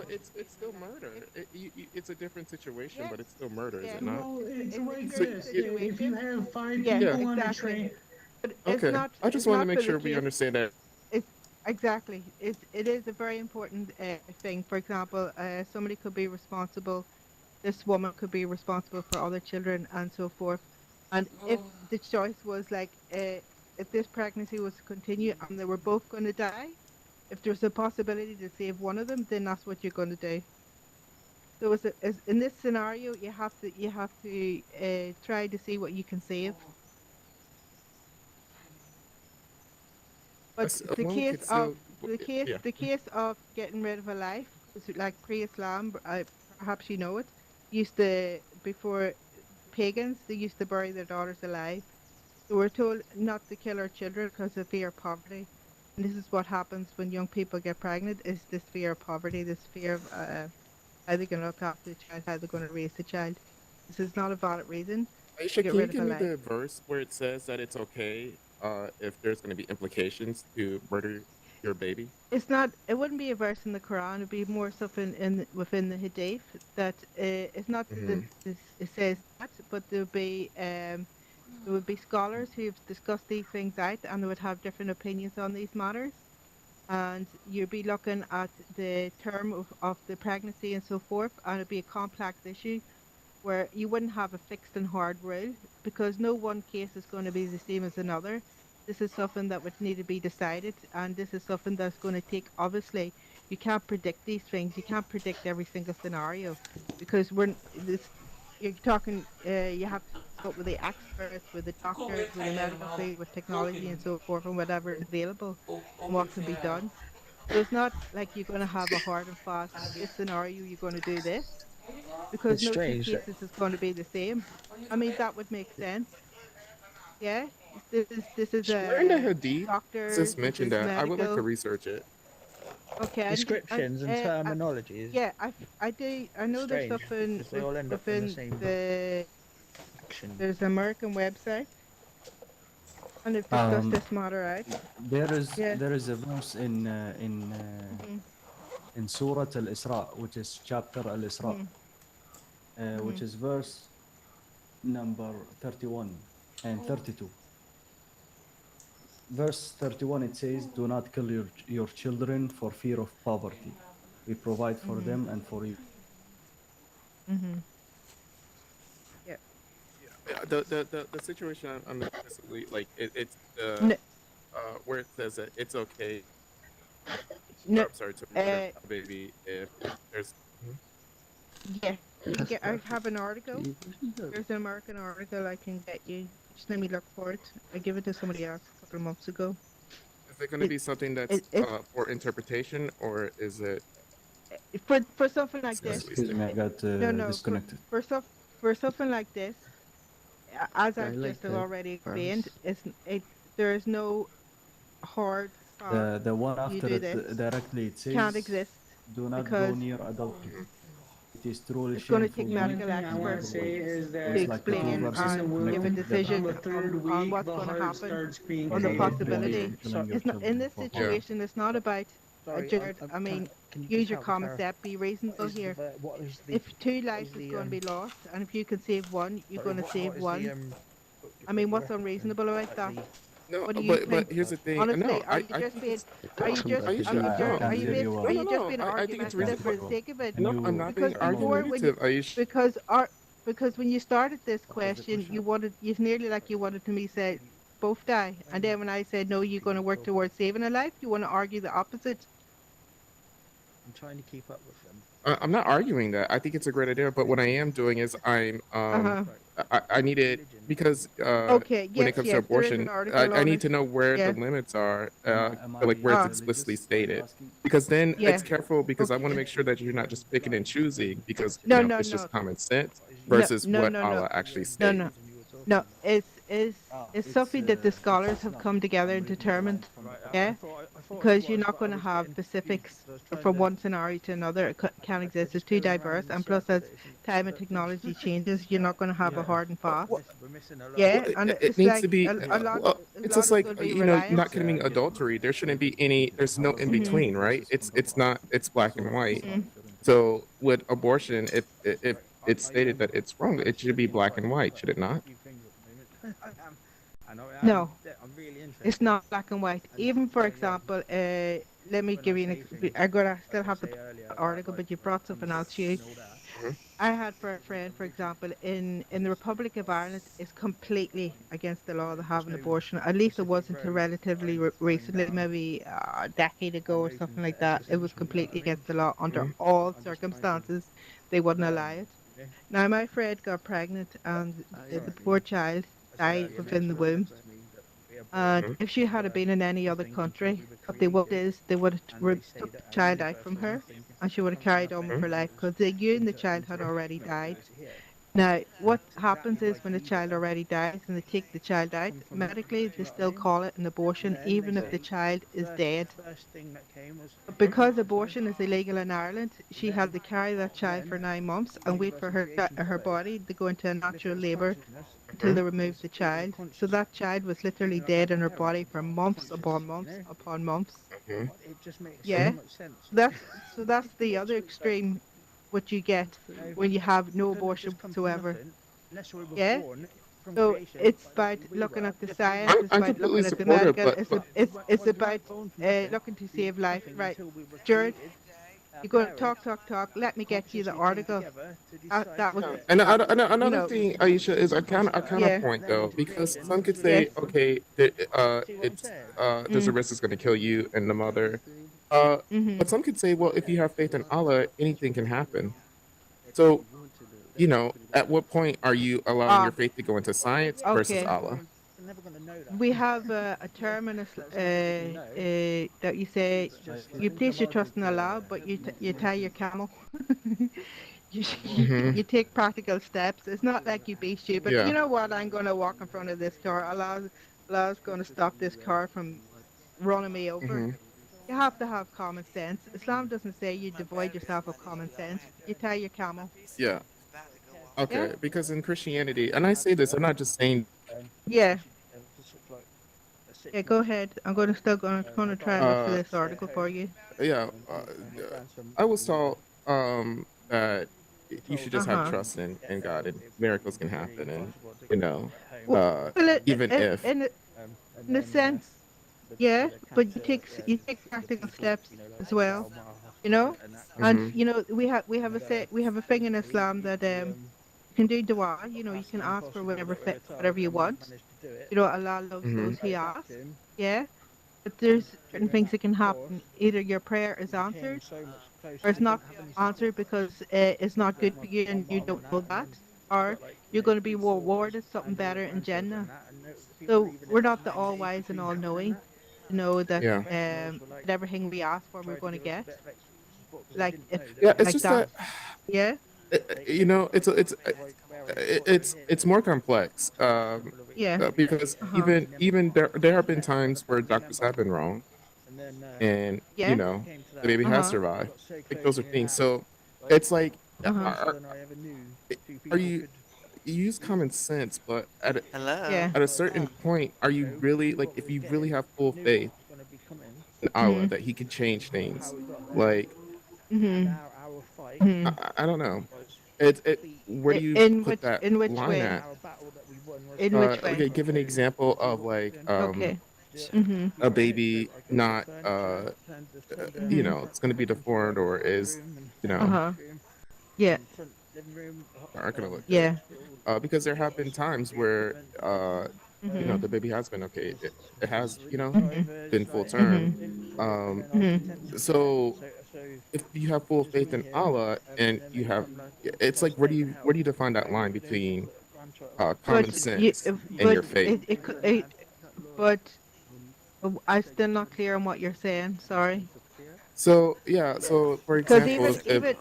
it's still murder. if It's a different situation, yeah, but it's still murder, is yeah, it not? Well, it's if like you're So in a this. If you situation, have five yeah, yeah. people on a exactly. train, But Okay. I just it's want to not make for the sure we case. understand that. It's exactly. It is a very important thing. For example, somebody could be responsible. This woman could be responsible for other children and so forth. And if the choice was like, if this pregnancy was to continue and they were both going to die, if there's a possibility to save one of them, then that's what you're going to do. So in this scenario, you have to try to see what you can save. But A woman could still. Yeah. the case of getting rid of a life was like pre-Islam. Perhaps you know it. Used to before pagans, they used to bury their daughters alive. So we're told not to kill our children because of fear of poverty. And this is what happens when young people get pregnant: is this fear of poverty, this fear of how they're going to look after the child, how they're going to raise the child. This is not a valid reason to Aisha, get can you rid of give a me life. the verse where it says that it's okay if there's going to be implications to murder your baby? It wouldn't be a verse in the Quran. It'd be more stuff within the Hadith that it's not Hmm. that this it says that, but there would be scholars who've discussed these things out, and they would have different opinions on these matters. And you'd be looking at the term of the pregnancy and so forth, and it'd be a complex issue where you wouldn't have a fixed and hard rule because no one case is going to be the same as another. This is something that would need to be decided, and this is something that's going to take. Obviously, you can't predict these things. You can't predict every single scenario because we're this. You're talking. You have to consult with the experts, with the doctors, with the medical field, with technology, and so forth, and whatever is available, and what can be done. So it's not like you're going to have a hard and fast. This scenario, you're going to do this because It's no two strange that cases is going to be the same. I mean, that would make sense. Yeah, this is Where in the a Hadith does doctor. this This mention is that? I would like to medical. research it. Okay, descriptions and terminologies yeah, I do. I are know there's strange something because they all end up in the within same the action. there's an American website, and they've discussed Um, this matter out. Yeah. there is a verse Mhm. in Surah Al-Isra, which is chapter Al-Isra, Mhm. which Mhm. is verse number 31 and 32. Verse 31 it says, "Do not kill your children for fear of poverty. We provide for Mhm. them and for you." Mhm. Yeah. Yeah, the situation I'm basically like it's No. where it says that it's okay. No. I'm sorry to murder Uh. a baby if there's. Mhm. Yeah. You can get. I have an article. There's an American article I can get you. Just let me look for it. I gave it to somebody else a couple of months ago. Is it going to It, be something that's it's for interpretation, or is it for something like this. explicitly Excuse me, I stated? got No, no, disconnected. for stuff for something like this, as I I've like just the already explained, verse. there is no hard fast. The one You after do it this. directly it Can't says, exist "Do not go because near adultery. It is truly it's going to shameful take the only medical beyond thing I want to experts say believable." is So to that it's like the two explain verses in the are and give a connected womb, together. on decision the third on week, what's the going to heart happen starts being on So the do not go created. near possibility. killing your It's not in children this for Yeah. situation. It's not about a Sorry, judge. I can mean, can you just use your help me common clarify? sense. Be What reasonable is the here. If two what is lives is the going to be lost, and if you can save one, you're sorry going to save what is the one. I mean, you're what's referencing? unreasonable about Like that? the No, What do you but think? here's the thing. No, Honestly, I think it's are Aisha. you No, are can't you hear you are no, well. no, you just no. being I think it's Can't argumentative hear for reasonable. the you well. sake of it? Can No, I'm you not being Because can you move? before when you argumentative, Aisha. because our because when you started this What was the question, question? you nearly like you wanted to me say both die, and then when I said no, you're going to work towards saving a life, you want to argue the opposite. I'm trying to keep up with them. I'm not arguing that. I think it's a great idea, but what I am doing is Uh huh. I need it because Okay. when it Yes. comes to Yes. There is an abortion, article I on need it. to know where the Yeah. limits are, Am like I where it's Ah. explicitly religious? Are you stated. asking? Because then it's Yeah. careful because I want to Okay. make sure that you're not just picking and choosing because No. No. it's just No. common sense No. versus No. what No. No. Allah actually No. states. No. Reason you were No. talking about. It's something that the It's scholars have Islam. come together I'm and reading Quran determined. from the Quran. Yeah. I thought it Because you're was, not but I going to was have getting confused specifics because I was trying from to one scenario to another. It can't we're exist. It's just too going round diverse, in a and plus, circle as that isn't time and that technology changes, you're not going to have a Yeah. hard and fast. we're missing a lot. Well, Yeah, and it it's needs to like be. a It's lot just is like going to be not reliance. committing adultery. There shouldn't be any. There's no in Mhm. between, right? It's not. It's black and white. Mhm. So with abortion, if it's I stated that it's wrong, it should be personally, black like, and white, should it a not? few things at the moment. No, I'm really it's interested. not black and white. And Even for so yeah, example, let me when I give you an. say things I'm gonna still like I have say the earlier about article, like but you brought something else concepts you. and all that, Mhm. I had for a we friend, for originally example, in the Republic of Ireland, it's completely against the law to there's have an no abortion. At least it specific wasn't until road relatively going recently, down maybe a decade ago I'm or open something to like that. It everything. was You know what I completely mean? against the law under Mhm. all I'm just trying to circumstances. They wouldn't learn. allow it. You know? Now, my friend got pregnant, and the Currently, poor child I say died earlier, within the nature has said womb. to me that we are brought And Mhm. if she had into been in any other nothing until country, we were what they would created, is they would have and they say took the that our child out universe from was her, nothing and she would have come from carried on nothing with Mhm. her and life was because they knew and the child into had already make died. us here. Now, And what that happens is is like when a child ego already dies and they take the child out, come from nothing. medically Do you they know what I still mean? call it an And abortion, then they even if the say child is dead. first thing that came was But Mhm. because conception. abortion is illegal in Ireland, And she had to carry that child then for 9 months the and wait for universe and creation her followed. body to go into a And if it natural was labour consciousness, until Mhm. they it removed was the it was a child. So conscious, that child was literally like dead a in her parent body for months conscious, upon you months know. upon months. Mhm. It just makes so Yeah. Mhm. much sense. That's so that's the other Literally, like, extreme what you get you know, when you have we no couldn't have abortion just come from whatsoever. nothing unless we were Yeah. born from So creation it's like the about way we looking were. at the We science, weren't it's I'm about completely looking at the supportive, medical, but it's we about weren't born from nothing. looking to We were save life. nothing Right. until we were Jared, created. Our you're going to parents talk. Let me get you the consciously came article. together to decide That to was do yeah, it. and that you another know. thing, Aisha, is a Construct Yeah. counterpoint and then though, into because creation some could through Yes. say, abortion. okay, See what I'm it's saying? there's a Mm. risk it's going to kill you and the mother. Uh, but Mhm. some could say, well, if you have faith in Allah, anything can happen. So, at what point are you allowing your Ah. faith to go into science versus Okay. Allah? We're never going to know that. We have a term in But as much as we know, that you say it's just you like place your trust in Allah, but you tie your camel. Hmm. You take practical steps. It's not like you be stupid. You Yeah. know what? I'm going to walk in front of this car. Allah's going to stop this car from running me over. Hmm. You have to have common sense. Islam doesn't say you devoid yourself of common sense. You tie your camel. Yeah. Yeah? Okay. Because in Christianity, and I say this, I'm not just saying. we Yeah. should just sort of like a Yeah, 6 go months. ahead. I'm going to still going My to try and look for Uh, this diet's stay at article for home. you. yeah. My grandson I was was taught that you should told just that have Uh-huh. trust yeah, in God, and it miracles can was really happen, and impossible to you get know, at home. Well, even if. in a And then sense, the, yeah, the but you cancer, take you take the practical people, steps like as well, Al Mar you Hospital know. and that kind of And Hmm. thing. we have a thing in Islam that you can do dua. You know, you Ask can the ask for impossible that we were whatever told, you and we want. managed to do it. You know, Allah loves Hmm. those Pray who back ask. to him, Yeah, but and there's certain during things that that can course, happen. Either your prayer we is became answered, so much or closer. it's We not didn't have any answered symptoms. because it's not So good for you and my you mum and don't know that, and that, then we or got like you're going to be 3 daughters rewarded something and all the better in grandchildren Jannah. and that, and people were So even we're not the exchanging all names wise and between all children and knowing that. to know And that Yeah. professionals were like that everything we ask for we're tried to going to give us a get. bit of extra support because they Like didn't if know that Yeah. we It's like just that. that Yeah. they were like it's like where are you what's over here it's more complex. a couple of weeks Yeah. Because Uh-huh. even there have been times where do you doctors remember? have been wrong, And then and Yeah. when it came to the that, baby has Uh-huh. we survived. got so Like close those are to being things. happy. So Like it's like, the Uh-huh. closest than I ever knew two are people you could. you use common sense, but Yeah. at a Like certain point, are you really knew like what we if was you really getting, have full knew what faith was going to be coming, in Allah Mhm. that He can change but how things? we got there. Like And Mhm. our fight Mhm. I don't know. was It beat. where do you put that In which line way? at? Our battle that we won was In which way? Okay, give an example of like Okay. a baby I got rid of not furniture, turned you Mhm. know it's going to be into deformed or a is room and you front know Uh-huh. bedroom Yeah. and front living room, aren't going to look good. Yeah. Because there have been times where Mhm. the baby has been okay. It has Mhm. been full term. Mhm. Um, and then I was Mhm. intensely scared. so So if you have full just faith me in here, Allah and and then you every have, time like it's start like staying to where help, do you define that line you know, between put grandchild, common But you sense and but your faith? but I'm still not clear on what you're saying. Sorry. So yeah, so for Because example, if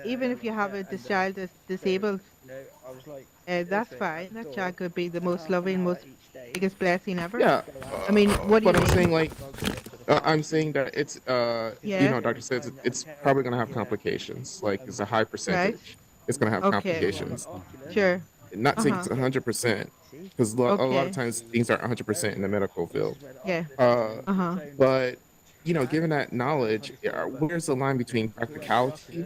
even if you have a child that's disabled, I was like that's open fine. at the That door child could be the for most half an loving, hour most each day. biggest blessing ever. yeah, Go out, I mean, what do you but I'm mean? saying like dog to the I'm park, saying that it's Yeah. doctor says time that it's a probably parent gonna would have be there. complications. Like it's a high Right. percentage. It's gonna have Okay. So I got complications. Oculus. Sure. Not saying it's Uh-huh. 100% because a lot of Okay. times things aren't 100% in the medical This field. is where the Yeah. Oculus is Uh, in its Uh-huh. own but given that knowledge, where's the line between practicality?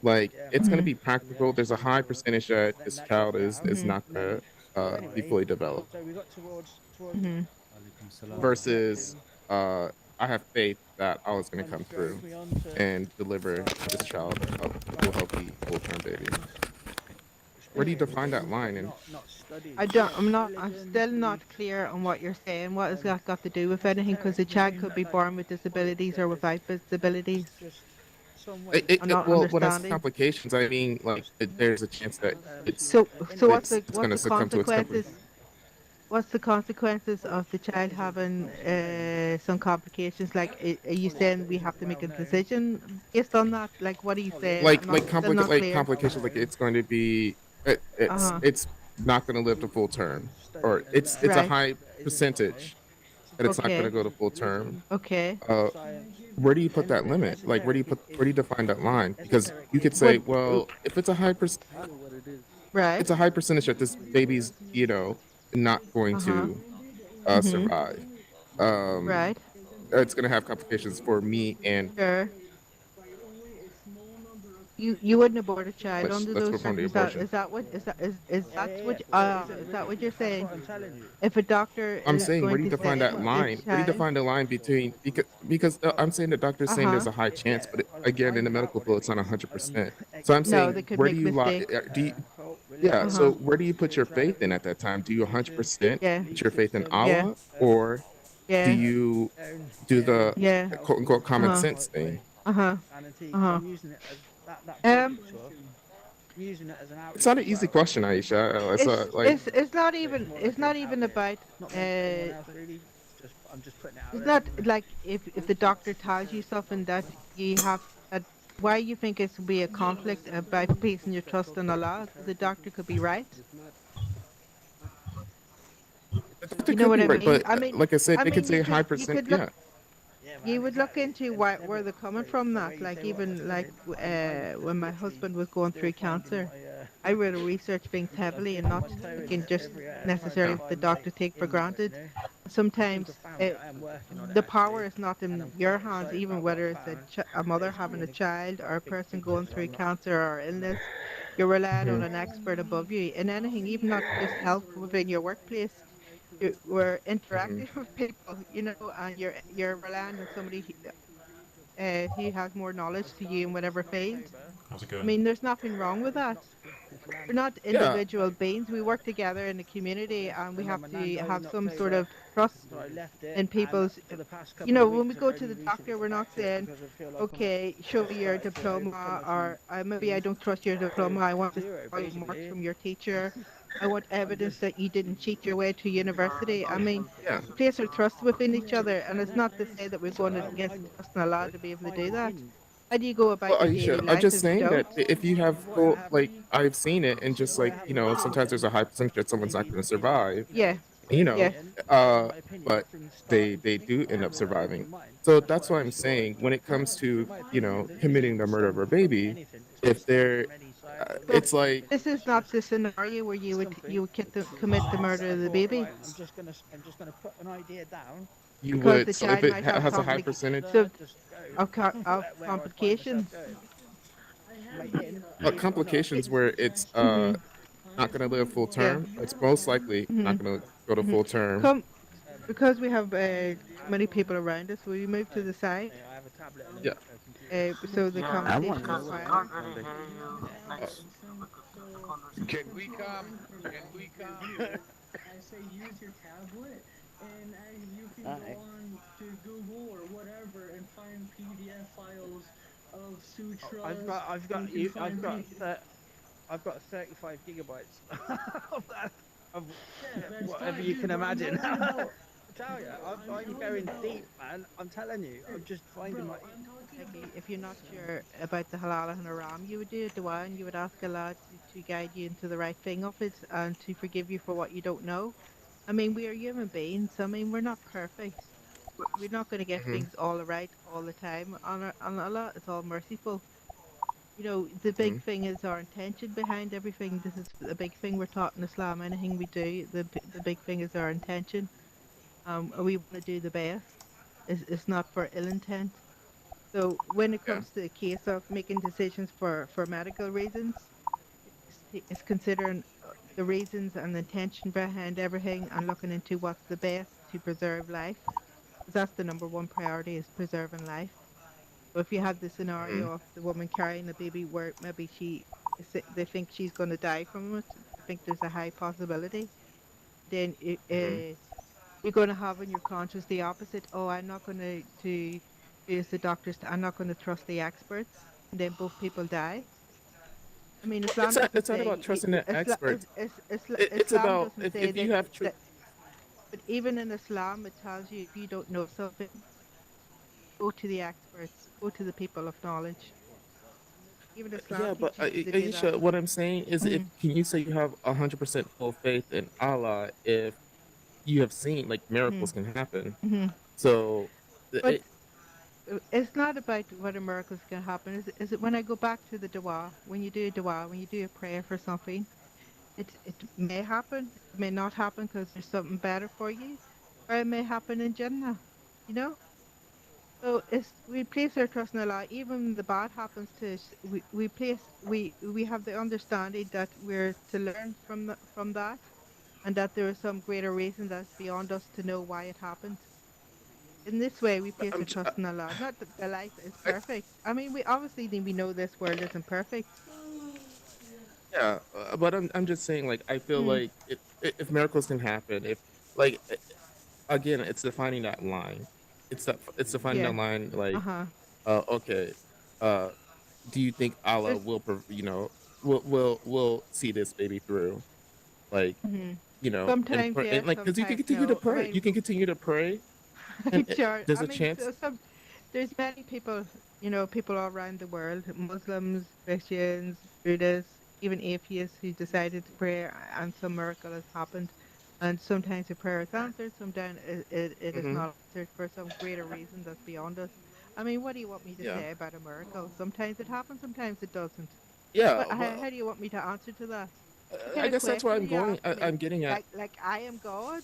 Like, it's going to Mhm. be practical. There's a high percentage that this child is Mhm. not going to So be anyway, fully developed so we got towards Mhm. Alaikum salam. towards the versus ending, uh, I have faith that Allah is going to and it come throws through me on to and deliver like this child a full, like healthy, full-term baby. Where do you define that experience, line? And not studies. I don't. Yeah, I'm not. I'm religion, still belief, not clear on what you're saying. What has that got to do with anything? Because esoteric. a You know what I child mean? could be Like born with disabilities that or there's without disabilities. just some it, way it, I'm it not well, when I say understanding. complications, I mean like just there's a chance that to So innovate. it's going what's to the succumb to its consequences? complications. What's the consequences of the child having some complications? Like, are you Polyester saying we have isn't to make well a known. decision based on that? Like, what are you saying? Polyester I'm not like still not clear. well complications, like known. it's going to be Uh huh. it's not going to live to full term, or Studied and it's a Right. high that isn't well known. percentage that it's not going to Okay. go to full term. Religion, Okay. uh science, where do you put and that limit? Like, where do you define that line? Because esoteric you could is say, Would well, if it's a right. it's a high percentage that this baby's not going Uh huh. to Mhm. survive. um Right. it's going to have complications for me, and Sure. You wouldn't abort a child under let's those perform the circumstances. abortion. yeah, yeah, yeah. Is that what you're That's saying? what I'm telling you. If a doctor I'm is saying, where going do you to define say that the line? Where do you child, define the line between, because I'm saying the doctor's uh saying huh. there's a high chance, but again, in the Find out medical what it field, it's not means. I'm 100%. So I'm No, they saying, could where do make you lie? mistakes. Do you, yeah. Uh religion, huh. So where do you put your faith in spirituality, at that time? Do you religion, 100% Yeah. put belief your faith in systems, Yeah. Allah, or do Yeah. you do their the own Yeah. quote healthy unquote Uh common huh. sense type thing? way, Uh huh. sanity. Uh Because huh. I'm using it as that Um. progenitor. I'm using it as an It's outlet not an as easy well. question, Aisha. It's It's like, it's it's not So it's even more it's like an not even outlet. about It's not meant for anyone uh else really. It's just I'm just putting it out it's there. not like if the doctor tells you something that you have that why you think it would be a conflict about placing your trust in Allah because the doctor could be right. the doctor You know could what be I right, mean? but like I said, I they could mean say high you percent. could look Yeah. Yeah, you man, would look exactly. into And it's where never they're coming like from where that. you Like say what I even just like did. I'm just when my literally husband was going still through finding cancer, my I would research things I've heavily and dipped not my toe taking into just every area trying to necessarily Yeah. what the find like doctor take for insights, granted. I seem to Sometimes have found it. I am working on it the power actually, is not and in I'm your quite hands, excited even about what whether I it's found. a But mother it's having a in child or quite a a big person picture, going so through I'm not. cancer or I'm not. illness. You're relying on Hmm. an expert above you in anything, even not just health within your workplace. We're Hmm. interacting with people, and you're relying on somebody who has more knowledge to you in whatever field. How's it I going? mean, there's nothing wrong with that. This land. We're not Yeah. individual beings. We work together in a community, and we And then have my nan to died have in some sort October, of trust so I left it. in And people's. for the past couple of When weeks, we I've go to only the recently doctor, got we're not back to it saying, because I feel like "Okay, show me your started to overcome diploma," a few or "Maybe I things. don't trust your So diploma. I want to see zero all your marks basically. from your teacher. I want I'm evidence just that you didn't cheat your way to university." I mean, Yeah. we place our trust within each other, and it's no, not to say that we're So, going to get trust and Allah to be able to find do it that. in How do you go about well, your Aisha, daily I'm life just if you saying that don't? if you have what I full, have like, I've seen it, and just what I like, have with sometimes there's a children. high percentage that someone's not Maybe going to in my survive, Yeah, you know, yes. opinion, in uh, my opinion, but things start they do end up with an surviving. open mind. So That's that's what I what I'm just thought. saying. When it comes to, My opinion, this committing isn't the murder of a stemmed from baby, anything. It's been if studied they're, from any science or So it's research. like, this is It's not just the scenario where something you would commit the that murder I of the thought, baby right, I'm just gonna put an idea down you because would, the so if child it might have has a high compli percentage, so just go of where I find myself complications. going. My in or not. complications where it's Mm-hmm. not going to live full Yeah. term, it's most likely Mm-hmm. not going to go to Mm-hmm. full term. Come because we have many people around us. Will you move to Um, the side I have a tablet and Yeah. a computer. so the I want to conversation know is what it's quieter? going to be. Uh, Can we come? Alright. I've got 35 gigabytes of that, of whatever you can imagine. I tell you, I'm going deep, man. I'm telling you, I'm just finding my. Like if you're not sure about the halal and haram, you would do a dua and you would ask Allah to guide you into the right thing of it and to forgive you for what you don't know. I mean, we are human beings. I mean, we're not perfect. We're not going to get mhm, things all right all the time. On Allah, it's all merciful. The big mhm, thing is our intention behind everything. This is the big thing we're taught in Islam. Anything we do, the big thing is our intention. And we want to do the best. is not for ill intent. So when it Yeah. comes to the case of making decisions for medical reasons, it's considering the reasons and the intention behind everything and looking into what's the best to preserve life. 'Cause that's the number one priority is preserving life. So if you have the Mhm. scenario of the woman carrying the baby where maybe they think she's going to die from it, I think there's a high possibility. Then Mhm. you're going to have in your conscience the opposite. Oh, I'm not going to do as the doctors. I'm not going to trust the experts. And then both people die. I mean, Well, Islam doesn't it's not say about trusting the experts. It's Islam about doesn't say if you have that. But even in Islam, it tells you if you don't know something, go to the experts, go to the people of knowledge. Even Islam yeah, but teaches you to do that. Aisha, what I'm saying is, if Mm, can you say you have 100% full faith in Allah if you have seen like mm, miracles can happen? mm. So, But it's not about whether miracles can happen. Is it when I go back to the dua, when you do a dua, when you do a prayer for something, it may happen, it may not happen because there's something better for you, or it may happen in Jannah, you know? So it's we place our trust in Allah. Even when the bad happens to us, we have the understanding that we're to learn from that, and that there is some greater reason that's beyond us to know why it happened. In this way, we place I'm, our j- trust in Allah. Not that the life is I, perfect. I mean, we obviously we know this world isn't perfect. yeah, but I'm just saying, like, I feel Mm, like if miracles can happen, if like again, it's defining that line. It's defining yeah. that line, like, Uh-huh. okay, uh, do you think Allah There's will, will see this baby through? Like, mhm. and Sometimes for and yes, like, because you can sometimes continue to no. I pray, you mean, can continue to pray, and sure. there's I a mean, chance. there's many people, people all around the world, Muslims, Christians, Buddhists, even atheists who decided to pray and some miracle has happened. And sometimes the prayer is answered, sometimes it is Hmm. not answered for some greater reason that's beyond us. I mean, what do you want me to Yeah, say about a miracle? Sometimes it happens, sometimes it doesn't. yeah. But Well, how do you want me to answer to that? What kind I of guess that's where question are I'm you going. asking me? I'm getting at. Like I am God?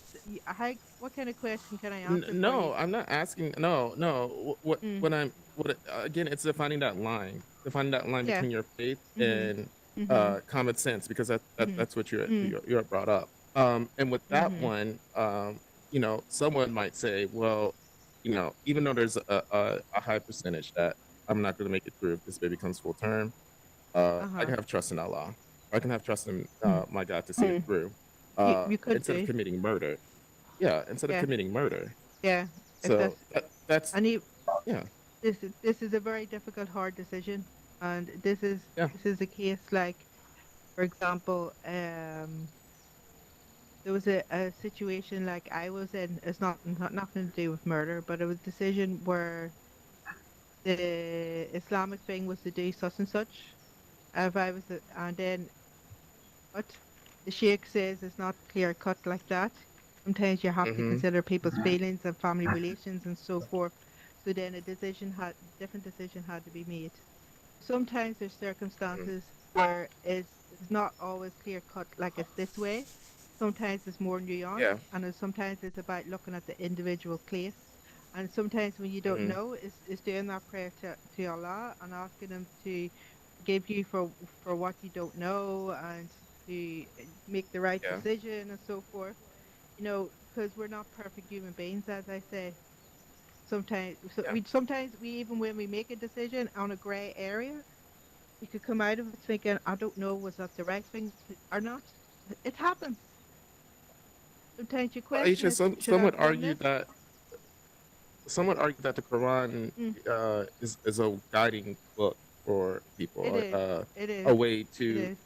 What kind of question can I answer for you? No, I'm not asking. No, no. Mm, What I'm what again? It's defining that line yeah. between your faith Mhm. and Mhm. common sense, because Mhm. that's what Mm. you're brought up. And with that Mhm. one, someone might say, well, even though there's a high percentage that I'm not going to make it through if this baby comes full term, I Uh-huh. can have trust in Allah. I can have trust in Mm. my God to see it Mm. through, You could instead of do. committing murder. Yeah, instead of Yeah. committing murder. Yeah. If So that's that's and you yeah, this is a very difficult hard decision, and yeah. this is a case like, for example, there was a situation like I was in. It's not nothing to do with murder, but it was a decision where the Islamic thing was to do such and such. If I was and then what the sheikh says is not clear cut like that. Sometimes you have to Mhm. consider people's feelings and family relations and so forth. So then a different decision had to be made. Sometimes there's Mhm. circumstances where it's not always clear cut like it's this way. Sometimes it's more nuanced, Yeah. and sometimes it's about looking at the individual case. And sometimes when you don't Mhm. know, it's doing that prayer to Allah and asking Him to forgive you for what you don't know and to make the right Yeah. decision and so forth. Because we're not perfect human beings, as I say. Yeah. Sometimes we even when we make a decision on a gray area, we could come out of it thinking, I don't know, was that the right thing or not? It happens. Sometimes your Well, question Aisha, is, should I have done this? some would argue that the Quran Mm, is a guiding book for it people, is. It a is. way It is.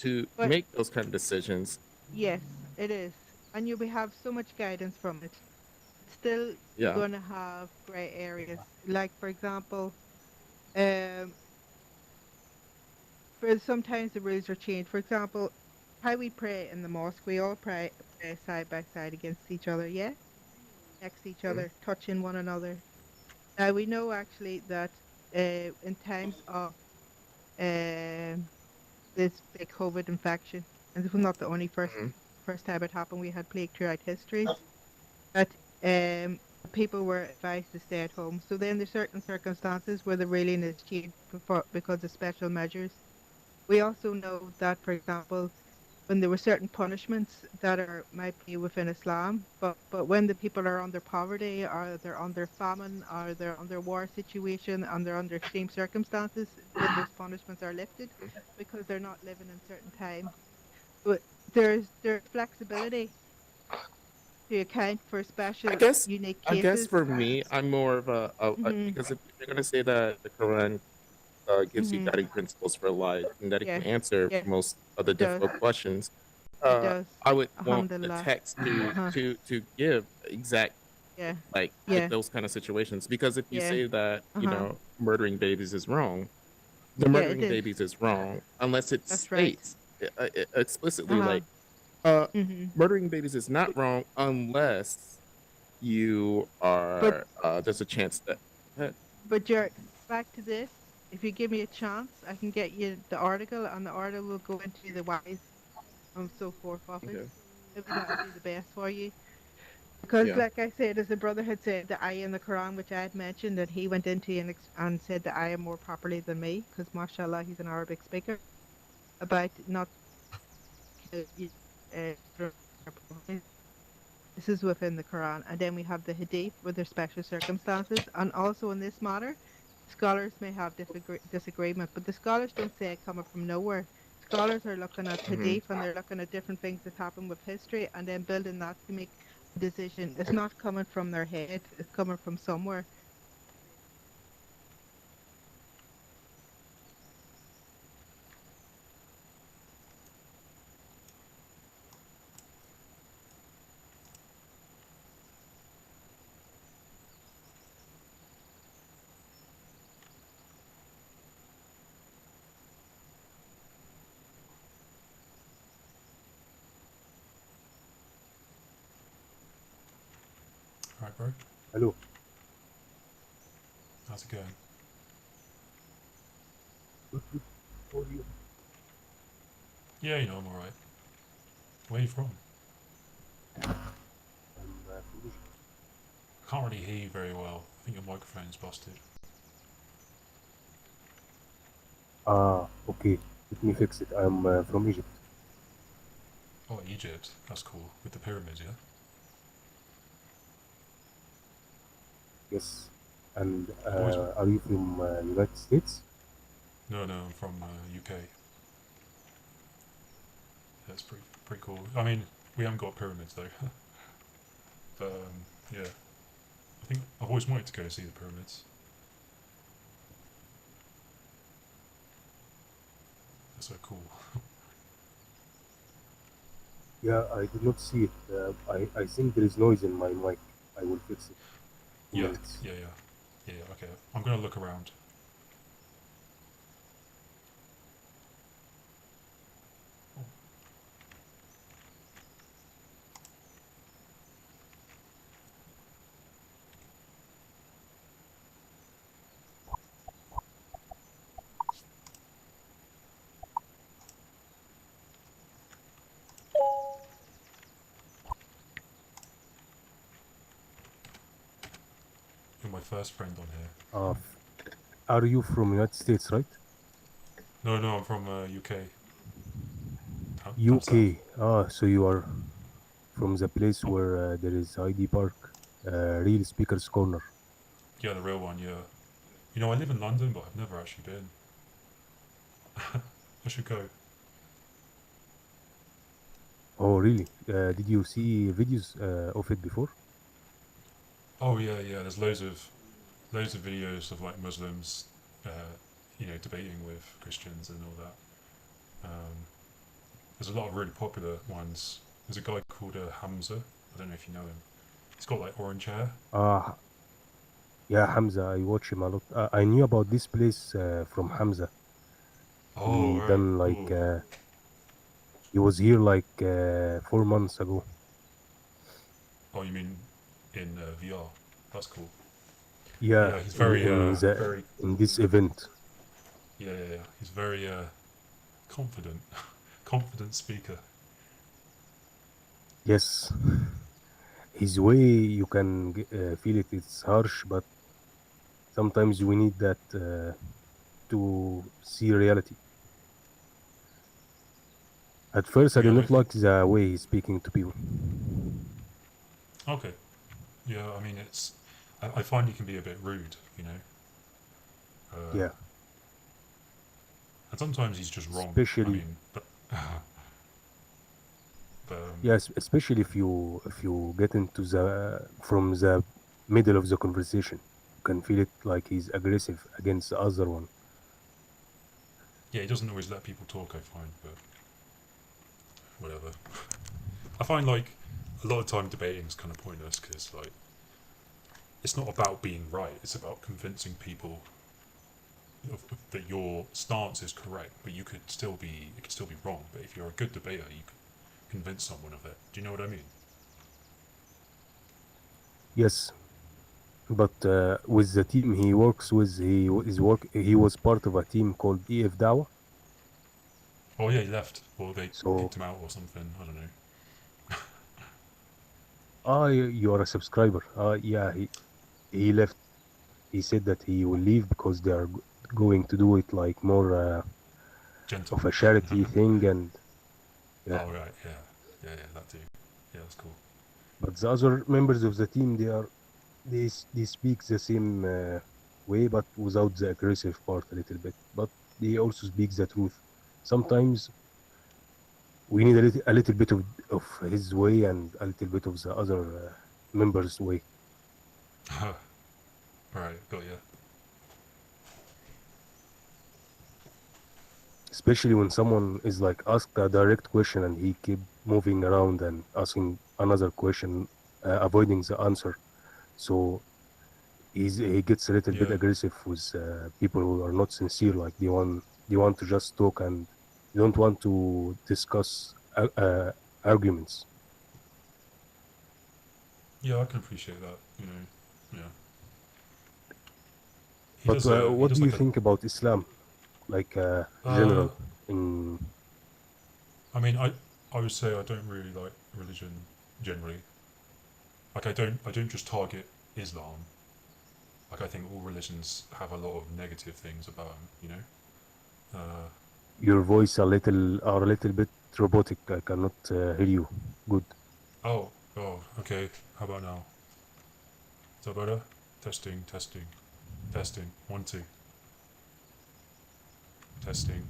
to But make those kind of decisions. yes, it is. And you will have so much guidance from it. But still, you're Yeah. going to have gray areas. Like, for example, um, for sometimes the rules are changed. For example, how we pray in the mosque, we all pray side by side against each other, yeah? Next to each Mhm. other, touching one another. Now we know actually that in times of um, this big COVID infection, and this was not the only Mhm. first time it happened. We had plague throughout histories. That um, people were advised to stay at home. So then there's certain circumstances where the ruling is changed because of special measures. We also know that, for example, when there were certain punishments that are might be within Islam, but when the people are under poverty or they're under famine or they're under war situation and they're under extreme circumstances, then those punishments are lifted because they're not living in certain times. But there's flexibility to account for I special guess unique I guess cases. for me, I'm more of Mhm. because if you're gonna say that the Quran gives you Mhm. guiding principles for life and that it can Yes. answer Yes. most of the It does. difficult questions, It does. I would want the Alhamdulillah. text to Uh-huh. give exact Yeah. like Yeah. those kind of situations. Because if you Yeah. say that Uh-huh. murdering babies is wrong, the Yeah, it murdering is. babies is wrong unless it That's right. states explicitly Uh-huh. like Mhm. murdering babies is not wrong unless you But are there's a chance that Jared, back to this. If you give me a chance, I can get you the article, and the article will go into the wise and so forth of it. okay Maybe that would be the best for you. Because, yeah like I said, as the brother had said, the ayah in the Quran, which I had mentioned, that he went into and said the ayah more properly than me, because mashallah, he's an Arabic speaker, about not uh, this is within the Quran. And then we have the Hadith with their special circumstances. And also in this matter, scholars may have disagreement, but the scholars don't say it coming from nowhere. Scholars are looking at hmm Hadith and they're looking at different things that happen with history and then building that to make a decision. It's not coming from their head, it's coming from somewhere. Alright, bro. Hello. How's it going? Good, good. How are you? Yeah, I'm alright. Where are you from? I'm from Egypt. I can't really hear you very well. I think your microphone's busted. Okay. Let me fix it. I'm from Egypt. Oh, Egypt. That's cool. With the pyramids, yeah? Yes. And Always... are you from United States? No, I'm from UK. That's pretty cool. I mean, we haven't got pyramids though. But yeah. I think I've always wanted to go see the pyramids. They're so cool. Yeah, I did not see it. I think there is noise in my mic. I will fix it. 2 Yeah, minutes. yeah, okay. I'm gonna look around. You're my first friend on here. Are you from United States, right? No, I'm from UK. Down south. UK. So you are from the place where there is ID Park, Real Speaker's Corner. Yeah, the real one, yeah. I live in London, but I've never actually been. I should go. Oh, really? Did you see videos of it before? Oh yeah, there's loads of videos of like Muslims, debating with Christians and all that. There's a lot of really popular ones. There's a guy called Hamza. I don't know if you know him. He's got like orange hair. Yeah, Hamza, I watch him a lot. I knew about this place from Hamza. Oh, He right. done like Cool. he was here like 4 months ago. Oh, you mean in VR? That's cool. Yeah, Yeah, he's very in this event. yeah. He's very confident, confident speaker. Yes, his way you can feel it. It's harsh, but sometimes we need that to see reality. At first, I Yeah, did I not don't think. like the way he's speaking to people. Okay. Yeah, I mean, I find he can be a bit rude, you know. Yeah, And sometimes he's just wrong. I especially mean, but but yes, especially if you get into the from the middle of the conversation, you can feel it like he's aggressive against the other one. yeah, he doesn't always let people talk. I find, but whatever. I find like a lot of time debating is kind of pointless because like it's not about being right. It's about convincing people that your stance is correct, but it could still be wrong. But if you're a good debater, you can convince someone of it. Do you know what I mean? Yes, but with the team he works with, he was part of a team called EF Dawa. Oh yeah, he left, or they So, kicked him out, or something. I don't know. you are a subscriber. Yeah, he left. He said that he will leave because they are going to do it like more Gentle. of a charity thing, and yeah. Oh right, yeah, yeah, that too. Yeah, that's cool. But the other members of the team, they speak the same way, but without the aggressive part a little bit. But they also speak the truth. Sometimes we need a little bit of his way and a little bit of the other members' way. Right, got you. Especially when someone is like asked a direct question and he keep moving around and asking another question, avoiding the answer. So he gets a little bit Yeah, aggressive with people who are not sincere. Like they want to just talk and they don't want to discuss arguments. yeah, I can appreciate that. You know, yeah. But He what do does you like a. think about Islam, like Uh, general? In I mean, I would say I don't really like religion generally. Like I don't just target Islam. Like I think all religions have a lot of negative things about them. You know. Uh, your voice a little bit robotic. I cannot hear you. Good. oh, okay. How about now? Is that better? Testing, testing, testing. 1, 2. Testing.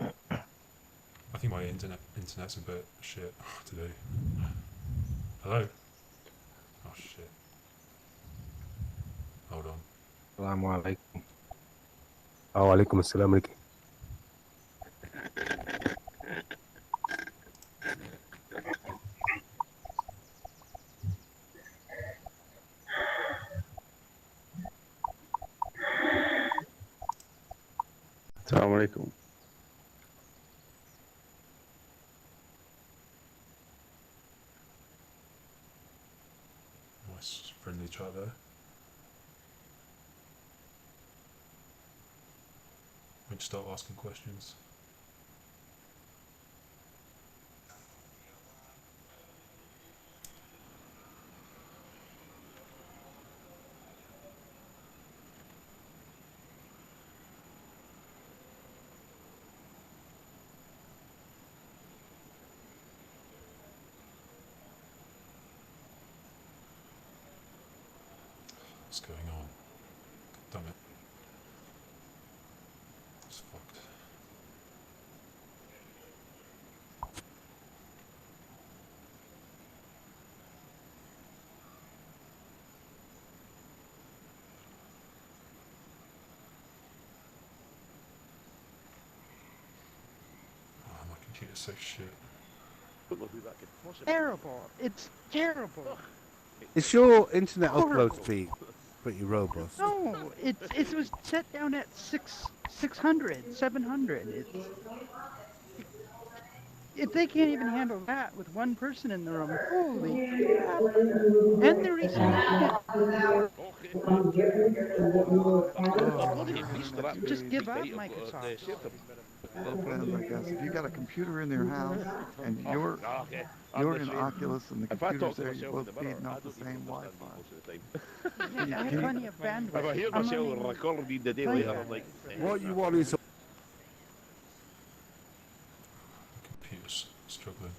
I think my internet's a bit shit today. Hello. Oh shit. Hold on. Assalamu alaikum. Oh, alaikum assalam, Ricky. Assalamu alaikum. Nice friendly chat there. We just start asking questions. What's going on? God damn it. It's fucked. Oh, my computer's so shit. Terrible. It's terrible. Is your internet upload Horrible. speed pretty robust? No, it was set down at 600, 700. If they can't even handle that with one person in the room, holy crap! And they're respeaking it. Oh, Bloody missed that Just give up, debate of Microsoft. shit. Well, depends, I guess. If you got a computer in your house and Okay, you're in understand. Oculus and the If I computer's talk to there, you're myself in both the mirror, feeding I off the do get same understanding Wi-Fi. most of the time. I have Can you, plenty of If bandwidth. I hear I'm myself running recording the daily, plenty. I'm like, What you want is Computer's struggling.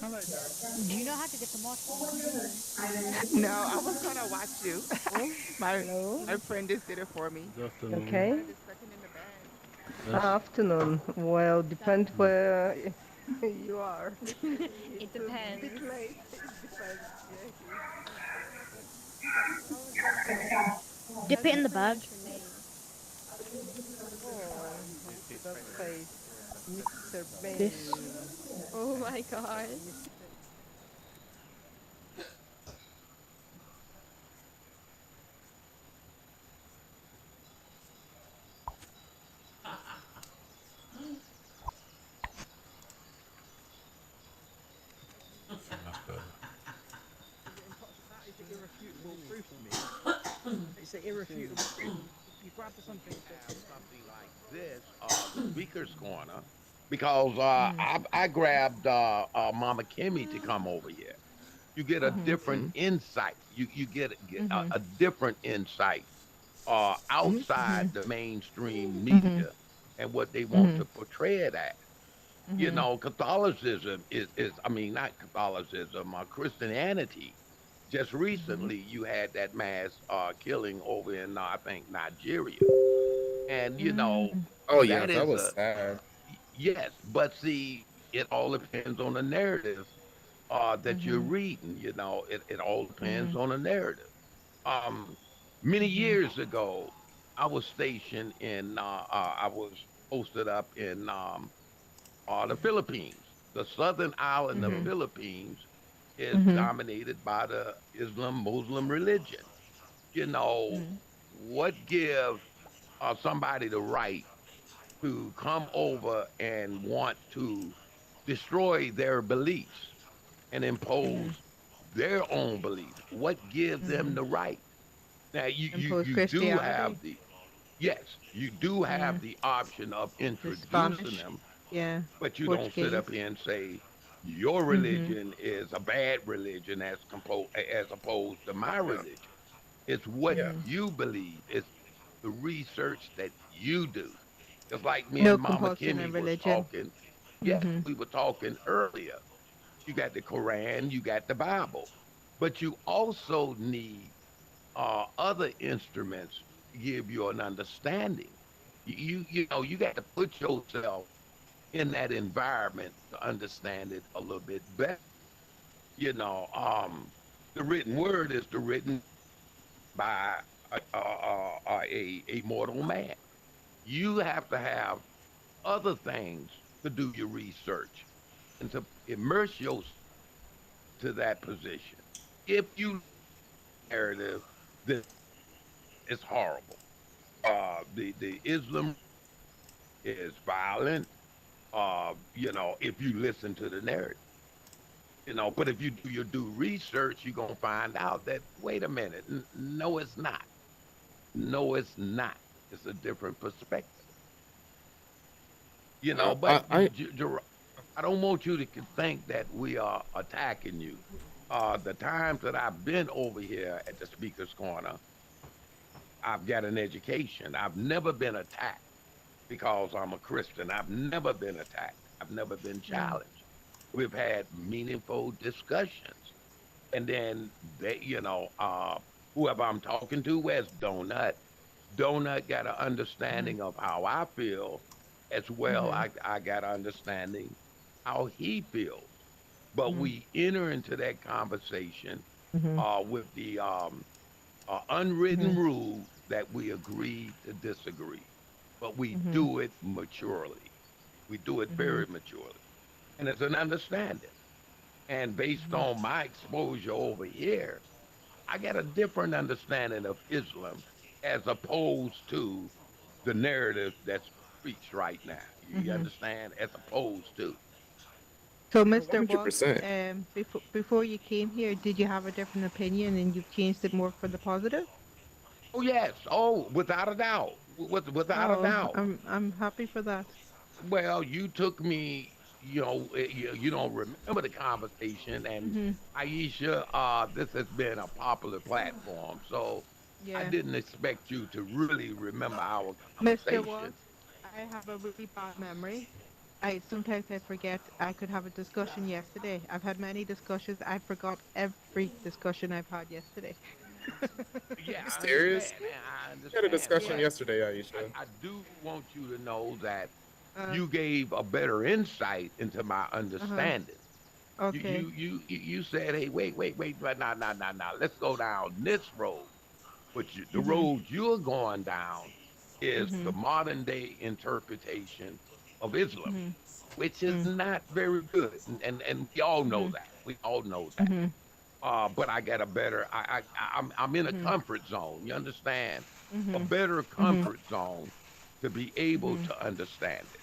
Hello, Derek. Do you know how to get the mod phone? No, I was gonna watch you. Oh, my hello. my friend just did it for me. Good afternoon. Okay. Kind of just second in the bag. Yes. Afternoon. Well, depend where you are. It It's a bit depends. late. It depends. Yeah. Dip it in the bag. Oh, that face, Mr. This. Bean. Oh my god. I think that's better. That is the irrefutable proof to me. It's the irrefutable proof. You grab something Have something like this, the speaker's corner, because I grabbed Mama Kimmy to come over here. You get a different insight. You get a different insight outside the mainstream media and what they want to portray it as. You know, Catholicism is I mean, not Catholicism, Christianity. Just recently, you had that mass killing over in, I think, Nigeria. And, you know, Oh yeah, that that is was a, sad. yes, but see, it all depends on the narrative that you're reading. You know, it all depends on the narrative. Um, Many years ago, I was stationed in, I was posted up in the Philippines. The southern island of Philippines is dominated by the Islam Muslim religion. You know, what give somebody the right to come over and want to destroy their beliefs and impose their own beliefs? What gives them the right? Now, Impose you do Christianity. have the yes, you do have Mm. the option of The introducing Spanish. them, Yeah. but you don't sit Portuguese. up here and say your Mhm. religion is a bad religion as opposed to my Yeah. religion. It's what Yeah. Mhm. you believe. It's the research that you do. Just like me No and Mama compulsion in Kimmy was religion. talking. Yes, Mhm. we were talking earlier. You got the Quran, you got the Bible, but you also need other instruments to give you an understanding. You know, you got to put yourself in that environment to understand it a little bit better. You know, the written word is the written by a mortal man. You have to have other things to do your research and to immerse yourself to that position. If you narrative, then it's horrible. The Islam is violent. You know, if you listen to the narrative, you know, but if you do your due research, you're gonna find out that wait a minute, no, it's not. No, it's not. It's a different perspective. You know, but I I don't want you to think that we are attacking you. The times that I've been over here at the speaker's corner, I've got an education. I've never been attacked because I'm a Christian. I've never been attacked. I've never been challenged. We've had meaningful discussions. And then they, you know, whoever I'm talking to, where's Donut? Donut got an understanding of how I feel as well. I got an understanding how he feels. But we enter into that conversation with the unwritten rule that we agree to disagree, but we do it maturely. We do it very maturely. And it's an understanding. And based on my exposure over here, I got a different understanding of Islam as opposed to the narrative that's preached right now. You understand? As opposed to. So, one Mr. hundred Walt, percent. before you came here, did you have a different opinion and you've changed it more for the positive? Oh, yes. Oh, without a doubt. without a Oh, doubt. I'm happy for that. Well, you took me, you don't remember the conversation, and Mhm. Aisha, this has been a popular platform, so I Yeah. didn't expect you to really remember our Mr. conversation. Walt, I have a really bad memory. I sometimes I forget I could have a discussion yesterday. I've had many discussions. I forgot every discussion I've had yesterday. Yeah, You I serious? understand. I We had a understand, discussion Yeah. but yesterday, Aisha. I do want you to know that Uh. you gave a better insight into my Uh-huh. understanding. You Okay. you you you you said, hey, wait, but nah. Let's go down this road. The Mhm. road you're going down is the Mhm. modern day interpretation of Islam, Mhm. which is Mhm. not very good, and we all know Mhm. that. We all know that. Mhm. But I got a better. I'm in a Mhm. comfort zone. You understand? A Mhm. better Mhm. comfort zone to be able Mhm. to understand it.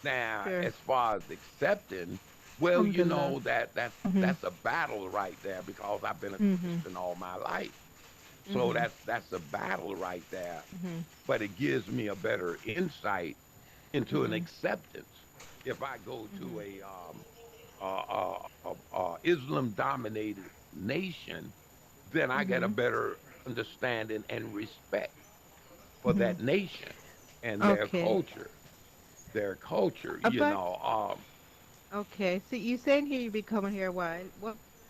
Now, Sure. as far as accepting, well, Alhamdulillah. Mhm. that's a battle right there because I've been a Mhm. Christian all my life. So Mhm. that's a battle right there. Mhm. But it gives me a better insight into an Mhm. acceptance. If I go to Mhm. a Islam dominated nation, then I get a Mhm. better understanding and respect for Mhm. that nation and their Okay. culture. Their culture, But okay, so you saying here you've been coming here a while.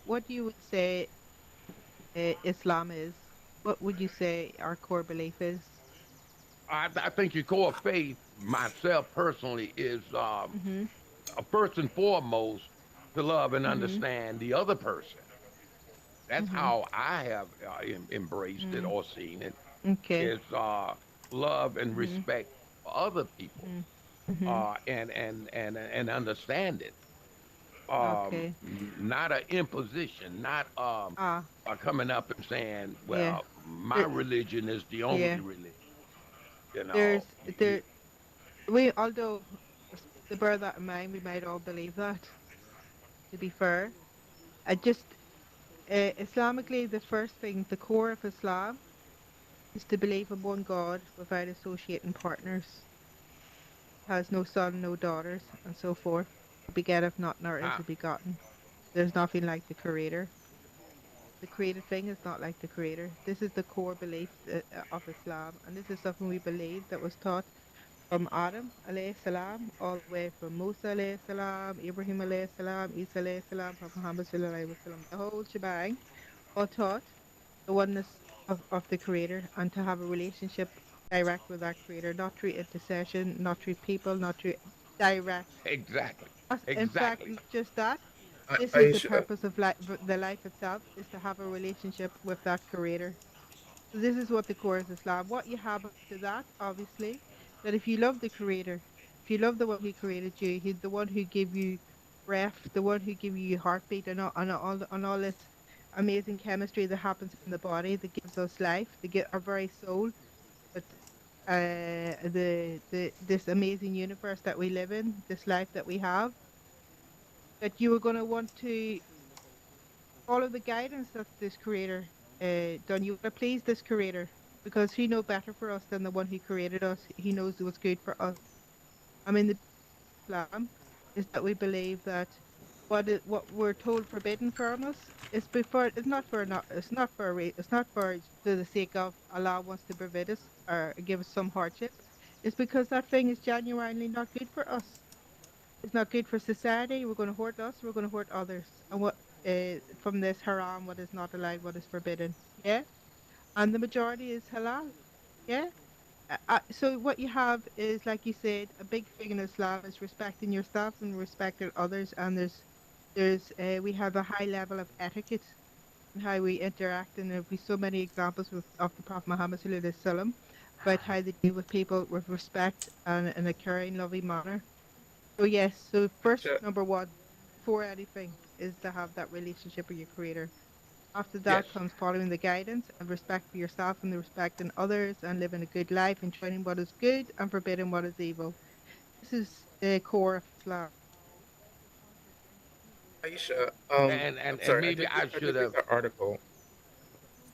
What you would say Islam is? What would you say our core belief is? I think your core faith, myself personally, is Mhm. first and foremost to love and Mhm. understand the other person. That's Mhm. how I have embraced it Mhm. or seen it. Okay. Is love and Mhm. respect for other people, Mhm. Mhm. and understand it. Okay. Not an imposition, not Ah, coming up and saying, yeah. "Well, my There, religion is the only yeah. religion." You There's know, there we although to bear that in mind, we might all believe that. To be fair, I just Islamically, the first thing, the core of Islam, is to believe in one God without associating partners, has no son, no daughters, and so forth. Begetteth not, nor is huh? he begotten. There's nothing like the Creator. The created thing is not like the Creator. This is the core belief of Islam, and this is something we believe that was taught from Adam alayhi salam all the way from Musa alayhi salam, Ibrahim alayhi salam, Isa alayhi salam, Prophet Muhammad sallallahu alaihi wasallam. The whole shebang all taught the oneness of the Creator and to have a relationship direct with that Creator, not through intercession, not through people, not through direct. Exactly, In fact, exactly. not just that. This is the Aisha, purpose of life. The life itself is to have a relationship with that Creator. So this is what the core is Islam. What you have after that, obviously, that if you love the Creator, if you love the one who created you, He's the one who gave you breath, the one who gave you your heartbeat, and all this amazing chemistry that happens in the body that gives us life, to get our very soul, but the this amazing universe that we live in, this life that we have, that you are going to want to follow the guidance that this creator done. You want to please this creator because he know better for us than the one who created us. He knows what's good for us. I mean, the Islam is that we believe that what we're told forbidden from us is before it's not for it's not for the sake of Allah wants to forbid us or give us some hardship. It's because that thing is genuinely not good for us. It's not good for society. We're going to hurt us. We're going to hurt others. And what from this haram, what is not allowed, what is forbidden. Yeah, and the majority is halal. Yeah. So what you have is, like you said, a big thing in Islam is respecting yourself and respecting others. And we have a high level of etiquette and how we interact. And there'll be so many examples of the Prophet Muhammad sallallahu alaihi wasallam about how they deal with people with respect and in a caring, loving manner. So yes, so first Aisha, number one for anything is to have that relationship with your creator. After Yes, that comes following the guidance and respect for yourself and the respect in others and living a good life, enjoying what is good and forbidding what is evil. This is the core of Islam. Aisha, and I'm and sorry. maybe I I should did read have. the article.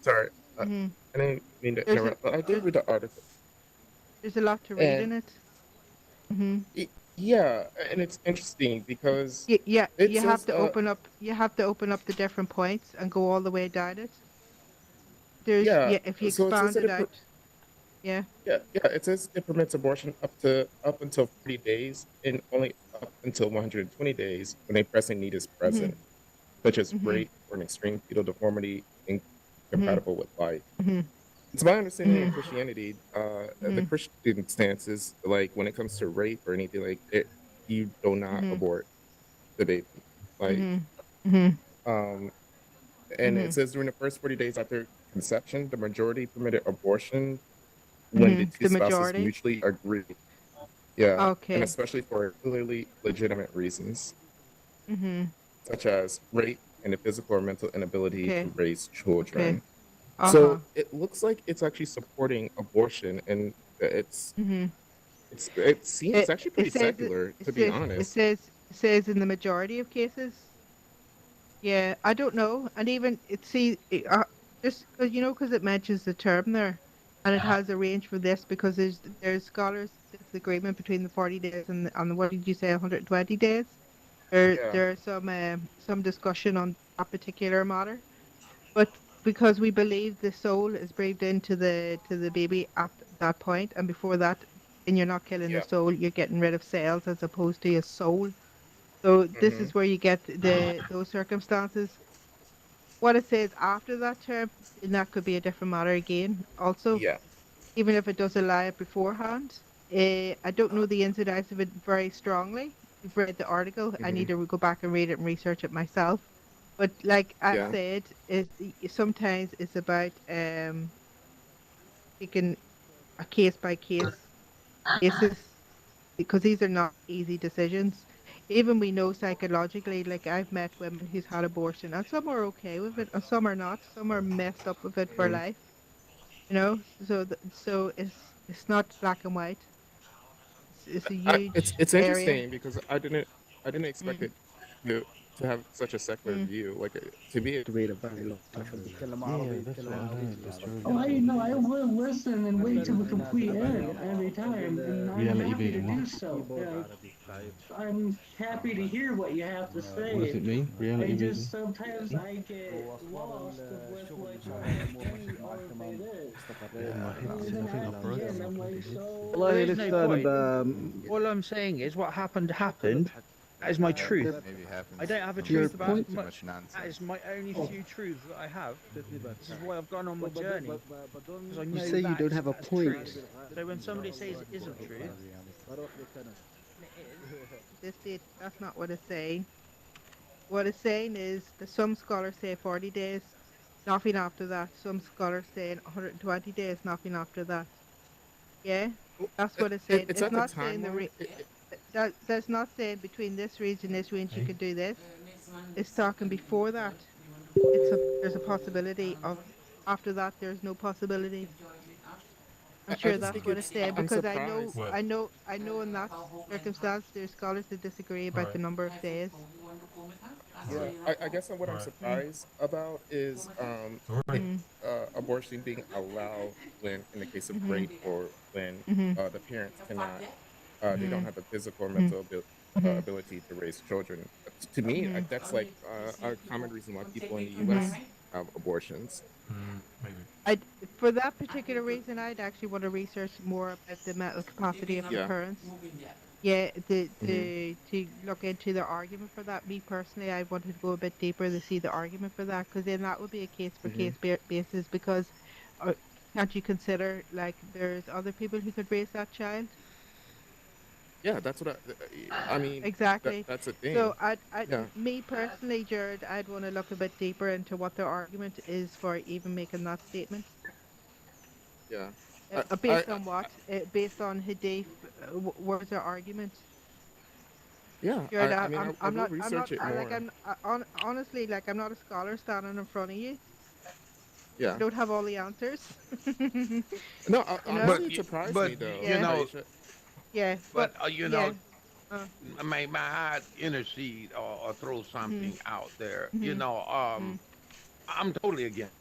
Sorry, Hmm. I didn't mean to There's a interrupt, but I did there's read the article. There's a lot to read And in it. Hmm. yeah, and it's interesting because Yeah, it says you have to open up the different points and go all the way down it. There's yeah, yeah, if you so it says expand that it out, yeah. it says it permits abortion up until 40 days and only up until 120 days when a pressing need is Mhm. present, such as Mhm. rape or an extreme fetal deformity Mhm. incompatible with life. Mhm. It's my understanding in Mhm. Christianity, the Mhm. Christian stance is like when it comes to rape or anything like it, you do not Mhm. abort the baby. Like, Mhm. Mhm. um, and it Mhm. says during the first 40 days after conception, the majority permitted abortion when the Mhm. two The spouses majority. mutually agree. Yeah, and Okay. especially for clearly legitimate reasons, Mhm. such as rape and the physical or mental inability Okay. to raise Okay. children. Uh-huh. So it looks like it's actually supporting abortion, and Mhm. it's actually pretty secular, to be honest. It says in the majority of cases. Yeah, I don't know, and even it see just because because it mentions the term there, and it has a range for this because there's scholars disagreement between the 40 days and the, what did you say 120 days. Yeah, There's some discussion on that particular matter, but because we believe the soul is breathed into the baby at that point, and before that, and you're not killing the yeah, soul, you're getting rid of cells as opposed to a soul. So this hmm is where you get those circumstances. What it says after that term, then that could be a different matter again. Also, yeah, even if it does allow it beforehand, I don't know the ins and outs of it very strongly. I've read the article. I hmm need to go back and read it and research it myself. But like I've yeah. said, sometimes it's about taking a case by case basis because these are not easy decisions. Even we know psychologically, like I've met women who's had abortion, and some are okay with it, and some are not. Some are messed up with it for hmm life. So it's not black and white. It's a huge It's area. interesting because I didn't expect Mm, it to to have such a secular mm, view. Like to be a, read a very long document. Yeah, that's what I don't destroy Oh, them. I know. I will listen and wait till the complete end every time, and I'm Reality happy to being what? do so. I'm happy to hear what you have to What does say. it mean? I Reality just being? sometimes Hmm? I get lost with like what any other thing is. Yeah, my headset. I Even think I broke it again, on my I'm like, bloody headset. so There is no point. um, All I'm saying is what happened happened. That is my truth. I don't have a your truth about point. much. That is my only Oh, few truths that I have. This is why I've gone on my journey because I you know say you don't have a that's point. truth. So when somebody says it isn't truth, and it is. that's not what it's saying. What it's saying is that some scholars say 40 days, nothing after that. Some scholars say 120 days, nothing after that. Yeah, that's what it's saying. it's It's at the not saying timeline. that's not saying between this range and this range you Hey, could do this. It's talking before that. There's a possibility of after that there's no possibility. I'm I sure just that's think what it's it's saying I'm because surprised. where? I know in that circumstance there's scholars that disagree about Right, the number of days. Yeah, right, I guess what I'm right. Mm, surprised about is Alright. it, mm, abortion being allowed when in the case of mhm, rape or when mhm, the parents cannot they don't mhm, have the physical or mhm, mental mhm, ability to raise children. To me, mhm, that's like a common reason why people in the mhm. U.S. have abortions. Maybe. I'd For that particular reason, I'd actually want to research more about the mental capacity of the Yeah. parents. Yeah, hmm to look into the argument for that. Me personally, I wanted to go a bit deeper to see the argument for that, because then that would be a case for hmm case basis. Because uh, can't you consider like there's other people who could raise that child? Yeah, that's what I mean. Exactly. That's a So thing. Yeah. me personally, Jared, I'd want to look a bit deeper into what their argument is for even making that statement. Yeah. I, Based I, on what? Based on Hadith, words or argument? yeah. Jared, I mean, I will I'm not, research it like, more. honestly, like, I'm not a scholar standing in front of you. I Yeah. don't have all the answers. No, You know? honestly, it surprised But me though, you Yeah, know, Aisha. yeah, but yeah. Uh, may I intercede or throw mhm, something out there? mhm, mhm, I'm totally against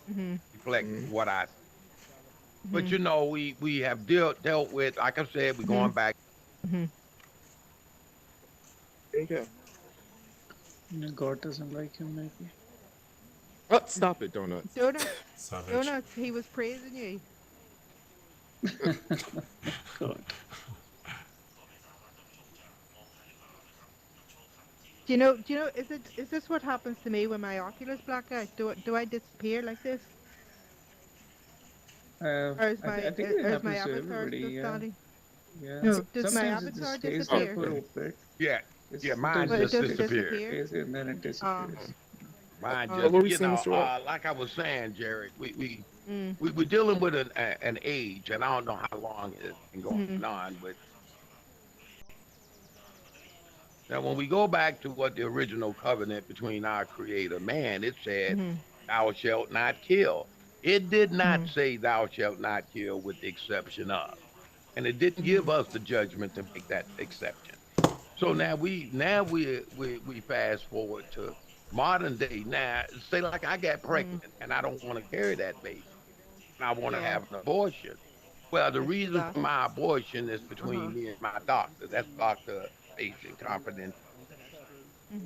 mhm, reflect Mhm. what I But Mhm. we have dealt with, like I said, we're going Mhm. back. Mhm. There you go. God doesn't like him, maybe. Oh, stop it, donuts. Donuts. Savage. Donuts. He was praising you. God. Do you know? Is this what happens to me when my Oculus black out? Do I disappear like this, I think it or is my happens to avatar everybody. still Yeah, standing? yeah. No. Does my Sometimes it avatar just stays there disappear? for a Okay. little bit. Yeah, yeah, mine Oh, Sometimes it just it doesn't just disappeared. disappear. stays there and then it Ah. disappears. Mine Oh, What just, were we okay. saying, Mr. Walt? like I was saying, Jared, Mm. we're dealing with an age, and I don't know how long it's been going Mhm. on, but now when we go back to what the original covenant between our Creator man, it said, Mhm. "Thou shalt not kill." It did not Mhm. say, "Thou shalt not kill," with the exception of, and it didn't give Mhm. us the judgment to make that exception. So now we fast forward to modern day. Now, say like I got Mhm. pregnant and I don't want to carry that baby and I want to Yeah. have an abortion. Well, the Let's do reason that. for my abortion is Uh huh. between me and my doctor. That's doctor patient confidential.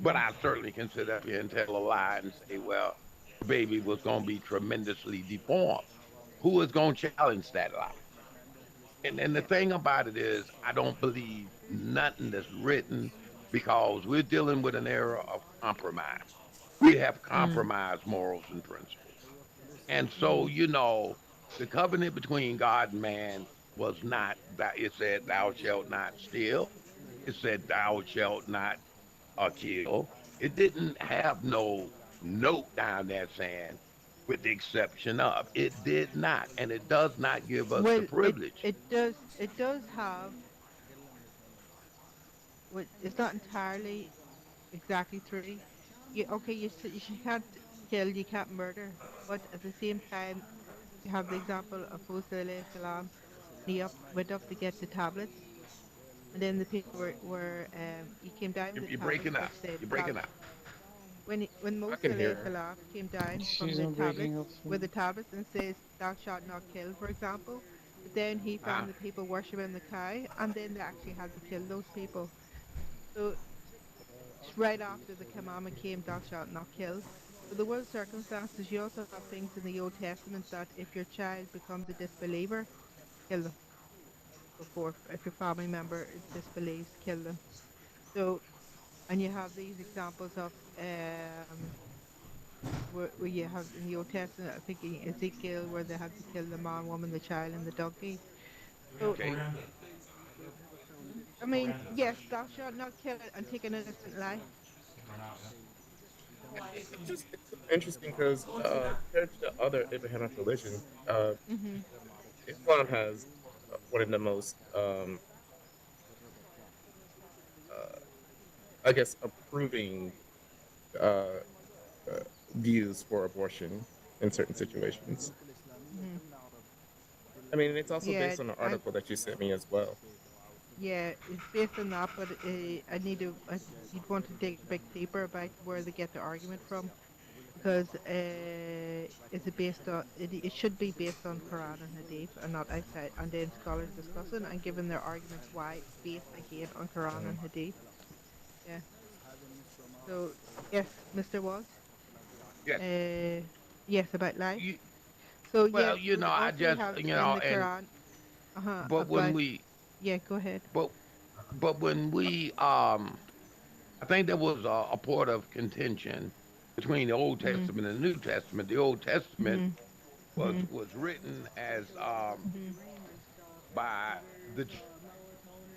But Mhm. I certainly can sit up here and tell a lie and say, well, the baby was going to be tremendously deformed. Who is going to challenge that lie? And the Yeah. thing about it is, I don't believe nothing that's written because we're dealing with an era of compromise. We have Mm. compromised morals and principles. And so, Mm. the covenant between God and man was not that it said, "Thou shalt not steal." It said, "Thou shalt not kill." It didn't have no note down there saying, with the exception of. It did not. And it does not give us the Well, privilege. it does have. Well, it's not entirely exactly true. You okay? You can't kill. You can't murder. But at the same time, you have the example of Musa alayhi salam. Went up to get the tablets, and then the people he came down with the You're tablets, breaking up. which said You're tab breaking up. when I Musa can alayhi hear her. salam came down from She's the not tablets breaking up for with me. the tablets and says thou shalt not kill, for example, but then he Uh, found the people worshipping the cow, and then they actually had to kill those people. So right after the commandment came, thou shalt not kill. So there were circumstances. You also have things in the Old Testament that if your child becomes a disbeliever, kill them before. If your family member disbelieves, kill them. So, and you have these examples of where you have in the Old Testament, I think in Ezekiel, where they had to kill the man, woman, the child, and the donkey. So, okay. I mean, yes, thou shalt not kill and take an innocent life. It's interesting because compared to the other Abrahamic religions, Mhm. Islam has one of the most, uh, I guess, approving uh, uh, views for abortion in certain situations. Mhm. I mean, it's also Yeah, based on the I article that you sent me as well. yeah, it's based on that, but you'd want to dig a bit deeper about where they get the argument from, because is it based on it should be based on Quran and Hadith and not outside, and then scholars discussing and giving their arguments why based again on Quran Mhm. and Hadith. Yeah. So yes, Mr. Walt. Yes. Uh, yes, about life. You, So yeah, well, also you have in the and Quran, but when about we, yeah. Go ahead. but when we, I think there was a point of contention between the Old Mhm. Testament and the New Testament. The Old Testament Mhm. was Mhm. written as Mhm. by the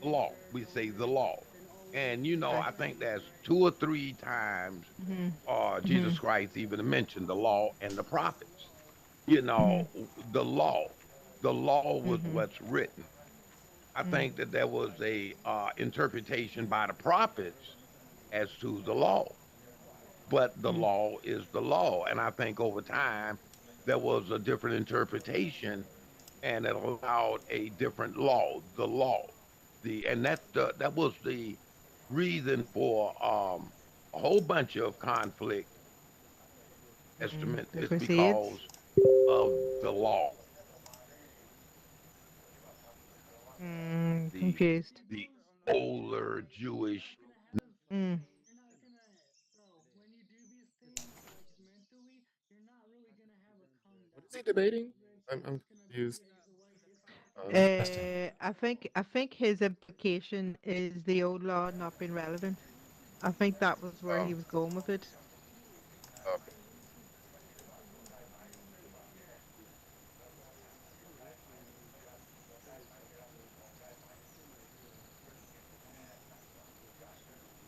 law. We say the law, and Right. I think there's two or three times Mhm. Jesus Mhm. Christ even mentioned the law and the prophets. Mhm. The law. The law was Mhm. what's written. I Mhm. think that there was a interpretation by the prophets as to the law, but the Mhm. law is the law. And I think over time there was a different interpretation, and it allowed a different law. The law, and that was the reason for a whole bunch of conflict. Mhm. Testament The is Crusades. because of the law. the Confused. the older Jewish. Mm. What is he debating? I'm confused. I think his implication is the old law not being relevant. I think that was where he Oh, was going with it. okay.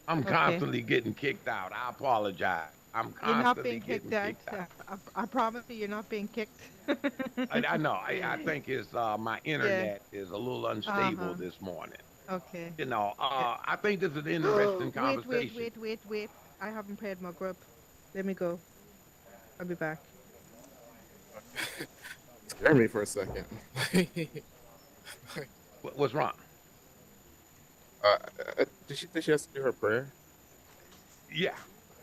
I'm Okay. constantly getting kicked out. I apologize. I'm You're not constantly being kicked getting out. kicked out. I promise you, you're not being kicked. I know. I think it's my Yeah. internet is a little unstable Uh-huh. this morning. Okay. You know, Yeah. I think this is an interesting Wait, wait, conversation. wait, wait, wait. I haven't paid my grub. Let me go. I'll be back. Scare me for a second. What's wrong? Did she have to do her prayer? Yeah,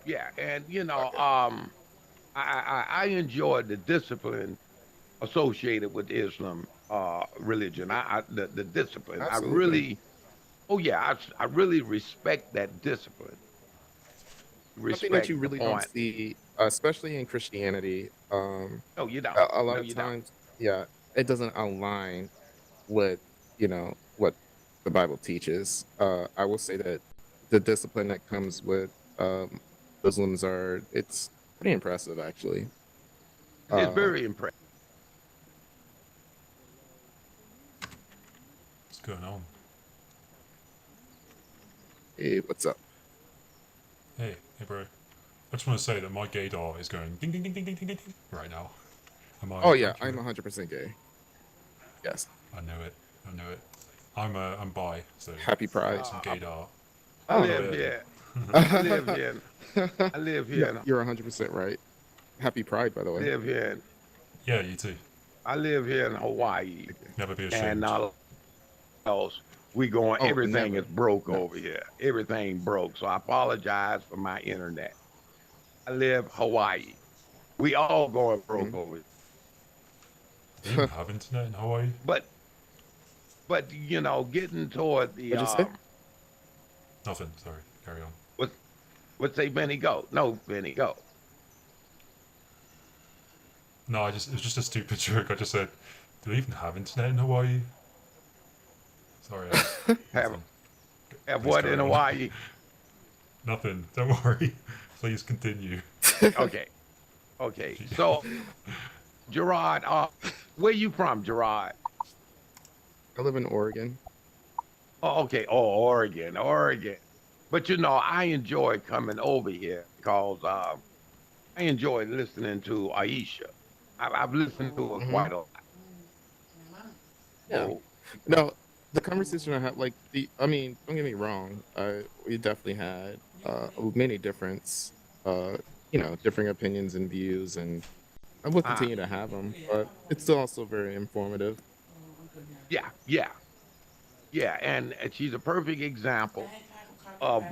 yeah, and Okay. I enjoy the discipline associated with Islam religion. The discipline. I Absolutely. really, oh yeah, I really respect that discipline. Something that you Respect the really don't point. see, especially in Christianity. No, you don't. A lot No, of you don't. times, yeah, it doesn't align with what the Bible teaches. I will say that the discipline that comes with Muslims it's pretty impressive actually. It's Uh, very impressive. What's going on? hey, what's up? Hey, bro. I just want to say that my gaydar is going ding ding ding ding ding ding ding ding right now. Am I Oh yeah, I'm accurate? 100% gay. Yes. I know it. I know it. I'm bi, so Happy Pride. some I, gaydar. I A Oh, little live bit. here. I live here. I live no, here. you're 100% right. Happy Pride, by the way. Live here. Yeah, you too. I live here in Hawaii, Thank you. Never be and ashamed. else we going. Oh, Everything is never. broke No. over here. Everything broke. So I apologize for my internet. I live Hawaii. We all going broke Mhm. over here. Do you even have internet in Hawaii? But getting toward the What'd you say? Nothing. Sorry. Carry on. what say Benny go? No, Benny go. No, it was just a stupid joke. I just said, do they even have internet in Hawaii? Sorry, Alex. Have Nothing. have Please what in carry on. Hawaii? Nothing. Don't worry. Please continue. Okay, okay. So Gerard, where you from, Gerard? I live in Oregon. Oh, okay. Oh, Oregon, Oregon. But I enjoy coming over here because I enjoy listening to Aisha. I've listened to her Hmm. quite a lot. Yeah. So, No, the conversation I had, like I mean, don't get me wrong. We definitely had many differing opinions and views, and I will uh, continue to have them. But it's still also very informative. yeah, yeah, yeah. And she's a perfect example of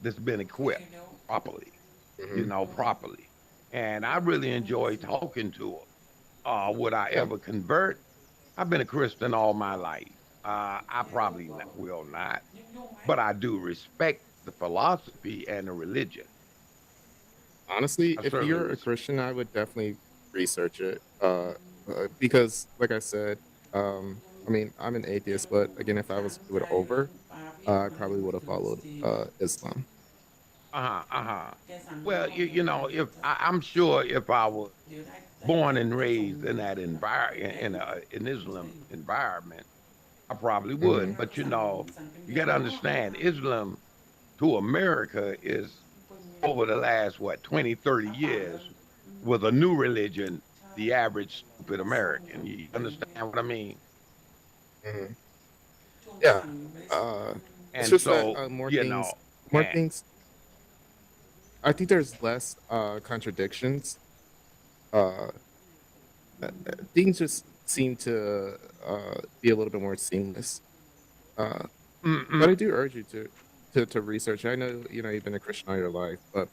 that's been equipped properly, Hmm. properly. And I really enjoy talking to her. Would I Yeah, ever convert? I've been a Christian all my life. I probably will not, but I do respect the philosophy and the religion. honestly, I if certainly you're a respect. Christian, I would definitely research it. Because, like I said, I mean, I'm an atheist, but again, if I was to do it over, I probably would have followed Islam. Uh-huh, uh-huh. Well, if I'm sure if I was born and raised in that environment in Islam environment, I probably Hmm. would. But you got to understand, Islam to America is over the last 20, 30 years with a new religion, the average stupid American. You understand what I mean? Hmm. Yeah. It's And just that so, more and things. I think there's less contradictions. Uh, Things just seem to be a little bit more seamless. Uh, but mm-mm, I do urge you to research. I know you've been a Christian all your life, but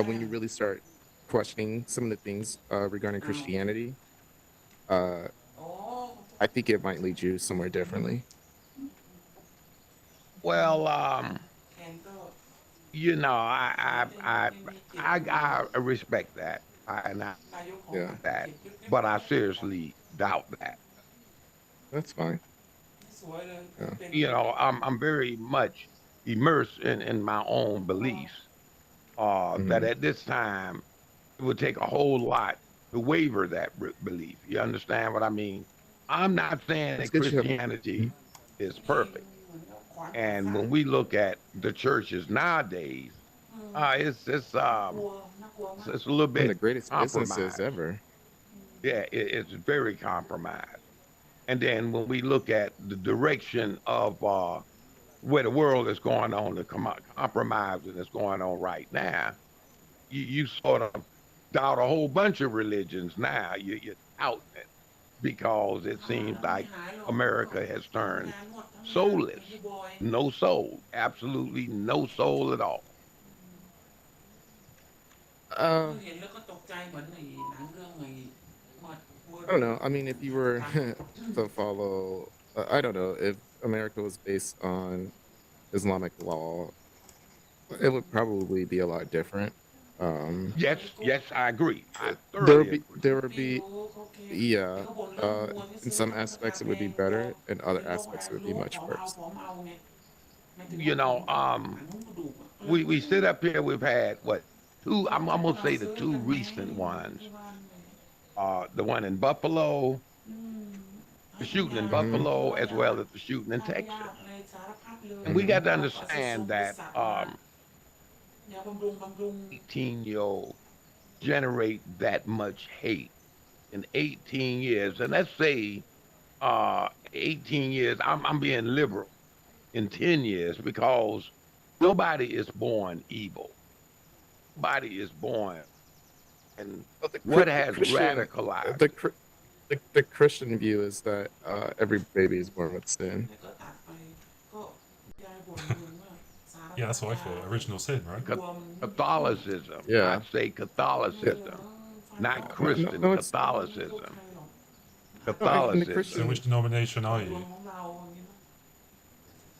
when you really start questioning some of the things regarding Christianity, uh, I think it might lead you somewhere differently. Well, you know, I respect that, and I Yeah, that, but I seriously doubt that. that's fine. Yeah. You know, I'm very much immersed in my own beliefs. That Mhm. at this time it would take a whole lot to waver that belief. You understand what I mean? I'm not saying That's that good you have. Christianity Mhm. is perfect, and when we look at the churches nowadays, it's a little One of the bit greatest businesses compromised. ever. Yeah, it's very compromised. And then when we look at the direction of where the world is going on, the compromising that's going on right now, you sort of doubt a whole bunch of religions now. You're doubting it because it seems like America has turned soulless, no soul, absolutely no soul at all. Uh, I don't know. I mean, if you were to follow, I don't know, if America was based on Islamic law, it would probably be a lot different. Um, Yes, yes, I agree. I there would thoroughly be, agree. there would be, yeah. In some aspects, it would be better. In other aspects, it would be much worse. You know, we sit up here. We've had what two? I'm gonna say the two recent ones. The one in Buffalo, the shooting in Hmm. Buffalo, as well as the shooting in Texas. And we got to understand that 18-year-old generate that much hate in 18 years, and let's say 18 years. I'm being liberal in 10 years because nobody is born evil. Nobody is born. And But what has Christian, radicalized the, it? the Christian view is that every baby is born with sin. Yeah, that's what I thought. Original sin, right? Catholicism. Yeah. I'd say Yeah. Catholicism, not No, no, Christian no, it's Catholicism. no. In the So Catholicism. which Christian, denomination are you?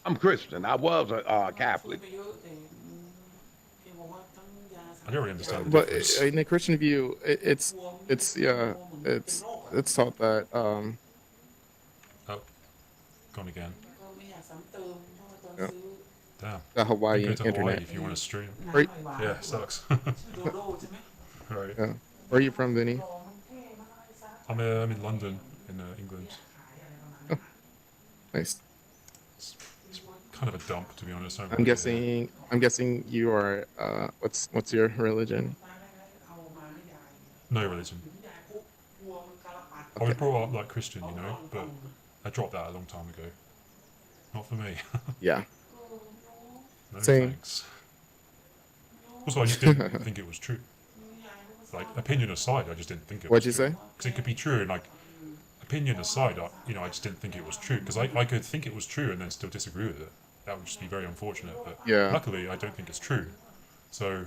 I'm Christian. I was a Catholic. I don't really understand the but difference. in the Christian view, it's yeah, it's taught that Oh, gone again. yeah, Damn. the You can go Hawaiian to Hawaii internet. if you want to stream. Right? Yeah, sucks. Right. Yeah. Where are you from, Vinny? I'm in London, in England. Oh, nice. It's kind of a dump, to be honest. I don't I'm like it here. guessing. I'm guessing you are. What's your religion? No religion. I was Okay. brought up like Christian, you know, but I dropped that a long time ago. Not for me. Yeah. No Same. thanks. Also, I just didn't think it was true. Like, opinion aside, I just didn't think it was What'd you true. say? Because it could be true, and like, opinion aside, I just didn't think it was true. Because I could think it was true and then still disagree with it. That would just be very unfortunate. But Yeah. luckily, I don't think it's true. So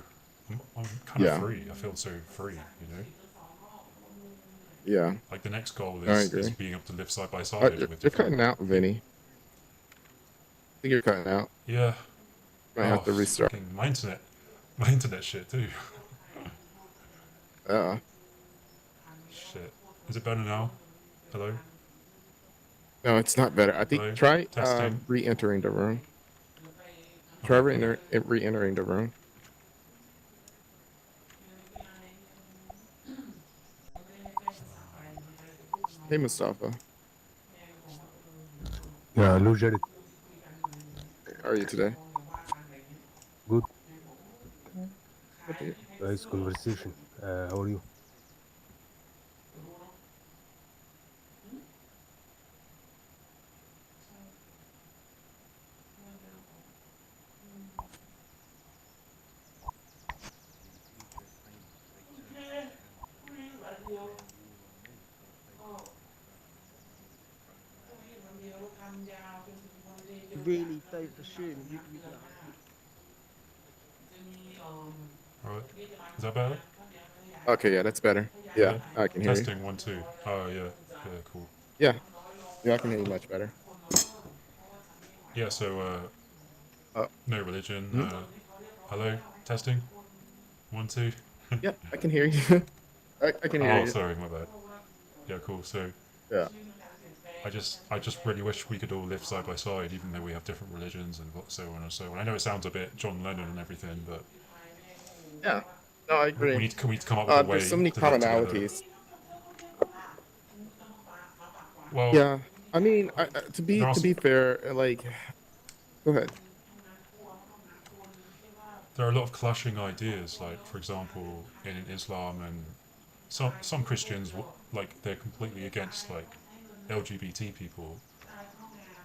I'm kind of Yeah. free. I feel so free, you know. Yeah. Like the next goal I is agree. being able to live side by side with You're different. cutting out, Vinny. I think you're cutting out. Yeah. Might have to restart. Fucking my internet shit too. Shit. Is it better now? Hello? No, it's not better. I think Hello? try Testing. re-entering the room. Try re-entering the room. Hey, Mustafa. Yeah, hello, Jared. How are you today? Good. Okay. Nice conversation. How are you? Really don't assume you Alright. Is that better? Okay, yeah, that's better. Yeah, I can hear you. Testing 1 2. Oh yeah. Yeah, cool. Yeah. Yeah, I can hear you much better. Yeah, so Uh, no religion. mhm. Hello, testing. One, two. Yeah, I can hear you. I can hear Oh, you. sorry, my bad. Yeah, cool. So Yeah. I just really wish we could all live side by side, even though we have different religions and so on and so on. I know it sounds a bit John Lennon and everything, but Yeah. No, I we agree. we need to come up with a There's so way many to live together. commonalities. Well, Yeah. I mean, there are to be fair, like, go ahead. there are a lot of clashing ideas. Like, for example, in Islam and some Christians, like they're completely against like LGBT people,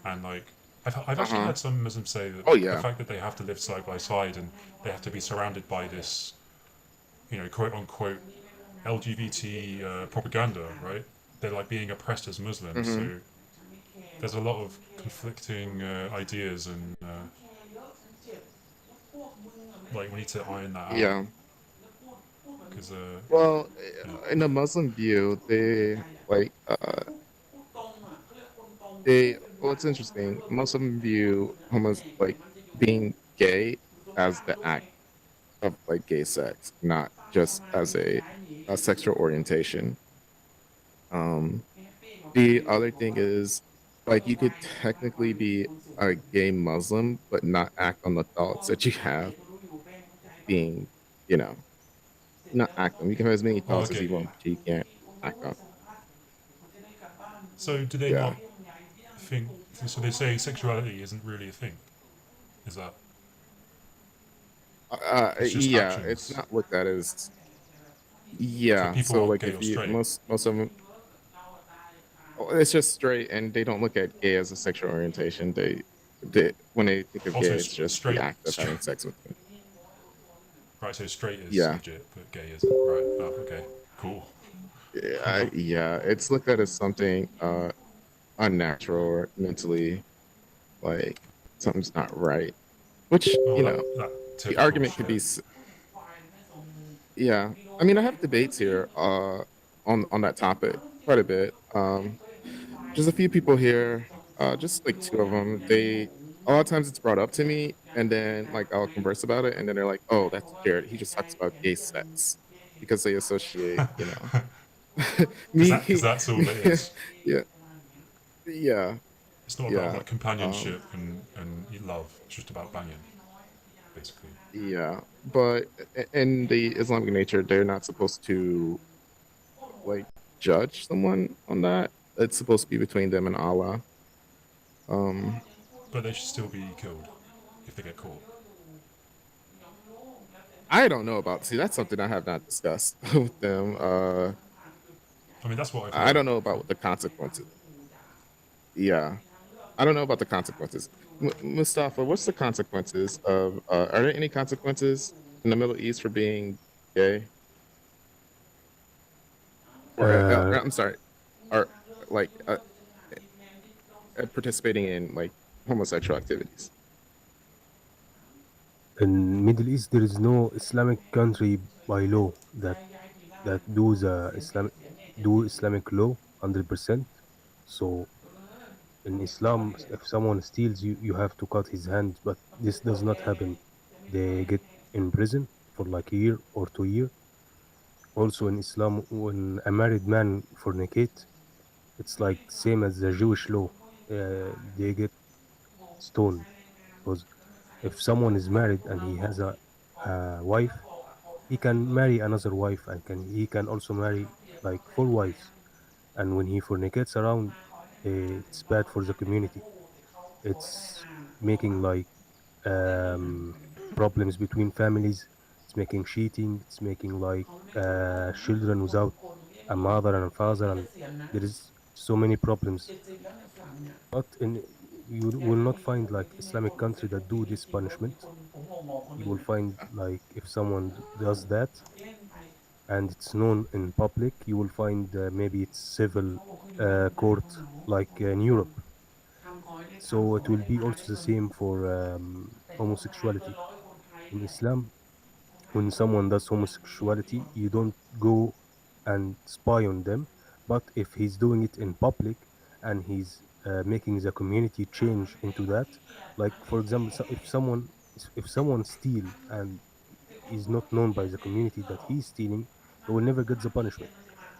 and like I've Uh actually huh. had some Muslims say that Oh the yeah. fact that they have to live side by side and they have to be surrounded by this, quote unquote LGBT propaganda, right? They're like being oppressed as Muslims. Mm-hmm. So there's a lot of conflicting ideas, and like we need to iron that out Yeah. because Well, yeah. in a Muslim view, like they well, it's interesting. Muslim view homos like being gay as the act of like gay sex, not just as a sexual orientation. Um, the other thing is like you could technically be a gay Muslim, but not act on the thoughts that you have being, you know, not act them. You can have as many Oh, thoughts as okay. you want, but you can't act on. So do they Yeah. not think? So they say sexuality isn't really a thing. Is that? It's just Yeah, it's actions. not looked at as So yeah. people So aren't like gay if or you straight. most of them, it's just straight, and they don't look at gay as a sexual orientation. They when they think of Also, gay, it's just the act of straight. having sex with them. Right. So straight is Yeah, legit, but gay isn't. Right. Oh, okay. Cool. yeah. It's looked at as something unnatural or mentally like something's not right. Which Oh, that the typical argument could shit. be yeah. I mean, I have debates here on that topic quite a bit. Just a few people here, just like two of them. They a lot of times it's brought up to me, and then like I'll converse about it, and then they're like, "Oh, that's Jared. He just talks about gay sex," because they associate, Because me, that's all me, it is. yeah, yeah, It's not about yeah, like companionship and love. It's just about banging, basically. yeah. But in the Islamic nature, they're not supposed to like judge someone on that. It's supposed to be between them and Allah. Um, But they should still be killed if they get caught. I don't know about. See, that's something I have not discussed with them. I mean, that's what I've I heard. don't know about the consequences. Yeah, I don't know about the consequences. Mustafa, what's the consequences of? Are there any consequences in the Middle East for being gay? Or Uh, I'm sorry, or like participating in like homosexual activities? in Middle East, there is no Islamic country by law that do Islamic law 100%. So in Islam, if someone steals you, you have to cut his hand. But this does not happen. They get in prison for like a year or 2 years. Also in Islam, when a married man fornicate, it's like same as the Jewish law. They get stoned because if someone is married and he has a wife, he can marry another wife and he can also marry like four wives. And when he fornicates around, it's bad for the community. It's making like um, problems between families. It's making cheating. It's making like children without a mother and a father, and there is so many problems. But in you will not find like Islamic country that do this punishment. You will find like if someone does that and it's known in public, you will find maybe it's civil court like in Europe. So it will be also the same for homosexuality. In Islam, when someone does homosexuality, you don't go and spy on them. But if he's doing it in public and he's making the community change into that. Like for example, if someone steal and is not known by the community that he's stealing, he will never get the punishment.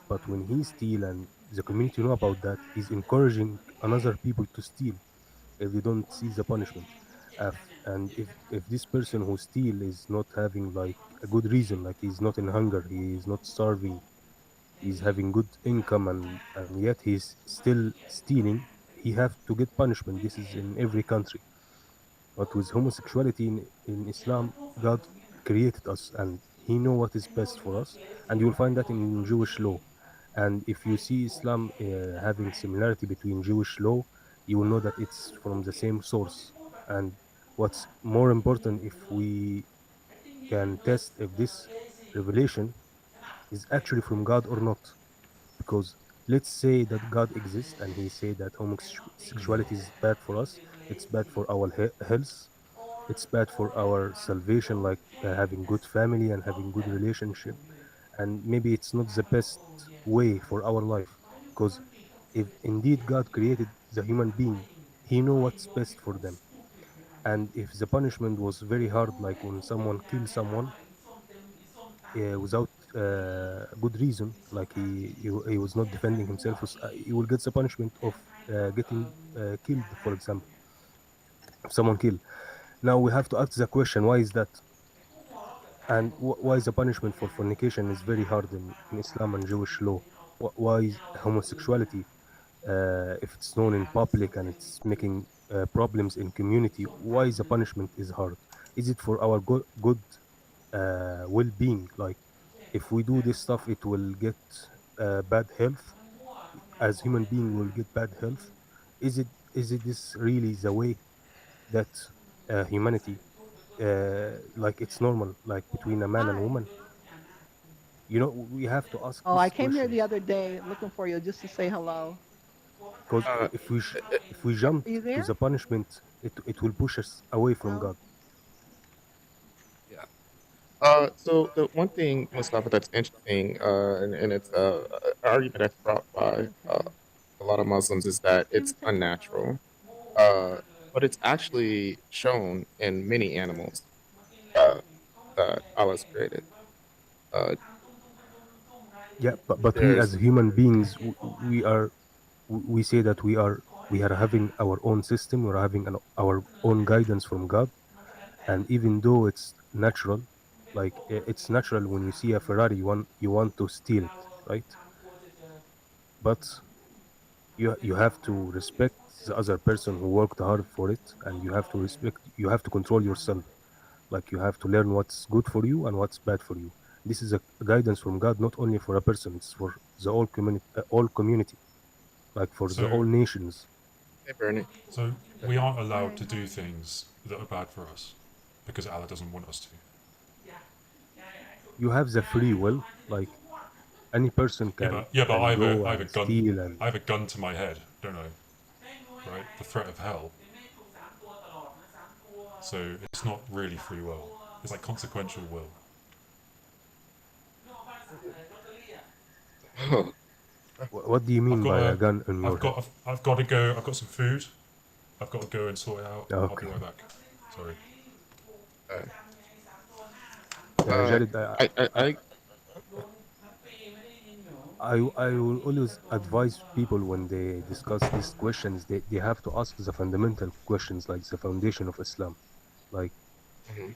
But when he steal and the community know about that, he's encouraging another people to steal if they don't see the punishment. And if this person who steal is not having like a good reason, like he's not in hunger, he is not starving, he's having good income, and yet he's still stealing, he have to get punishment. This is in every country. But with homosexuality in Islam, God created us and He know what is best for us, and you will find that in Jewish law. And if you see Islam having similarity between Jewish law, you will know that it's from the same source. And what's more important, if we can test if this revelation is actually from God or not, because let's say that God exists and He say that homosexuality is bad for us, it's bad for our health, it's bad for our salvation, like having good family and having good relationship, and maybe it's not the best way for our life, because if indeed God created the human being, He know what's best for them. And if the punishment was very hard, like when someone kills someone without good reason, like he was not defending himself, he will get the punishment of getting killed, for example, if someone kill. Now we have to ask the question, why is that? And why is the punishment for fornication is very hard in Islam and Jewish law? Why is homosexuality, if it's known in public and it's making problems in community, why is the punishment is hard? Is it for our good well-being? Like if we do this stuff, it will get bad health. As human being, will get bad health. Is it this really the way that humanity like it's normal, like between a man and Hi. woman? We have to ask Oh, I these came here the questions, other day looking for you just to say hello. because Uh, if we jump Are you to there? the punishment, it will push us away from Oh, God. yeah. So the one thing, Mustafa, that's interesting, and it's an argument that's brought by okay. a lot of Muslims is that it's unnatural, but it's actually shown in many animals uh, that Allah's created. Uh, Yeah, but we there's as human beings, we say that we are having our own system, we're having our own guidance from God. And even though it's natural, like it's natural when you see a Ferrari, you want to steal it, right? But you have to respect the other person who worked hard for it, and you have to control yourself. Like you have to learn what's good for you and what's bad for you. This is a guidance from God, not only for a person, it's for the all community, like for the So all nations. hey Bernie. so we aren't allowed to do things that are bad for us because Allah doesn't want us to. You have the free will, like any person can Yeah, but can go I have a and gun. steal. And I have a gun to my head, don't I? Right, the threat of hell. So it's not really free will. It's like consequential will. what do you I've mean got by a a, gun in your head? I've got to go. I've got some food. I've got to go and sort it out. I'll be Okay. right back. Sorry. Uh, Jared, I, I, I, I, I will always advise people when they discuss these questions, they have to ask the fundamental questions, like the foundation of Islam. Like, mhm.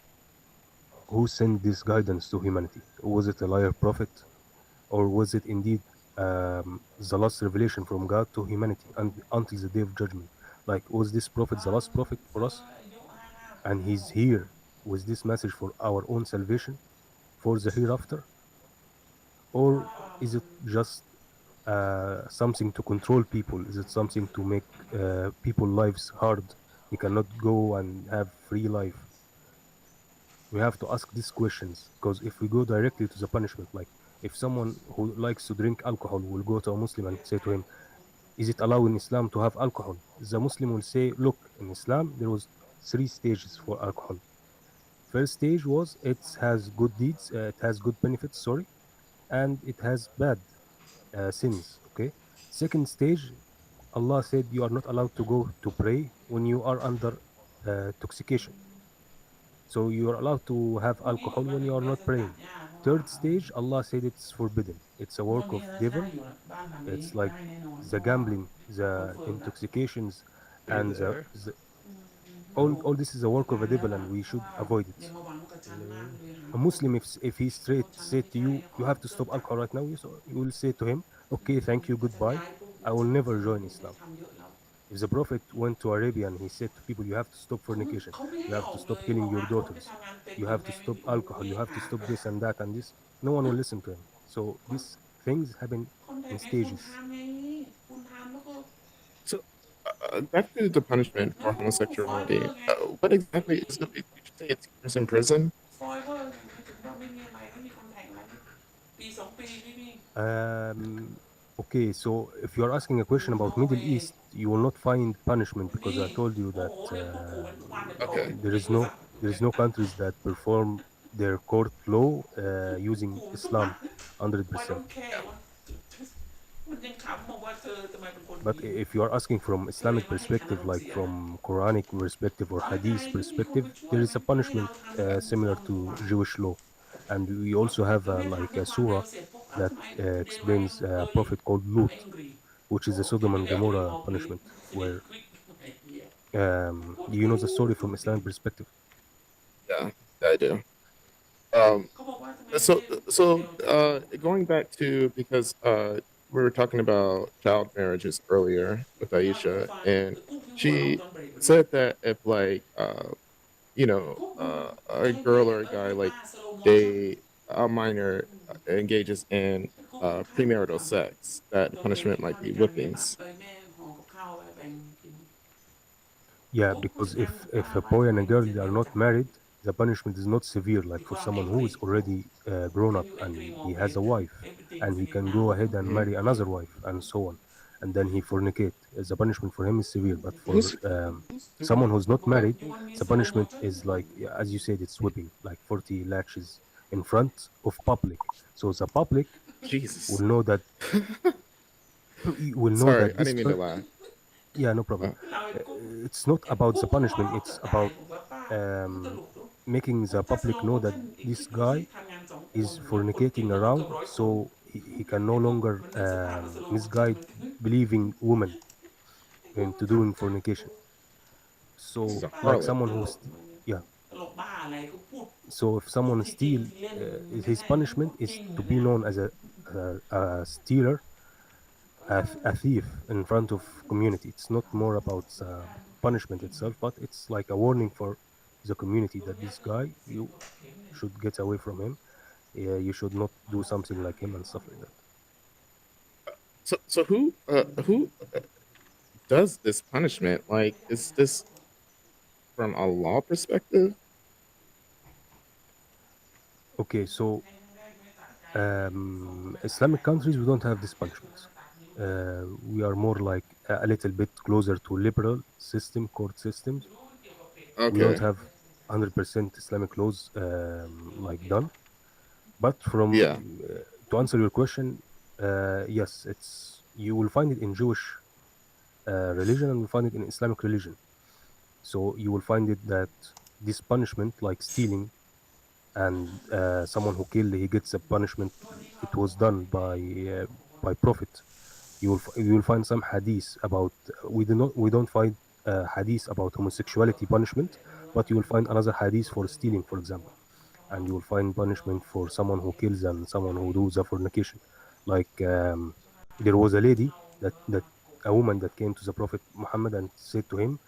who sent this guidance to humanity? Was it a liar prophet? Or was it indeed the last revelation from God to humanity and until the day of judgment? Like, was this prophet the last prophet for us? And he's here with this message for our own salvation, for the hereafter? Or is it just something to control people? Is it something to make people lives hard? They cannot go and have free life. We have to ask these questions, because if we go directly to the punishment, like if someone who likes to drink alcohol will go to a Muslim and say to him, is it allowed in Islam to have alcohol? The Muslim will say, look, in Islam there was three stages for alcohol. First stage was it has good deeds, it has good benefits, sorry, and it has bad sins. Okay. Second stage, Allah said you are not allowed to go to pray when you are under intoxication. So you are allowed to have alcohol when you are not praying. Third stage, Allah said it's forbidden. It's a work of devil. It's like the gambling, the intoxications, and the all this is a work of a devil, and we should avoid it. A Muslim, if he straight said to you, you have to stop alcohol right now, you will say to him, okay, thank you, goodbye. I will never join Islam. If the Prophet went to Arabia and he said to people, you have to stop fornication, you have to stop killing your daughters, you have to stop alcohol, you have to stop this and that and this, no one will listen to him. So these things happen in stages. So, back to the punishment for homosexuality. What exactly is it? Did you say it's years in prison? Um, okay, so if you are asking a question about Middle East, you will not find punishment because I told you that Okay. there is no countries that perform their court law using Islam 100%. Yeah. But if you are asking from Islamic perspective, like from Quranic perspective or Hadith perspective, there is a punishment similar to Jewish law, and we also have like a surah that explains a prophet called Lut, which is the Sodom and Yeah. Gomorrah punishment, where you know the story from Islamic perspective. Yeah. I do. Um, going back to because we were talking about child marriages earlier with Aisha, and she said that if like a girl or a guy like they a minor engages in premarital sex, that the punishment might be whippings. Yeah, because if a boy and a girl are not married, the punishment is not severe. Like for someone who is already grown up and he has a wife, and he can go ahead and Mhm. marry another wife, and so on, and then he fornicate. The punishment for him is severe. But for Who's someone who's not married, the punishment is like, yeah, as you said, it's whipping, like 40 lashes in front of public. So the public will Jesus? know that will know Sorry, that I this didn't mean to per laugh. yeah, no problem. Uh, It's not about the punishment, it's about making the public know that this guy is fornicating around, so he can no longer misguide believing women into doing fornication. he's So, a like harlot. someone who's, yeah, so if someone steal, his punishment is to be known as a stealer, a thief in front of community. It's not more about punishment itself, but it's like a warning for the community that this guy, you should get away from him. Yeah, you should not do something like him and stuff like that. So who does this punishment? Like, is this from a law perspective? Okay, so Islamic countries, we don't have these punishments. We are more like a little bit closer to liberal system, court systems. We don't Okay. have 100% Islamic laws like done. But Yeah. from to answer your question, yes, it's you will find it in Jewish religion and you find it in Islamic religion. So you will find it that this punishment, like stealing, and someone who killed, he gets a punishment. It was done by Prophet. You will find some hadith about we don't find hadith about homosexuality punishment, but you will find another hadith for stealing, for example, and you will find punishment for someone who kills and someone who does a fornication. Like there was a lady that a woman that came to the Prophet Muhammad and said to him,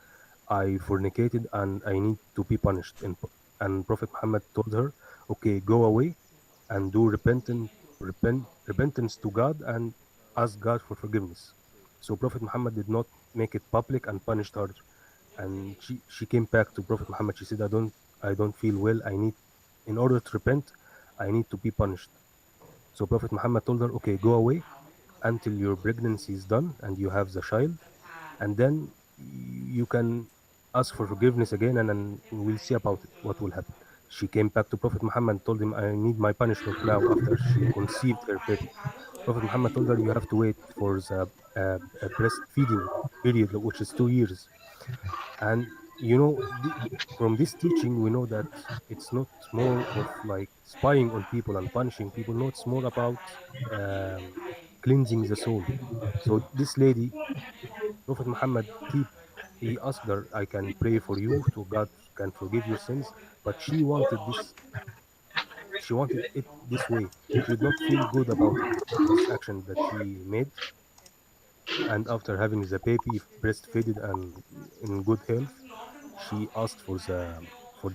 I fornicated and I need to be punished. And Prophet Muhammad told her, okay, go away and do repentance to God and ask God for forgiveness. So Prophet Muhammad did not make it public and punished her. And she came back to Prophet Muhammad. She said, I don't feel well. In order to repent, I need to be punished. So Prophet Muhammad told her, okay, go away until your pregnancy is done and you have the child, and then you can ask for forgiveness again, and then we'll see about it, what will happen. she came back to Prophet Muhammad and told him, I need my punishment now after she conceived her baby. Prophet Muhammad told her, you have to wait for the breastfeeding period, which is 2 years. And you know, from this teaching, we know that it's not more of like spying on people and punishing people. No, it's more about cleansing the soul. So this lady, Prophet Muhammad, he asked her, I can pray for you to God can forgive your sins, but she wanted it this way. She did not feel good about it, this action that she made. And after having the baby breastfeeded and in good health, she asked for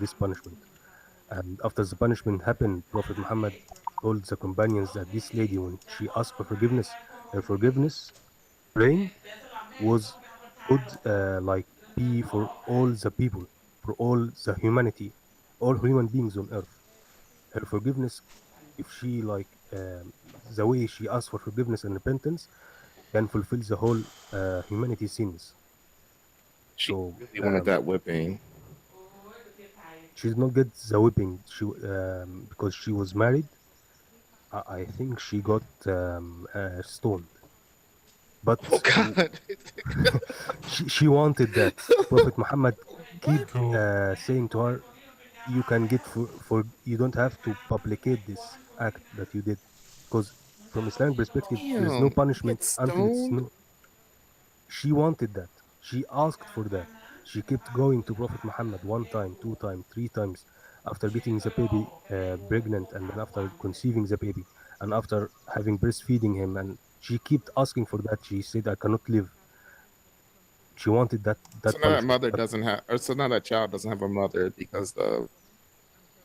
this punishment. And after the punishment happened, Prophet Muhammad told the companions that this lady, when she asked for forgiveness, her forgiveness praying was would like be for all the people, for all the humanity, all human beings on earth. Her forgiveness, if she like the way she asked for forgiveness and repentance, can fulfill the whole humanity sins. She So really wanted that whipping. she did not get the whipping. She because she was married. I think she got stoned. Oh But God. she wanted that. Prophet Muhammad keep Cool. saying to her, "You can get for you don't have to publicate this act that you did, because from Islamic perspective, there's no Damn. punishment Get until it's stoned? no." She wanted that. She asked for that. She kept going to Prophet Muhammad one time, two times, three times after getting the baby pregnant, and then after conceiving the baby, and after having breastfeeding him. And she kept asking for that. She said, I cannot live. She wanted So that now that punishment. mother But doesn't have, or so now that child doesn't have a mother because of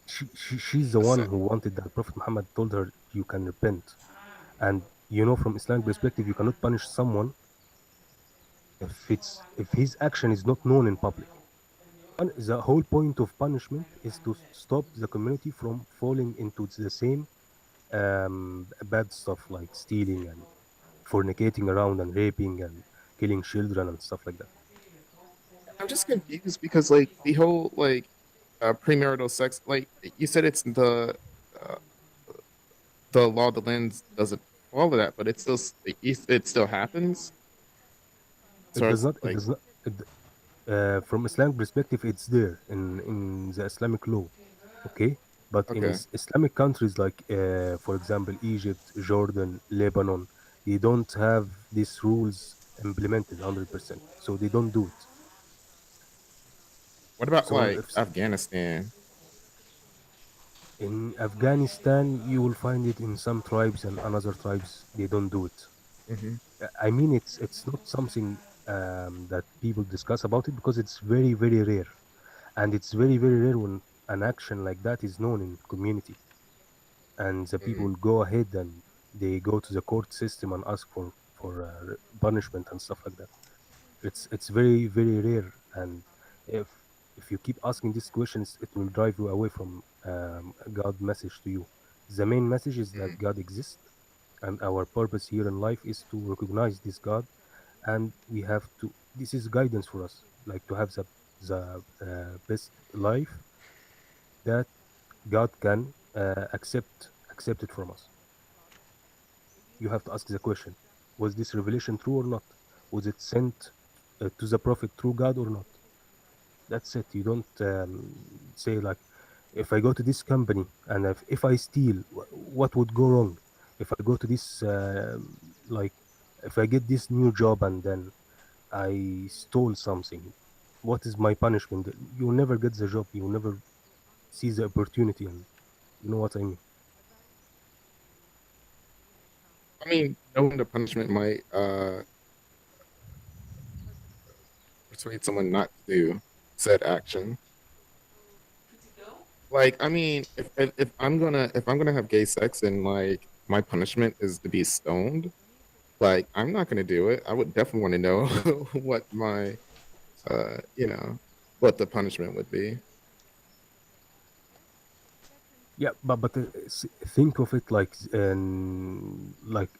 she's the the one sin. who wanted that. Prophet Muhammad told her, you can repent. And you know, from Islamic perspective, you cannot punish someone if his action is not known in public. The whole point of punishment is to stop the community from falling into the same bad stuff like stealing and fornicating around and raping and killing children and stuff like that. I'm just confused because like the whole like premarital sex, like you said, it's uh, the law of the land doesn't follow that, but it still it still happens. It So does it's not. It like does not. From Islamic perspective, it's there in the Islamic law. Okay, but in okay. Islamic countries like, for example, Egypt, Jordan, Lebanon, they don't have these rules implemented 100%, so they don't do it. What about So like if Afghanistan? in Afghanistan, you will find it in some tribes and another tribes they don't do it. Hmm. I mean, it's not something that people discuss about it because it's very very rare, and it's very very rare when an action like that is known in community, and the people Hmm. go ahead and they go to the court system and ask for punishment and stuff like that. It's very very rare, and if if you keep asking these questions, it will drive you away from God message to you. The main message is that Hmm. God exists, and our purpose here in life is to recognize this God, and we have to. This is guidance for us, like to have the best life that God can accept it from us. You have to ask the question: was this revelation true or not? Was it sent to the prophet through God or not? That's it. You don't say like, if I go to this company and if I steal, what would go wrong? If I go to this like, if I get this new job and then I stole something, what is my punishment? You'll never get the job. You'll never see the opportunity, and you know what I mean. I mean, knowing the punishment might persuade someone not to do said action. Like, I mean, if I'm gonna have gay sex and like my punishment is to be stoned, like I'm not gonna do it. I would definitely want to know what my you know, what the punishment would be. Yeah, but think of it like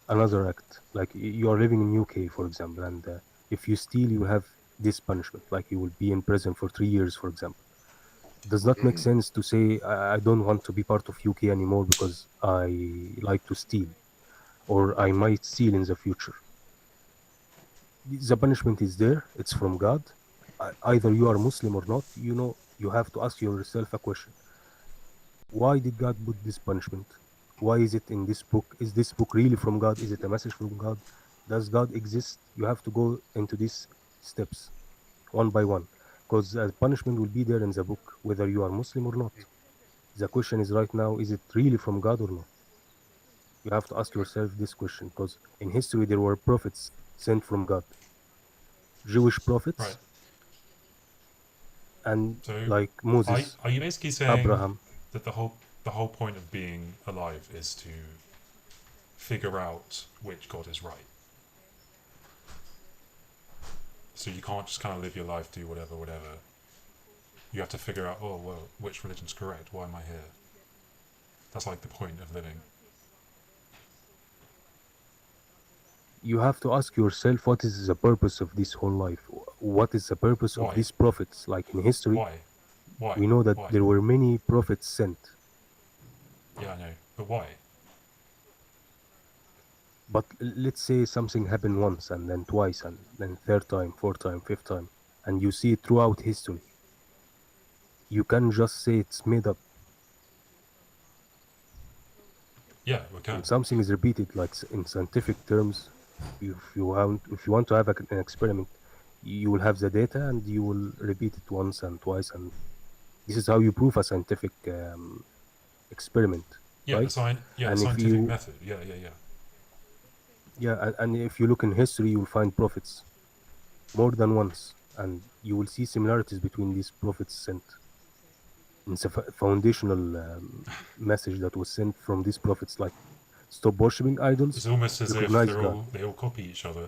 another act. Like you are living in UK, for example, and if you steal, you have this punishment. Like you will be in prison for 3 years, for example. Does not make sense to say I don't want to be part of UK anymore because I like to steal or I might steal in the future. The punishment is there. It's from God. Either you are Muslim or not. You know, you have to ask yourself a question: why did God put this punishment? Why is it in this book? Is this book really from God? Is it a message from God? Does God exist? You have to go into these steps one by one, because punishment will be there in the book, whether you are Muslim or not. The question is right now: is it really from God or not? You have to ask yourself this question, because in history there were prophets sent from God, Jewish Right. prophets, and So, like are Moses, are you basically saying Abraham. that the whole point of being alive is to figure out which God is right? So you can't just kind of live your life, do whatever, whatever. You have to figure out, oh well, which religion's correct? Why am I here? That's like the point of living. You have to ask yourself, what is the purpose of this whole life? What is the purpose of Why? these prophets? Like in history, Why? Why? we know that Why? there were many prophets sent, Yeah, I know. But why? but let's say something happened once and then twice and then third time, fourth time, fifth time, and you see it throughout history. You can just say it's made up. Yeah, we can. When something is repeated, like in scientific terms, if you want to have an experiment, you will have the data and you will repeat it once and twice, and this is how you prove a scientific experiment, Yeah, right? the And if scientific you method. Yeah, yeah, yeah. yeah, and if you look in history, you'll find prophets more than once, and you will see similarities between these prophets sent. It's a foundational message that was sent from these prophets, like stop worshiping It's idols, almost as if recognize God. they all copy each other.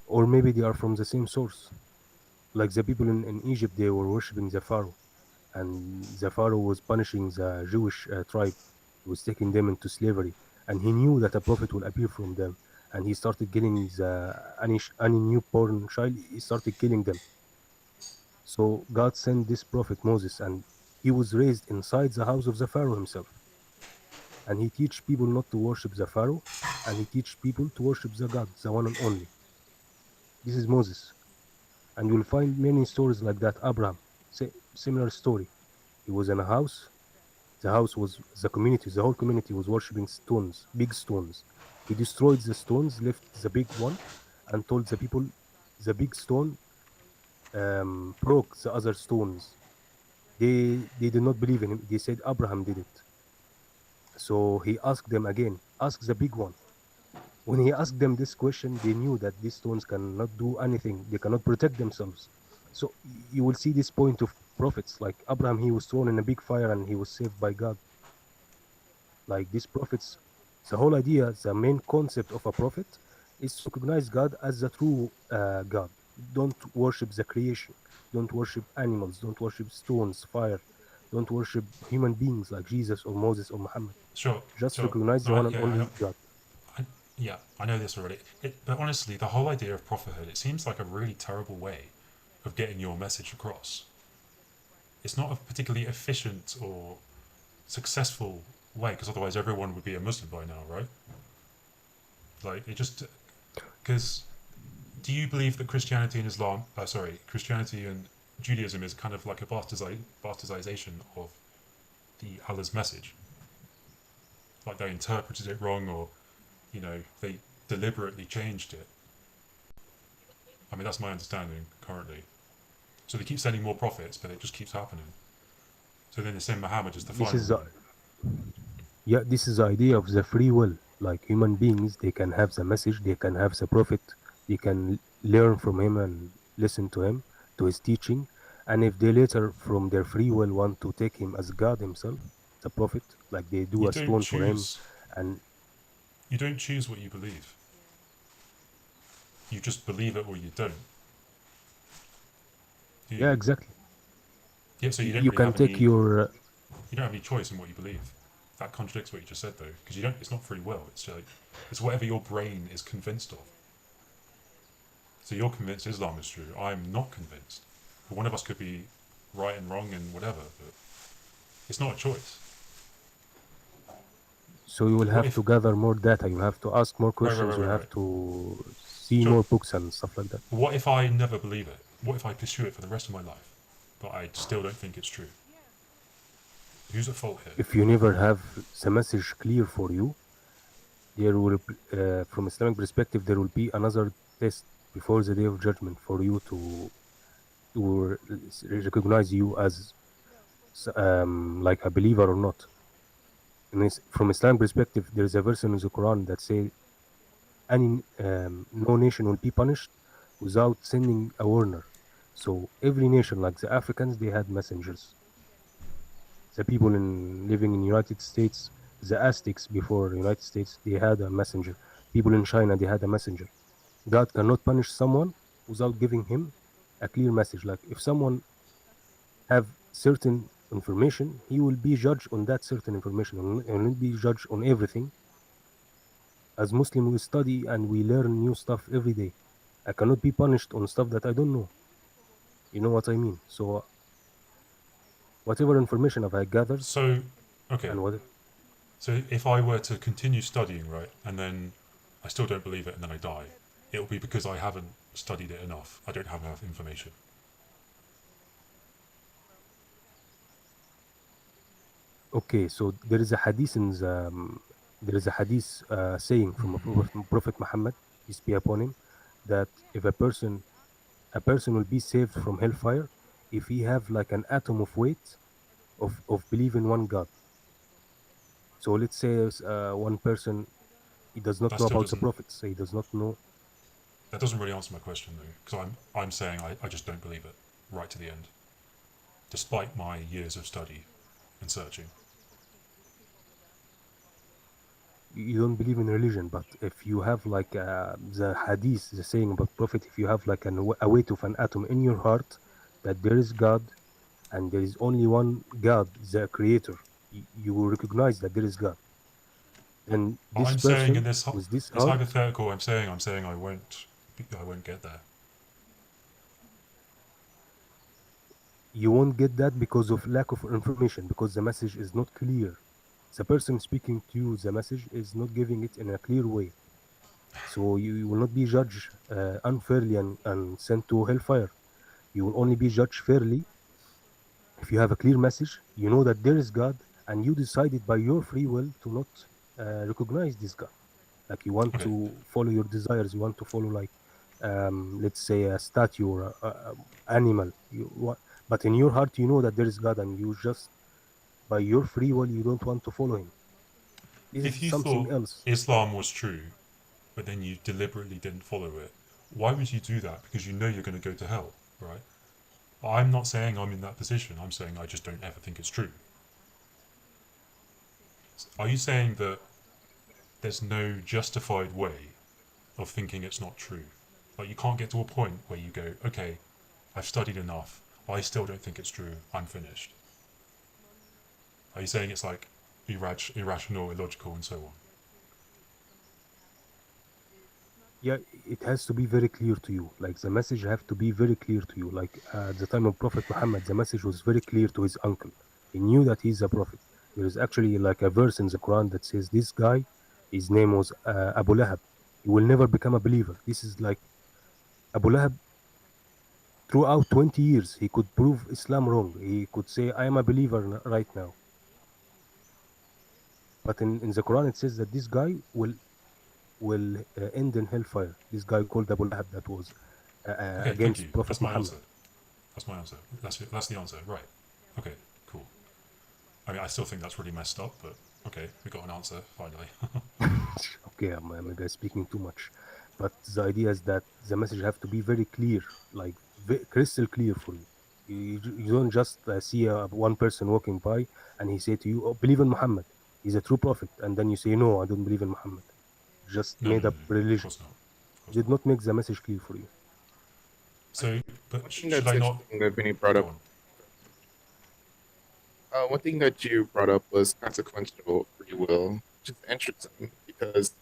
Or maybe they are from the same source. Like the people in Egypt, they were worshiping the Pharaoh, and the Pharaoh was punishing the Jewish tribe. He was taking them into slavery, and he knew that a prophet will appear from them, and he started killing any newborn child. He started killing them. So God sent this prophet Moses, and he was raised inside the house of the Pharaoh himself, and he teach people not to worship the Pharaoh, and he teach people to worship the God, the one and only. This is Moses, and you'll find many stories like that. Abraham, similar story. He was in a house. The house was the community. The whole community was worshiping stones, big stones. He destroyed the stones, left the big one, and told the people the big stone broke the other stones. They did not believe in him. They said Abraham did it. So he asked them again, ask the big one. When he asked them this question, they knew that these stones cannot do anything. They cannot protect themselves. So you will see this point of prophets. Like Abraham, he was thrown in a big fire and he was saved by God. Like these prophets, the whole idea, the main concept of a prophet is to recognize God as the true God. Don't worship the creation. Don't worship animals. Don't worship stones, fire. Don't worship human beings like Jesus or Moses or Muhammad. Sure, Just sure. recognize the No, one and yeah, only God. yeah, I know this already. But honestly, the whole idea of prophethood, it seems like a really terrible way of getting your message across. It's not a particularly efficient or successful way, because otherwise everyone would be a Muslim by now, right? Like, it just... Because do you believe that Christianity and Christianity and Judaism is kind of like a bastardization of the Allah's message? Like they interpreted it wrong, or they deliberately changed it. I mean, that's my understanding currently. So they keep sending more prophets, but it just keeps happening. So then they send Muhammad as the This final is one. Yeah, this is the idea of the free will. Like human beings, they can have the message, they can have the prophet, they can learn from him and listen to him, to his teaching. And if they later, from their free will, want to take him as God himself, the prophet, like they do You a don't stone for him, choose. and You don't choose what you believe. You just believe it or you don't. yeah, exactly. Yeah, so you don't You really can have take any. your You don't have any choice in what you believe. That contradicts what you just said, though, because you don't. It's not free will. It's like it's whatever your brain is convinced of. So you're convinced Islam is true. I'm not convinced. One of us could be right and wrong and whatever, but it's not a choice. So you will What have if? to gather more data. You have to ask more Right, right, questions. right, You right, have right. to see Sure. more books and stuff like that. What if I never believe it? What if I pursue it for the rest of my life, but I still don't think it's true? Who's at fault here? If you never have the message clear for you, there will, from Islamic perspective, there will be another test before the day of judgment for you to recognize you as like a believer or not. And from Islam perspective, there is a verse in the Quran that say any no nation will be punished without sending a warner. So every nation, like the Africans, they had messengers. The people in living in United States, the Aztecs before United States, they had a messenger. People in China, they had a messenger. God cannot punish someone without giving him a clear message. Like if someone have certain information, he will be judged on that certain information and will be judged on everything. As Muslim, we study and we learn new stuff every day. I cannot be punished on stuff that I don't know. You know what I mean? So whatever information have I gathered So, okay. and what So if I were to continue studying, right, and then I still don't believe it, and then I die, it will be because I haven't studied it enough. I don't have enough information. okay, so there is a hadith in the, there is a hadith saying from Prophet Muhammad, peace be upon him, that if a person will be saved from hellfire if he have like an atom of weight of believe in one God. So let's say one person, he does not That know still about the doesn't. prophets. He does not know. That doesn't really answer my question though, because I'm saying I just don't believe it right to the end, despite my years of study and searching. You don't believe in religion, but if you have like the hadith, the saying about prophet, if you have like a weight of an atom in your heart that there is God and there is only one God, the creator, you will recognize that there is God. And But this I'm saying in person with this this heart, hypothetical, I'm saying I won't get there. you won't get that because of lack of information, because the message is not clear. The person speaking to you, the message is not giving it in a clear way. So you will not be judged unfairly and sent to hellfire. You will only be judged fairly if you have a clear message, you know that there is God, and you decided by your free will to not recognize this God. Like you want Okay. to follow your desires, you want to follow like, let's say a statue or animal. But in your heart, you know that there is God, and you just by your free will, you don't want to follow Him. This If is you something thought else. Islam was true, but then you deliberately didn't follow it, why would you do that? Because you know you're going to go to hell, right? I'm not saying I'm in that position. I'm saying I just don't ever think it's true. Are you saying that there's no justified way of thinking it's not true? Like you can't get to a point where you go, okay, I've studied enough. I still don't think it's true. I'm finished. Are you saying it's like irrational, illogical, and so on? Yeah, it has to be very clear to you. Like the message have to be very clear to you. Like at the time of Prophet Muhammad, the message was very clear to his uncle. He knew that he's a prophet. There is actually like a verse in the Quran that says this guy, his name was Abu Lahab. He will never become a believer. This is like Abu Lahab. Throughout 20 years, he could prove Islam wrong. He could say, "I am a believer right now." But in the Quran, it says that this guy will end in hellfire. This guy called Abu Lahab that was Okay, thank you. against Prophet That's my Muhammad. answer. That's my answer. That's the answer. Right. Okay. Cool. I mean, I still think that's really messed up, but okay, we got an answer finally. Okay, maybe speaking too much, but the idea is that the message have to be very clear, like crystal clear for you. You don't just see one person walking by and he say to you, "Oh, believe in Muhammad. He's a true prophet," and then you say, "No, I don't believe in Muhammad." Just No, no, made no, up no. Of religion. course not. Of course Did not. not make the message clear for you. So, but One thing should that's I not interesting that Vinny brought go up, on? one thing that you brought up was consequential free will, which is interesting because,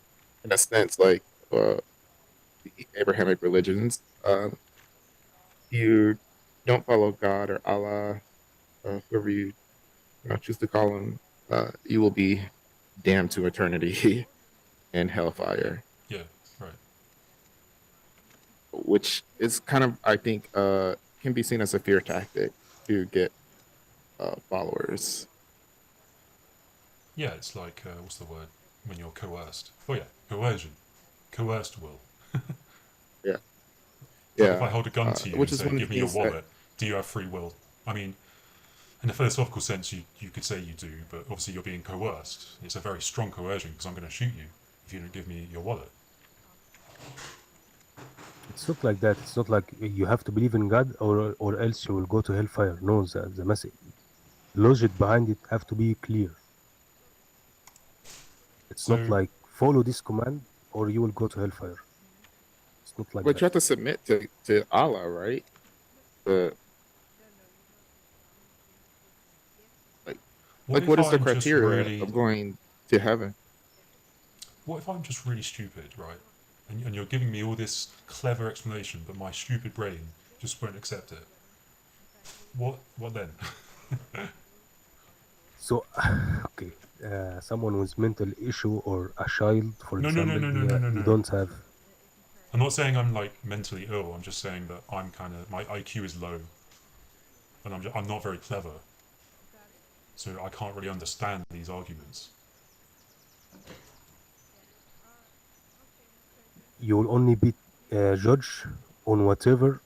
in a sense, like uh, the Abrahamic religions, you don't follow God or Allah, whoever you choose to call him, you will be damned to eternity in hellfire, Yeah, right. which is kind of, I think, can be seen as a fear tactic to get followers. Yeah, it's like what's the word when you're coerced? Oh yeah, coercion, coerced will. Yeah, It's like if I yeah, hold a gun to you which and is say, one of "Give the me your things that wallet," do you have free will? I mean, in a philosophical sense, you could say you do, but obviously you're being coerced. It's a very strong coercion because I'm going to shoot you if you don't give me your wallet. It's not like that. It's not like you have to believe in God or else you will go to hellfire. No, the message, logic behind it have to be clear. It's not So, like follow this command or you will go to hellfire. It's not like but that. you have to submit to Allah, right? The like what if what is the I'm just criteria really of going to heaven? what if I'm just really stupid, right? And you're giving me all this clever explanation, but my stupid brain just won't accept it. What then? So, okay, someone with mental issue or a child, for No, no, no, example, no, no, no, no, they no. don't have. I'm not saying I'm like mentally ill. I'm just saying that I'm kind of my IQ is low, and I'm not very clever, so I can't really understand these arguments. You will only be judged on whatever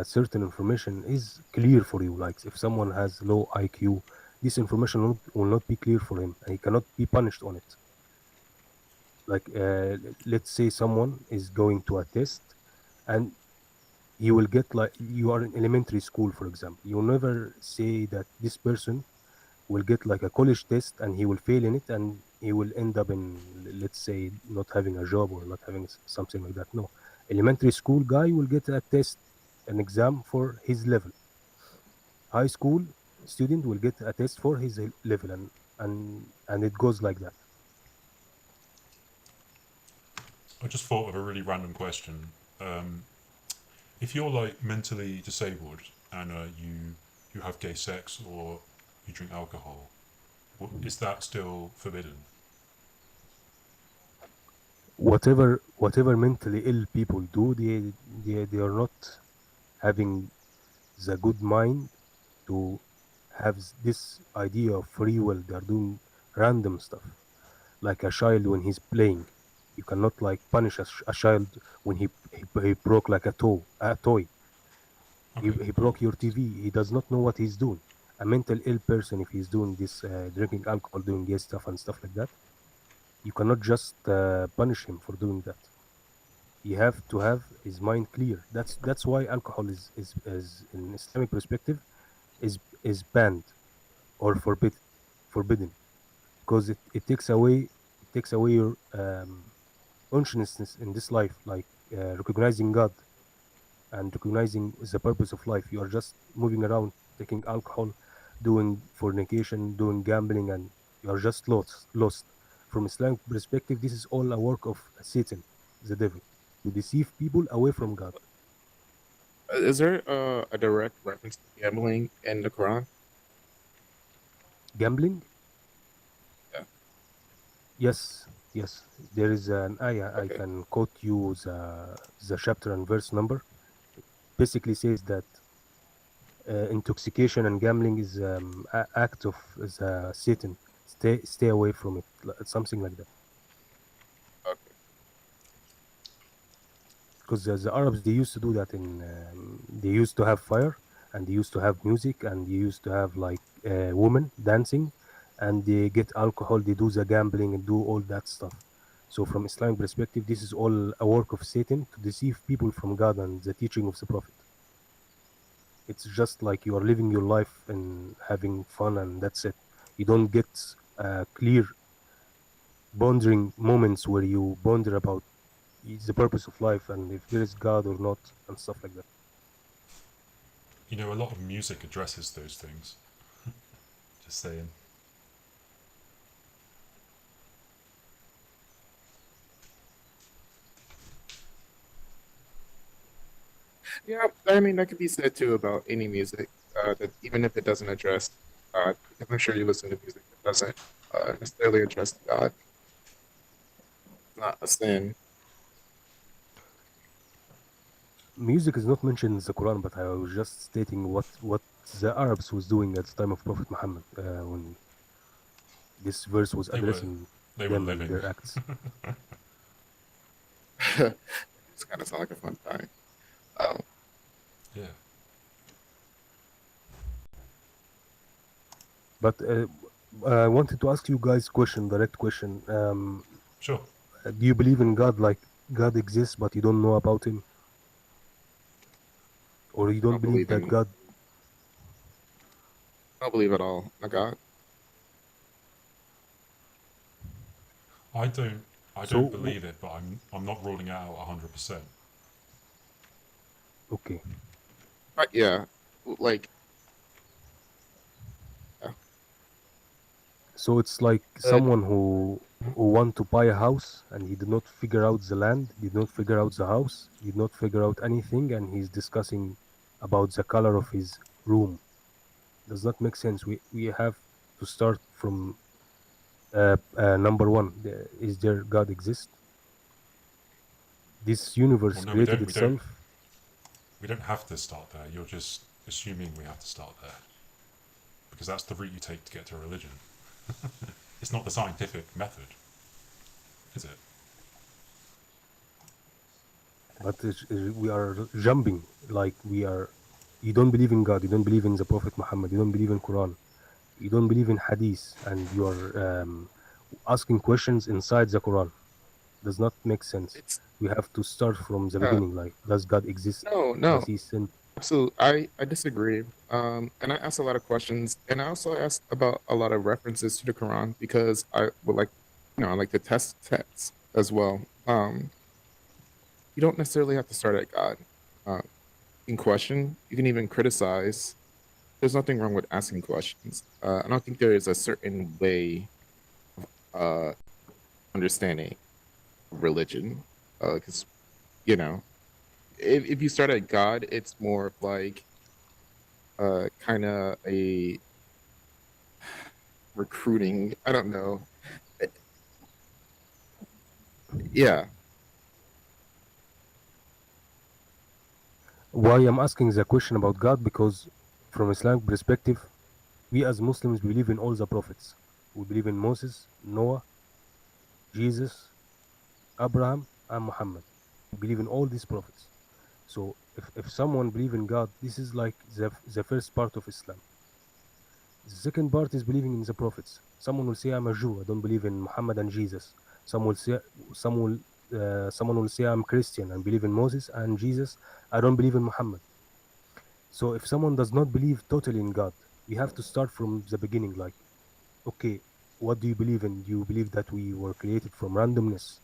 certain information is clear for you. Like if someone has low IQ, this information will not be clear for him, and he cannot be punished on it. Like let's say someone is going to a test, and you will get, like, you are in elementary school, for example. You will never say that this person will get like a college test and he will fail in it and he will end up in, let's say, not having a job or not having something like that. No, elementary school guy will get a test, an exam for his level. High school student will get a test for his level, and it goes like that. I just thought of a really random question. Um, if you're like mentally disabled and you have gay sex or you drink alcohol, is that still forbidden? Whatever mentally ill people do, they are not having the good mind to have this idea of free will. They're doing random stuff, like a child when he's playing. You cannot like punish a child when he broke like a toy. he, Okay, he cool. broke your TV. He does not know what he's doing. A mental ill person, if he's doing this, drinking alcohol, doing gay stuff and stuff like that, you cannot just punish him for doing that. You have to have his mind clear. That's why alcohol is in Islamic perspective is banned or forbidden, because it takes away your consciousness in this life, like recognizing God and recognizing the purpose of life. You are just moving around, taking alcohol, doing fornication, doing gambling, and you are just lost. From Islamic perspective, this is all a work of Satan, the devil, to deceive people away from God. Is there a direct reference to gambling in the Quran? Gambling? Yeah. Yes, yes. There is an ayah. I Okay. can quote you the chapter and verse number. Basically says that intoxication and gambling is act of Satan. Stay away from it. Something like that. Okay. Because the Arabs, they used to do that. They used to have fire, and they used to have music, and they used to have like women dancing, and they get alcohol. They do the gambling and do all that stuff. So from Islamic perspective, this is all a work of Satan to deceive people from God and the teaching of the Prophet. It's just like you are living your life and having fun, and that's it. You don't get clear pondering moments where you ponder about the purpose of life and if there is God or not and stuff like that. You know, a lot of music addresses those things. Just saying. Yeah, I mean that could be said too about any music. That even if it doesn't address God, because I'm sure you listen to music that doesn't necessarily address God. It's not a sin. Music is not mentioned in the Quran, but I was just stating what the Arabs was doing at the time of Prophet Muhammad when this verse was They were addressing they were them and living. their acts. It's kind of sound like a fun time. Yeah. But I wanted to ask you guys question, direct question. Sure. Do you believe in God, like God exists, but you don't know about him? Or you I don't don't believe believe that in. God... I don't believe at all in God. I don't So, believe it, but I'm not ruling it out 100%. okay. But yeah, like yeah. So it's like But someone who want to buy a house and he did not figure out the land, did not figure out the house, did not figure out anything, and he's discussing about the color of his room. Does not make sense. We have to start from number one. Is there God exist? This universe Well, no, we created don't. itself. We don't have to start there. You're just assuming we have to start there because that's the route you take to get to a religion. It's not the scientific method, is it? But we are jumping, like we are... You don't believe in God, you don't believe in the Prophet Muhammad, you don't believe in Quran, you don't believe in Hadith, and you are asking questions inside the Quran. Does not make sense. it's We have to start from the uh, beginning, like, does God exist? no, Does no. he send... Absolutely, I disagree. And I asked a lot of questions, and I also asked about a lot of references to the Quran because I would like, I like to test texts as well. You don't necessarily have to start at God. Uh, in question, you can even criticize. There's nothing wrong with asking questions. I don't think there is a certain way of understanding religion, because you know, if you start at God, it's more of like kind of a recruiting. I don't know. Eh, Yeah, Why I'm asking the question about God? Because from Islamic perspective, we as Muslims believe in all the prophets. We believe in Moses, Noah, Jesus, Abraham, and Muhammad. We believe in all these prophets. So if someone believe in God, this is like the first part of Islam. The second part is believing in the prophets. Someone will say I'm a Jew, I don't believe in Muhammad and Jesus. Some will say some will someone will say I'm Christian and believe in Moses and Jesus. I don't believe in Muhammad. So if someone does not believe totally in God, we have to start from the beginning. Like, okay, what do you believe in? Do you believe that we were created from randomness?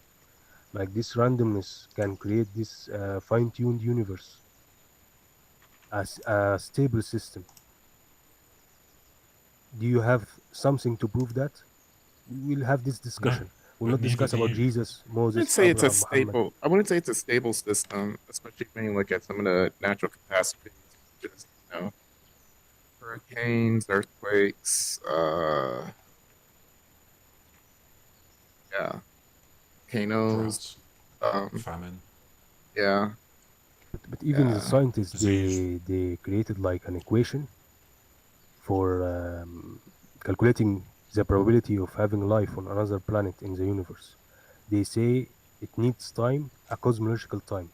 Like this randomness can create this fine-tuned universe as a stable system. Do you have something to prove that? We'll have this No, discussion. We'll but not neither discuss do about you. Jesus, I wouldn't Moses, say it's a Abraham, Muhammad. stable. I wouldn't say it's a stable system, especially when you look at some of the natural catastrophes, just hurricanes, earthquakes, yeah, volcanoes, Droughts, um, famine, yeah, But even the yeah. scientists, disease. they created like an equation for calculating the probability of having life on another planet in the universe. They say it needs time, a cosmological time,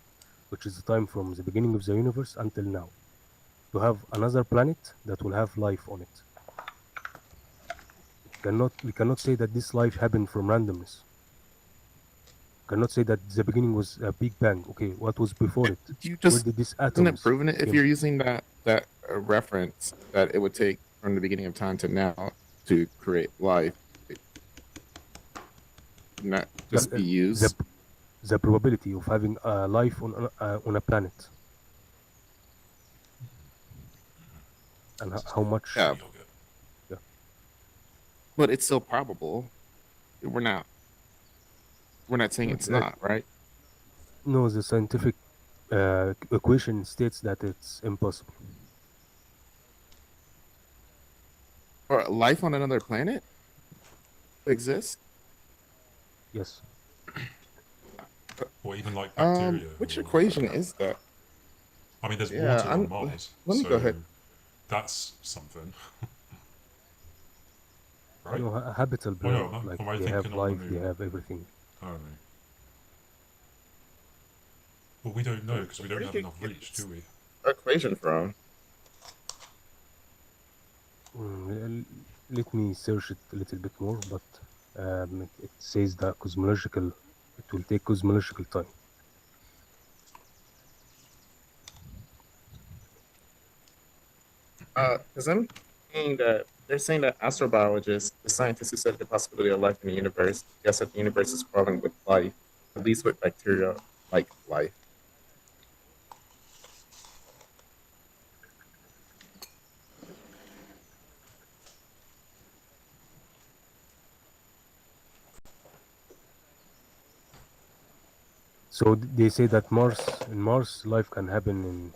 which is the time from the beginning of the universe until now, to have another planet that will have life on it. We cannot say that this life happened from randomness. We cannot say that the beginning was a big bang. Okay, what was before it? You Where just did these isn't it atoms proven it if came you're from? using that reference that it would take from the beginning of time to now to create life, it would not Well, just be the used. the probability of having life on a planet, and This is how much... Yeah, shitty yogurt. Yeah. but it's still probable. We're not we're not saying No, it's not, right? no, the scientific equation states that it's impossible. Or life on another planet exists? Yes. Or even like bacteria. Which Or equation is that? I mean, there's Yeah, water on Mars, let me go so ahead. that's something, right? No, habitable. Oh no, Like am I they have thinking on the life, they moon? have everything. I don't know. Well, we don't know because we Where don't did have you enough get reach, do this we? equation from? Let me search it a little bit more, but it says that cosmological. It will take cosmological time. Because I'm seeing that they're saying that astrobiologists, the scientists who study the possibility of life in the universe, guess that the universe is crawling with life, at least with bacteria like life. So they say that Mars life can happen in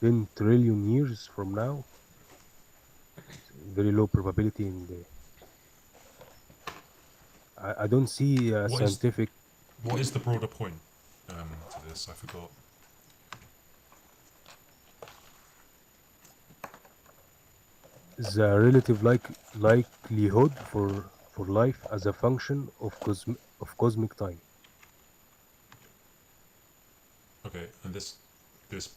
10 trillion years from now. Very low probability in the. I don't see a What is scientific. what is the broader point to this? I forgot. The relative likelihood for life as a function of cosmic time. Okay, and this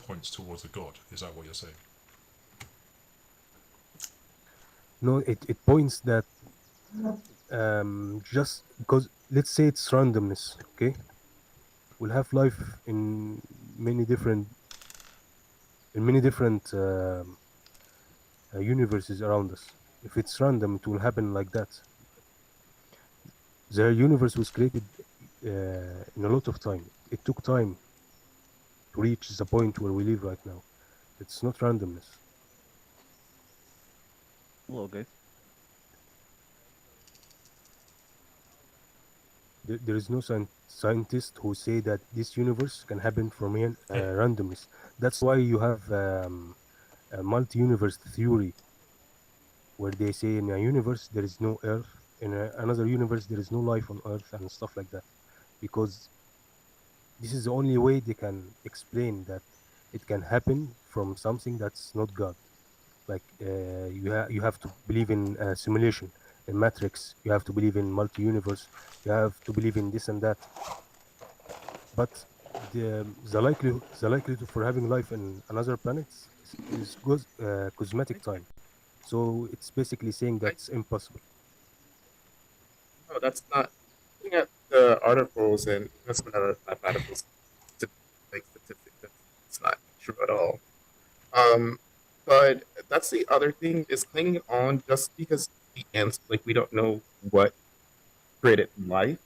points towards a god. Is that what you're saying? No, it points that just because let's say it's randomness, okay? We'll have life many different in many different universes around us. If it's random, it will happen like that. The universe was created in a lot of time. It took time to reach the point where we live right now. It's not randomness. Hello, guys. There is no scientist who say that this universe can happen from Hey, randomness. That's why you have a multi-universe theory where they say in a universe there is no Earth, in another universe there is no life on Earth and stuff like that, because this is the only way they can explain that it can happen from something that's not God. Like you have to believe in simulation, in Matrix. You have to believe in multi-universe. You have to believe in this and that. But the likelihood for having life in another planets is cosmetic time. So it's basically saying I that's impossible. no, that's not. Looking at the articles and even some of the mathematical like statistics, that's not true at all. Um, but that's the other thing is clinging on just because the answer, like we don't know what created life,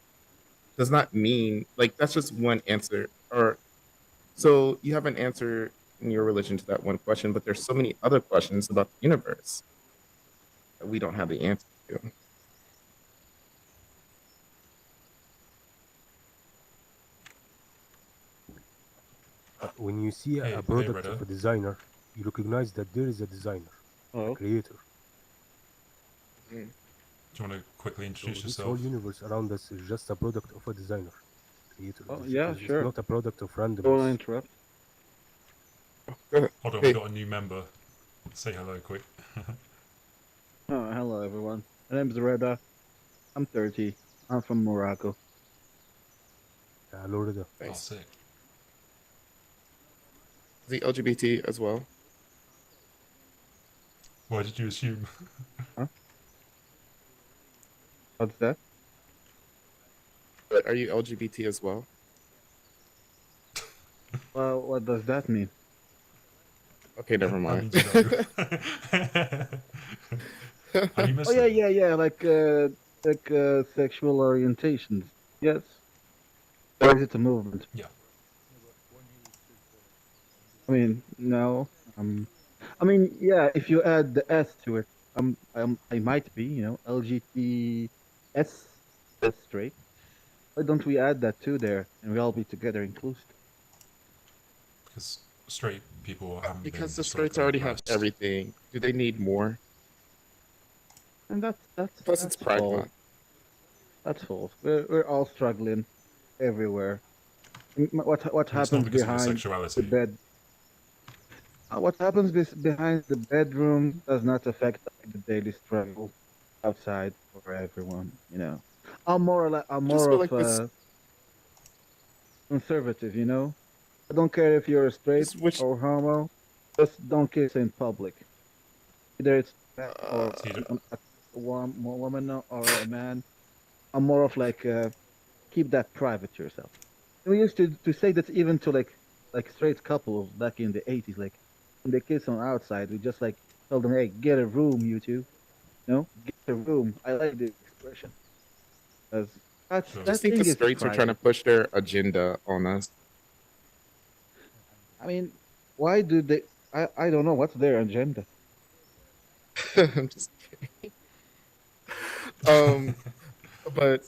does not mean like that's just one answer. Or so you have an answer in your religion to that one question, but there's so many other questions about the universe that we don't have the answer to. When you see a hey, product Redder. of a designer, you recognize that there is a designer, a Oh, creator. Mm. Do you want to quickly So introduce this whole yourself? universe around us is just a product of a designer, creator. oh yeah, It's sure. not a product of Don't want to randomness. interrupt. Go ahead. Hold on, we Hey, got a new member. Say hello, quick. Oh, hello, everyone. My name's Reda. I'm 30. I'm from Morocco. Loretta. Oh, thanks. sick. Is he LGBT as well? Why did you assume? Huh? What's that? But are you LGBT as well? Well, what does that mean? Okay, never That mind. means no. Are you Oh yeah, Muslim? yeah, yeah. Like sexual orientations. Yes. Or is it a movement? Yeah. I mean, no. I mean, yeah. If you add the S to it, I might be, LGTS. That's straight. Why don't we add that too there, and we all be together inclusive? Because straight people haven't been Because the straights historically already have oppressed. everything. Do they need more? And Plus, it's Pride false. Month. That's false. We're all struggling everywhere. What Well, it's not happens because of your behind the sexuality. bed? What happens behind the bedroom does not affect the daily struggle outside for everyone. You know, I'm I just more feel of like this. a conservative. You know, I don't care if you're straight Just wish. or homo. Just don't kiss in public. Either it's or So you don't, a woman or a man. I'm more of like keep that private to yourself. And we used to say that even to like straight couples back in the 80s, like when they kiss on outside, we just like tell them, hey, get a room, you two. No, get a room. I like the expression because sure. I just that think the thing is straights are trying to private. push their agenda on us. I mean, why do they? I don't know what's their agenda. I'm just kidding. Um, but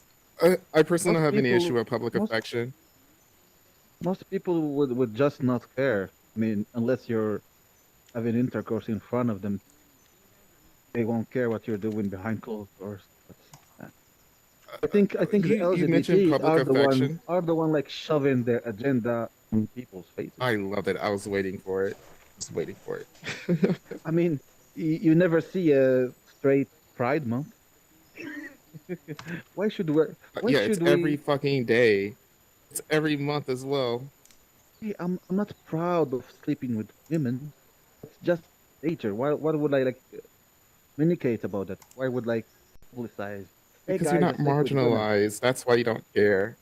I personally don't Most have any issue people, with public most affection. most people would just not care. I mean, unless you're having intercourse in front of them, they won't care what you're doing behind closed doors. Uh, I think the You mentioned LGBTs public affection. are the one like shoving their agenda in people's faces. I love it. I was waiting for it. Just waiting for it. I mean, you never see a straight Pride Month. why should we? Why Yeah, it's should every we? fucking day. It's every month as well. Hey, I'm not proud of sleeping with women. It's just nature. Why would I like communicate about that? Why would like publicize? Hey Because you're guys, I not sleep with women. marginalized. That's why you don't care.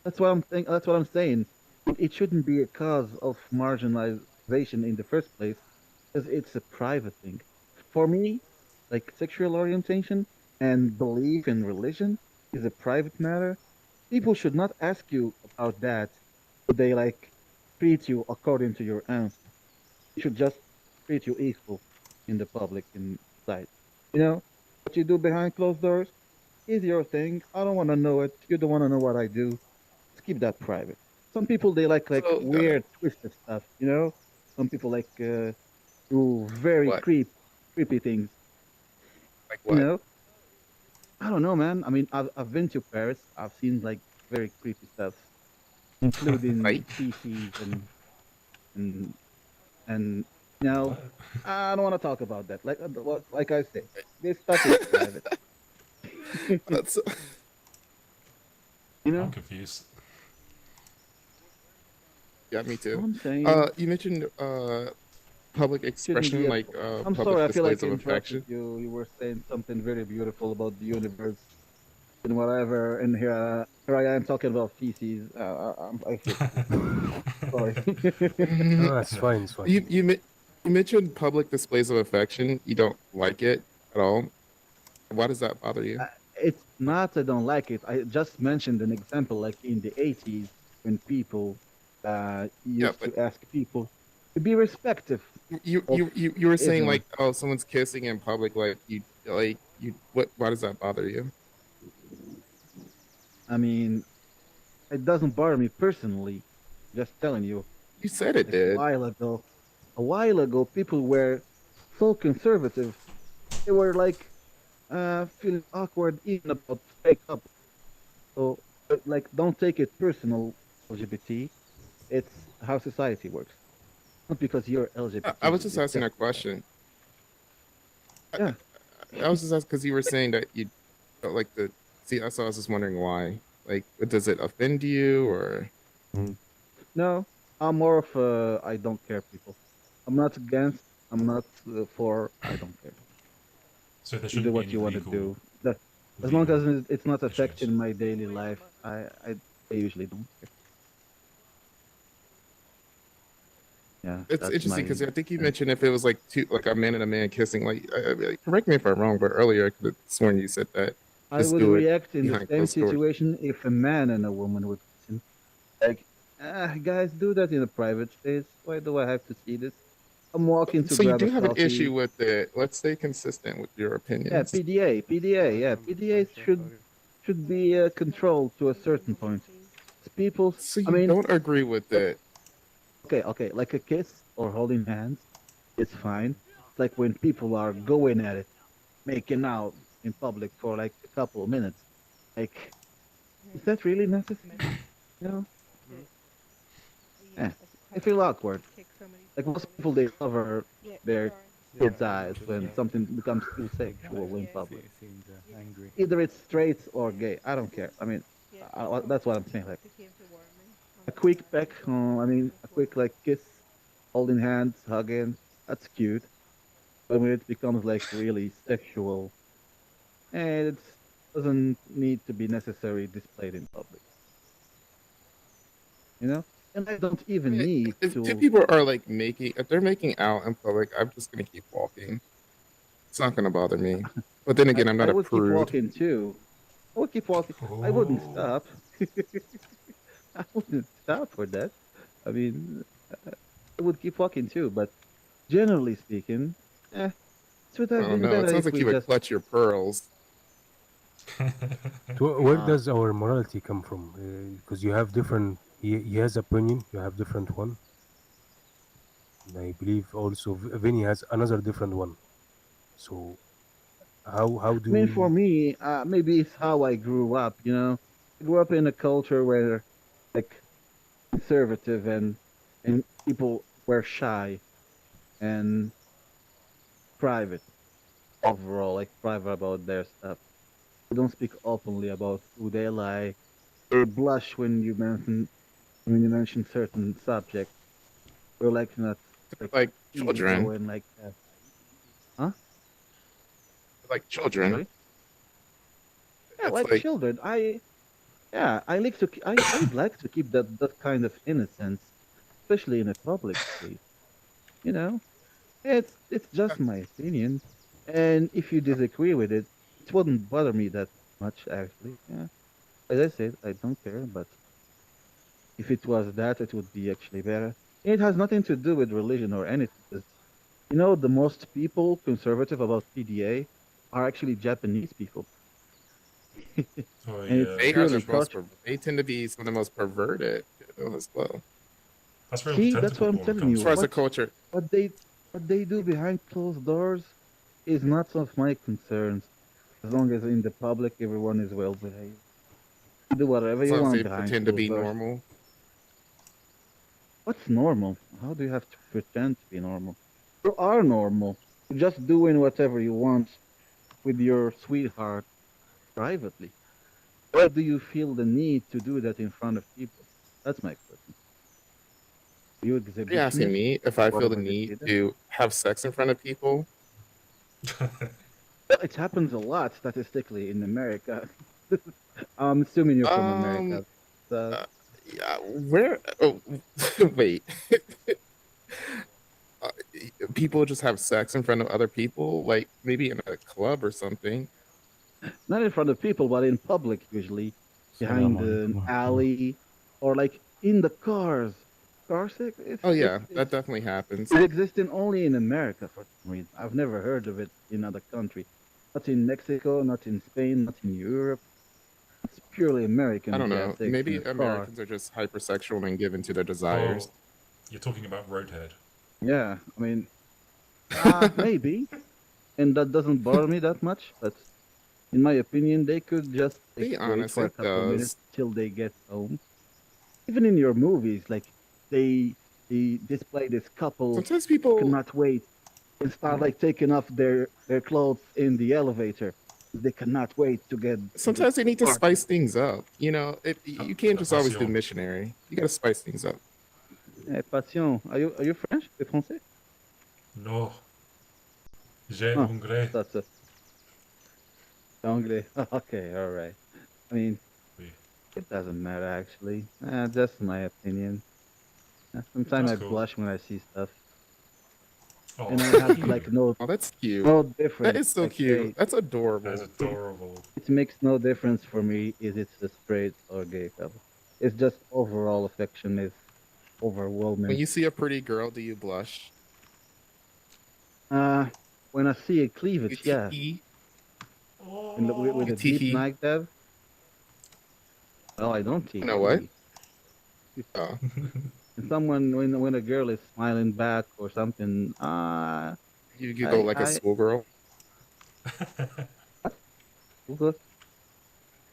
That's what I'm saying. It shouldn't be a cause of marginalization in the first place, because it's a private thing. For me, like sexual orientation and belief in religion is a private matter. People should not ask you about that. Should they like treat you according to your answer? They should just treat you equal in the public inside. You know what you do behind closed doors is your thing. I don't want to know it. You don't want to know what I do. Let's keep that private. Some people they like So, weird, twisted stuff. You know, some people like do very what? creepy things. Like You what? know, I don't know, man. I mean, I've been to Paris. I've seen like very creepy stuff, including Like? feces and and you know, What? I don't want to talk about that. Like I say, this stuff is private. That's You I'm know, confused. yeah, me all too. I'm saying You mentioned public shouldn't be expression, a. like I'm public sorry, I feel displays like I of interrupted affection. you. You were saying something very beautiful about the universe and whatever, and here I am talking about feces. I feel sorry. No, Mhm. it's fine. It's fine. You mentioned public displays of affection. You don't like it at all. Why does that bother you? It's not I don't like it. I just mentioned an example, like in the 80s when people Yeah, used but to ask people to be respectful of you were saying everyone. like, oh, someone's kissing in public, like you what? Why does that bother you? I mean, it doesn't bother me personally. Just telling you, You said it like did. a while ago, people were so conservative. They were like feeling awkward even about fake up. So, like, don't take it personal, LGBT. It's how society works. Not because you're I LGBT, was just it's asking just a question. yeah. I was just asking because you were saying that you don't like the. See, so I was just wondering why. Like, does it offend you or? No, I'm more of a I don't care people. I'm not against. I'm not for. I don't care. So there You do shouldn't be what any you want to legal do. That as long legal as it's not issues. affecting my daily life, I usually don't care. Yeah, It's that's interesting my. because I think you Uh, mentioned if it was like two, like a man and a man kissing. Like, correct me if I'm wrong, but earlier I could have sworn you said that I just would do it react in the behind same closed doors. situation if a man and a woman would kiss. Like, guys, do that in a private space. Why do I have to see this? I'm walking to So you grab a do have an issue coffee. with it. Let's stay consistent with your Yeah, opinions. PDA. Yeah, PDA should be controlled to a certain point. People. So I you mean, don't agree with it? okay, like a kiss or holding hands, it's fine. It's like when people are going at it, making out in public for like a couple of minutes. Like, is that really necessary? You know? Yeah, Eh, I just I had feel to awkward. kick somebody's Like most balls. people, they cover Yeah, their sorry. kids' eyes when something becomes too sexual in Yeah. public. Seemed angry. Either it's straight or gay. I don't care. I mean, Yeah, that's what I'm saying. Like they came to warn me. a I'm quick sorry. peck. I mean, a quick like kiss, holding hands, hugging. That's cute. But when it becomes like really sexual, and it doesn't need to be necessarily displayed in public. You know, and I don't I even mean, need if two to. people are like making, if they're making out in public, I'm just gonna keep walking. It's not gonna bother me. But then again, I'm I not a would keep prude. walking too. I would keep walking. I wouldn't Oh, stop. I wouldn't stop for that. I mean, I would keep walking too. But generally speaking, it would I have don't been know. It better sounds if like we you would just. clutch your pearls. Where Uh, does our morality come from? Because you have different. He has opinion. You have different one. And I believe also Vinny has another different one. So how I do mean, for we? me, maybe it's how I grew up. You know, I grew up in a culture where, like, conservative and people were shy and private overall, like private about their stuff. They don't speak openly about who they like. They blush when you mention certain subjects. We're like not like Like easy children. going like that. Huh? Like children. Sorry? Yeah, It's like like children. I like to I'd like to keep that kind of innocence, especially in a public place. You know, it's just my opinion, and if you disagree with it, it wouldn't bother me that much actually. Yeah, as I said, I don't care, but if it was that, it would be actually better. It has nothing to do with religion or anything. 'Cause, the most people conservative about PDA are actually Japanese people, oh and it's yeah. they are the purely most. culture. They tend to be some of the most perverted as well. That's where all the See, that's tentacle what I'm porn telling comes As you. far as from. the culture, What they what they do behind closed doors is not of my concerns. As long as in the public everyone is well behaved. Do whatever as you long as want they behind pretend to closed be doors. normal. What's normal? How do you have to pretend to be normal? You are normal. You're just doing whatever you want with your sweetheart privately. Why do you feel the need to do that in front of people? That's my question. Are you Are you asking exhibitionist? me if I feel the Whatever you need did. to have sex in front of people? Well, it happens a lot statistically in America. I'm assuming you're from Um, America. So, uh, yeah, where? Oh, wait. uh, People just have sex in front of other people, like maybe in a club or something. not in front of people, but in public usually, Salam behind an alaikum. alley or like in the cars. Car sex, Oh it's yeah, it's that definitely happens. it's existing only in America for some reason. I've never heard of it in other country. Not in Mexico, not in Spain, not in Europe. It's purely I American don't if you have know. sex in Maybe a car. Americans are just hypersexual and given to their Oh, desires. you're talking about Roadhead. Yeah, I mean, maybe, and that doesn't bother me that much. But in my opinion, they could just like Be wait honest, for a it couple minutes does. till they get home. Even in your movies, like they they display this couple Sometimes people cannot wait and start like taking off their clothes in the elevator. They cannot wait to get to the sometimes they need to party. spice things up. You know, you can't La just always do passion. missionary. You got to spice things up. Passion, are you French? T'es français? No, j'ai Oh, anglais. that's a anglais. Okay, all right. I mean, Oui. it doesn't matter actually. Just my opinion. Sometimes That's I cool. blush when I see stuff, Oh, and I have you. like no Oh, that's cute. no That difference. is so Like cute. That's That is adorable. adorable. it makes no difference for me is it's a straight or gay couple. It's just overall affection is When overwhelming. you see a pretty girl, do you blush? Uh, when I see a You cleavage, yeah, tee with You a deep tee knife dab. No, I don't You know what? tee. Oh, And someone when a girl is smiling back or something, you go like a I schoolgirl. what?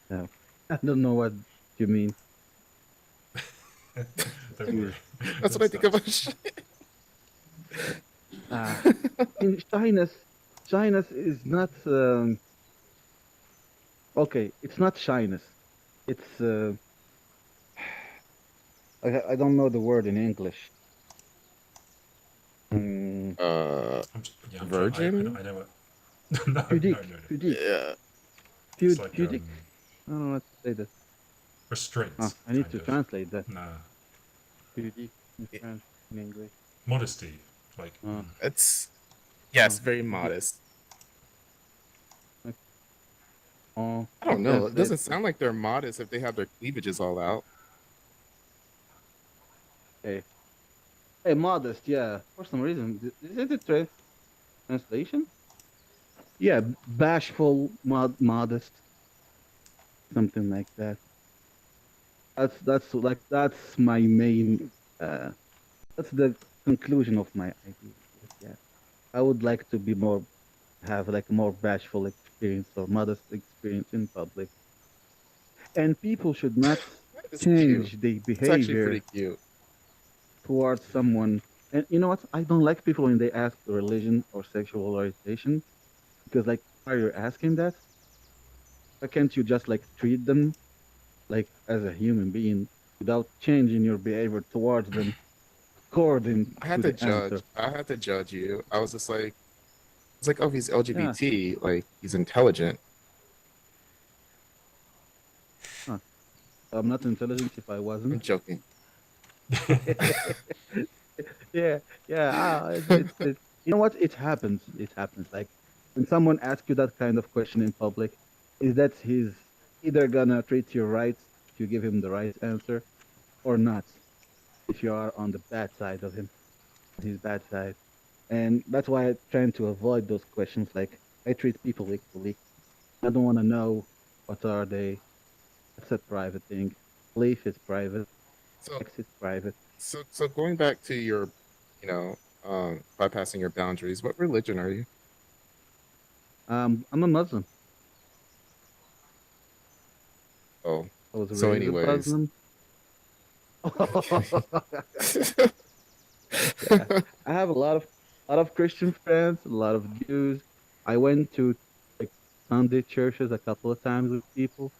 No, I don't know what you mean. Don't worry. That's what I think about shit. Ah, in shyness is not okay. It's not shyness. It's I don't know the word in English. Mm, Yeah, I'm trying. Virgin. I know it. No, no, no, pudique, no. pudique, Yeah. It's like pudique. I don't know what to say that. restraint, I need kind to of. translate that. Nah, Pudique in French, in English. modesty. Like, It's yes, very Pudique. modest. Like, oh, I don't know. It translate. doesn't sound like they're modest if they have their cleavages all out. Hey, hey, modest. Yeah, for some reason, is it a translation? Yeah, bashful, modest, something like that. That's my main. That's the conclusion of my idea. Yeah, I would like to be more, have like more bashful experience or modest experience in public, and people should not It's cute. change their It's actually behavior pretty cute. towards someone. And you know what? I don't like people when they ask the religion or sexual orientation because, like, why are you asking that? Why can't you just like treat them like as a human being without changing your behavior towards them according I had to to the judge. answer? I had to judge you. I was just like, it's like, oh, he's Yeah. LGBT. Like he's intelligent. Huh. I'm not intelligent if I I'm wasn't. joking. Yeah, yeah. You know what? It happens. It happens. Like when someone asks you that kind of question in public, is that he's either gonna treat you right if you give him the right answer, or not if you are on the bad side of him, his bad side. And that's why I'm trying to avoid those questions. Like I treat people equally. I don't want to know what are they. That's a private thing. Belief is private. So, Sex is private. so going back to your, bypassing your boundaries. What religion are you? I'm a Muslim. Oh, I was so raised a anyways. Muslim. Yeah, I have a lot of Christian friends, a lot of Jews. I went to like Sunday churches a couple of times with people.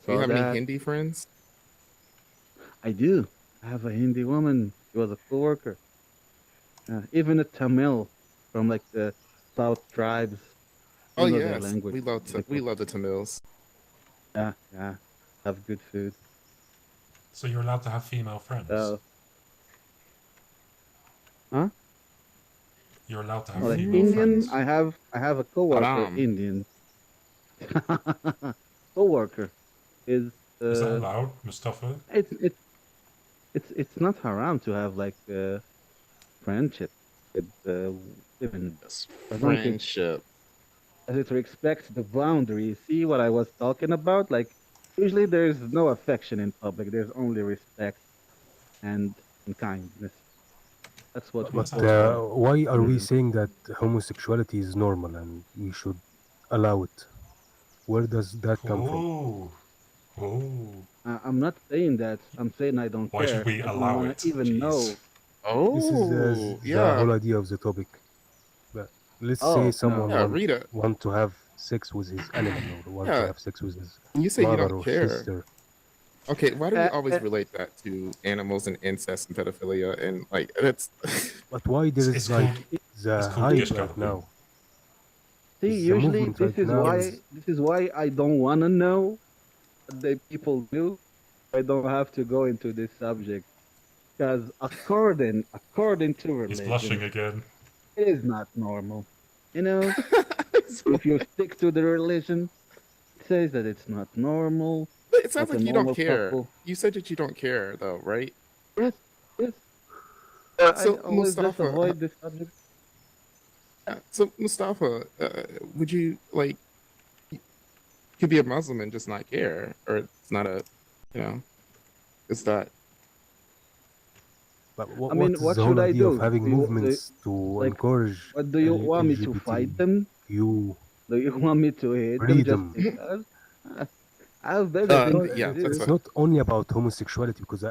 Do you Saw have any that. Hindi friends? I do. I have a Hindi woman. She was a coworker. Even a Tamil from like the South tribes. Oh You know their yes, language. Is we beautiful. love the Tamils. Yeah, yeah. Have good food. so you're allowed to have female friends. So, huh? You're allowed to have Well, like female Indian, friends. I have a coworker Haram. Indian. Coworker is Is that allowed, Mustafa? it's not haram to have like friendship with women Yes, as long friendship. as it respects the boundaries. See what I was talking about? Like usually there's no affection in public. There's only respect and kindness. That's what we But Sounds focus right. why are we on. saying that homosexuality is normal and we should allow it? Where does that come from? Oh, oh. I'm not saying that. I'm saying I don't Why should care. we I don't allow want it? to even Jeez. know. This is Oh, the yeah, whole idea of the topic. But let's say Oh no. someone yeah, Rita. want to have sex with his animal or want to Yeah, have sex with his you say you mother don't or care. sister. Okay, why do we Uh, always uh, relate that to animals and incest and pedophilia and like that's But why there It's is called like the called hype Gish right Galloping. now? See, Is the usually movement right now? this is why I don't want to know what the people do. I don't have to go into this subject because according to He's blushing religion, again. it is not normal. You know, if you stick to the religion, it says that it's not normal, it sounds not a like you don't normal care. couple. You said that you don't care though, right? Yes, yes. I So always just Mustafa, avoid this subject. so Mustafa, would you like you could be a Muslim and just not care, or it's not a, you know, it's not. But I what mean, is what the should whole I idea do? of having movements to Like, encourage what do you want me to fight them? LGBTQ Do you want me to hate them just freedom? because? Uh, I have better things No, to Yeah, do. that's it's what. not only about homosexuality because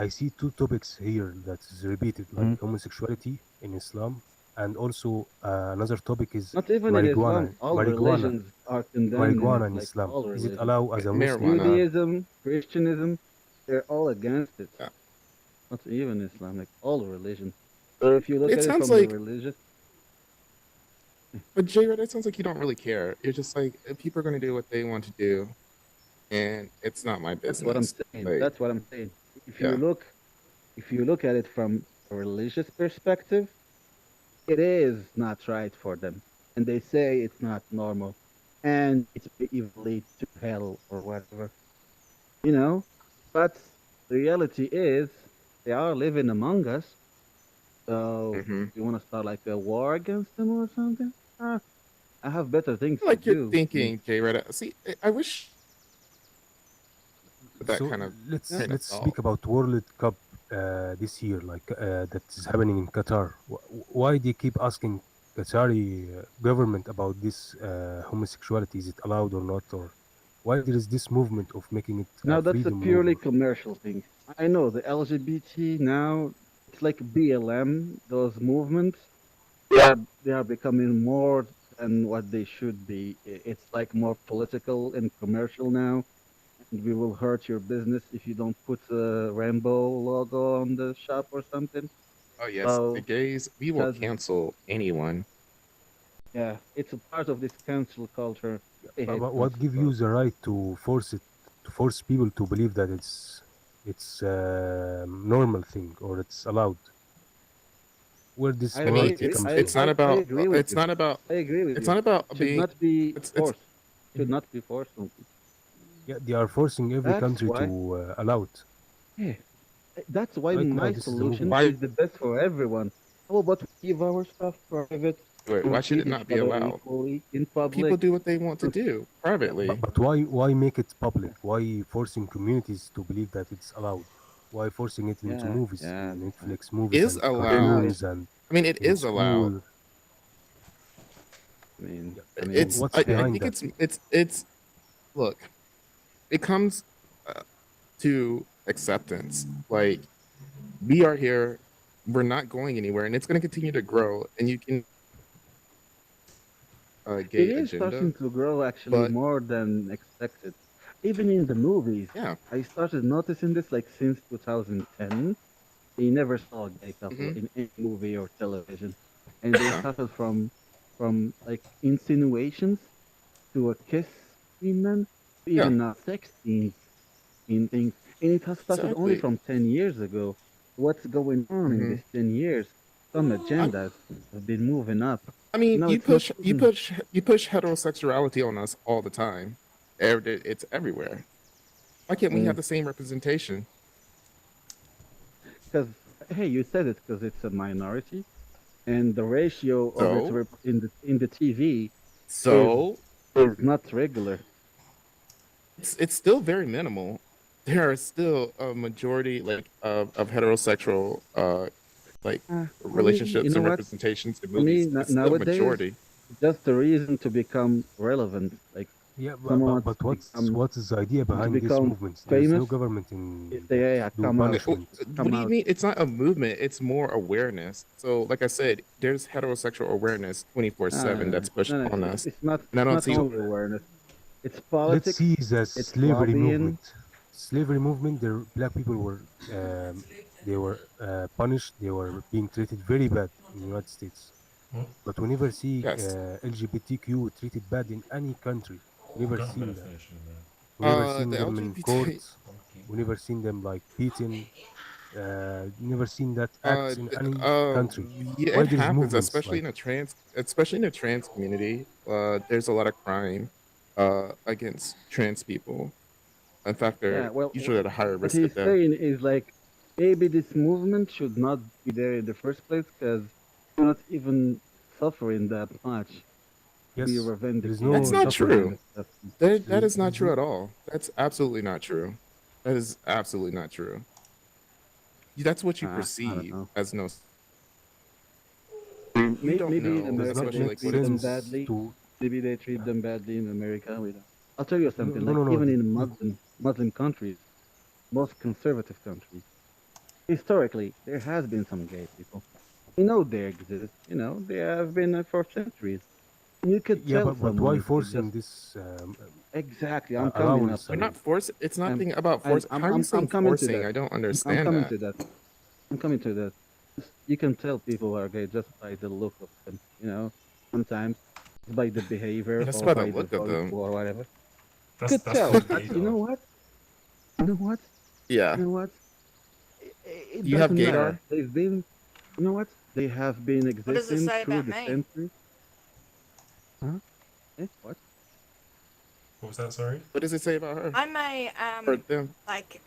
I see two topics here that is repeated, like Mhm. homosexuality in Islam, and also another topic is Not even in Islam. All marijuana, religions are condemning marijuana it. in Like Islam. all Is it religions. allowed as a Muslim Marijuana. that Judaism, Christianism, they're all against it. Yeah. Not even Islam. Like all religions. So if you look It at it sounds from the like, religious, but J Red, it sounds like you don't really care. You're just like people are going to do what they want to do, and it's not my that's what I'm business. saying. Like, That's what I'm saying. If you yeah. look, if you look at it from a religious perspective, it is not right for them, and they say it's not normal, and it may even lead to hell or whatever, you know. But the reality is, they are living among us. So Hmm. you want to start like a war against them or something? I have better things to Like you're do. I mean, thinking, J Red. See, I wish that so kind of yeah. train of let's thought. speak about World Cup this year, like that is happening in Qatar. Why do you keep asking Qatari government about this homosexuality? Is it allowed or not? Or why there is this movement of making it a Now that's a freedom purely mover? commercial thing. I know the LGBT now, it's like BLM, those movements. They are becoming more than what they should be. It's like more political and commercial now. And we will hurt your business if you don't put a rainbow logo on the shop or something. Oh yes, the So gays. We will because cancel anyone. yeah, it's a part of this cancel culture. I hate But what cancel give you culture. the right to force it, to force people to believe that it's a normal thing or it's allowed? Where this I mean, morality comes it's from? not I about. agree with It's you. not about. I agree with It's you. not about Should being. not be It's. forced. Should not be forced on people. Yeah, they are forcing every That's country why. to allow it. Yeah, that's why Right now, my this is the solution movement. Why? is the best for everyone. How about we keep our stuff private Wait, and we why should treat it each not be other allowed? equally in People public? do what they want to do Yeah, privately. but why make it public? Why forcing communities to believe that it's allowed? Why forcing it into Yeah, movies, yeah, in that's right. Netflix movies Is and I know. allowed. cartoons and I mean, it in is allowed. school? I mean, Yeah, I mean, It's. what's I behind think that? it's. Look, it comes to acceptance. Like we are here, we're not going anywhere, and it's going to continue to grow. And you can it gay is agenda, starting to grow actually but more than expected. Even in the movies, yeah. I started noticing this like since 2010. They never saw a gay couple Hmm. in any movie or television, and they Yeah. started from like insinuations to a kiss between them, to Yeah. even sex scenes in things, and it has started only Exactly. from 10 years ago. What's going on in Hmm. this 10 years? Some I, agendas have been moving up. I mean, It's not even you push heterosexuality on us all the time. It's everywhere. Why can't we have the same representation? because hey, you said it because it's a minority, and the ratio of it So, in the TV is so is not regular. it's still very minimal. There are still a majority like of heterosexual like For me, you relationships know and what? representations in For me, movies, but it's still a nowadays, majority. just a reason to become relevant. Like Yeah, someone wants but to become what is the idea to behind this become movement? There is famous. no government They in say, that "Hey, I do come out, punishment. What come do you out." mean? It's not a movement, it's more awareness. So, like I said, there's heterosexual awareness 24/7 that's pushed No, no, on us. it's And I don't not see only awareness. It's Let's politics. see the It's slavery lobbying. movement. Slavery movement. The black people were they were punished. They were being treated very bad in the United States. What? But we never see yes. LGBTQ treated bad in any country. We I never got a seen that. definition there. We never seen The them in LGBT courts. We never seen them like beaten. Never seen that acts in any country. yeah, Why it there is happens, movements like especially in the trans community. There's a lot of crime against trans people. In fact, Yeah, they're well, usually at a higher what risk of he's death. saying is like maybe this movement should not be there in the first place because you're not even suffering that much to be yes, there is revendicated That's no and not this suffering. kind true. of stuff. That is There not is true at all. That's absolutely not true. That is absolutely not true. That's what you I don't perceive know. as no. You don't Maybe in know, Does America not they especially make like what treat is. them sense badly. to. Maybe they treat them badly in America. I'll tell you No, something. no, Like no, no. even in Muslim countries, most conservative countries, historically there has been some gay people. We know they exist. They have been for centuries. You could Yeah, tell but someone why if they forcing just this exactly. I'm coming up allowance? They're to I it. not mean, force. It's I'm nothing about I'm force. I'm How are you I'm, I'm saying coming to forcing? that. I don't I'm understand coming that. to that. I'm coming to that. You can tell people are gay just by the look of them. Sometimes by the behavior That's or by the by the look of voice them. or whatever. You That's could that's tell. called But you know gaydar. what? You know what? Yeah. You know what? It You have doesn't matter. gaydar. They've been. You know what? They have been What does it existing say through about the me? centuries. Huh? What? What was that? Sorry. What does it say about her I'm a or them? like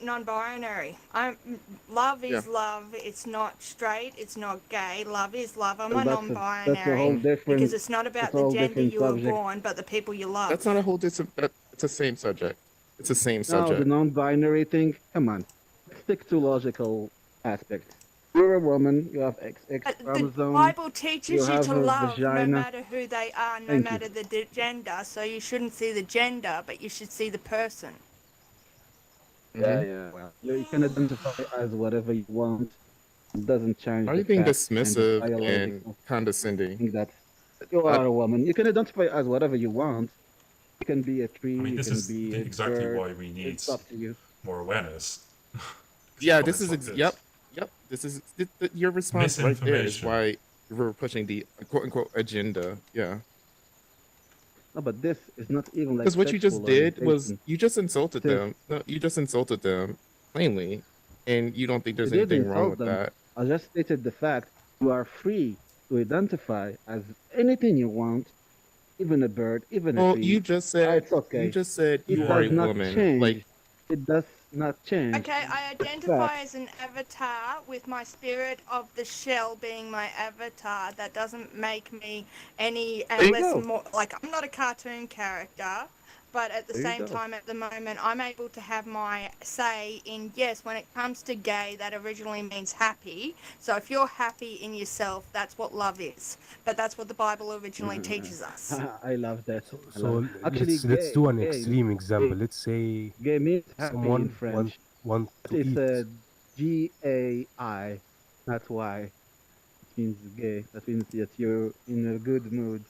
non-binary. Love Yeah. is love. It's not straight. It's not gay. Love is love. I'm Well, a that's a whole non-binary Mm. because different. it's not That's about a the whole gender different you were subject. born, but the people you That's love. not a whole it's the same subject. It's the same Now the subject. non-binary thing. Come on, stick to logical aspects. You're a woman. You have XX The chromosome. Bible You teaches you have to a love no vagina. matter who they are, no Thank you. matter the gender. So you shouldn't see the gender, but you should see the person. Hmm. Well, you can identify as whatever you want. It doesn't change Why are the you being fact and the dismissive and biological condescending? thing that you I, are a woman. You can identify as whatever you want. You can be a I tree. mean, You this can is be a exactly bird. why we need It's up to you. more awareness. Because of yeah, this comments is like yep, this. yep. This is your response right there is Misinformation. why we're pushing the quote unquote agenda. Yeah, No, but this is not even like because what you just sexual did was orientation. you just insulted This them. No, you just insulted them plainly, and you don't think I there's did anything wrong insult with them. that. I just stated the fact you are free to identify as anything you want, even a bird, even a Well, tree. It's you okay. just said you It are a does not woman. Like change. It does not change Okay, I the fact. identify as an avatar with my spirit of the shell being my avatar. That doesn't make me any There you less go. more like I'm not a cartoon character, but at the There you same go. time at the moment I'm able to have my say in yes, when it comes to gay that originally means happy. So if you're happy in yourself, that's what love is. But that's what the Bible originally teaches us. I love that. so I love so it. Actually, let's do an gay, extreme example. gay, Let's say gay means happy in someone French, want but to it's eat. a G-A-I. That's why it means gay. That means that you're in a good mood.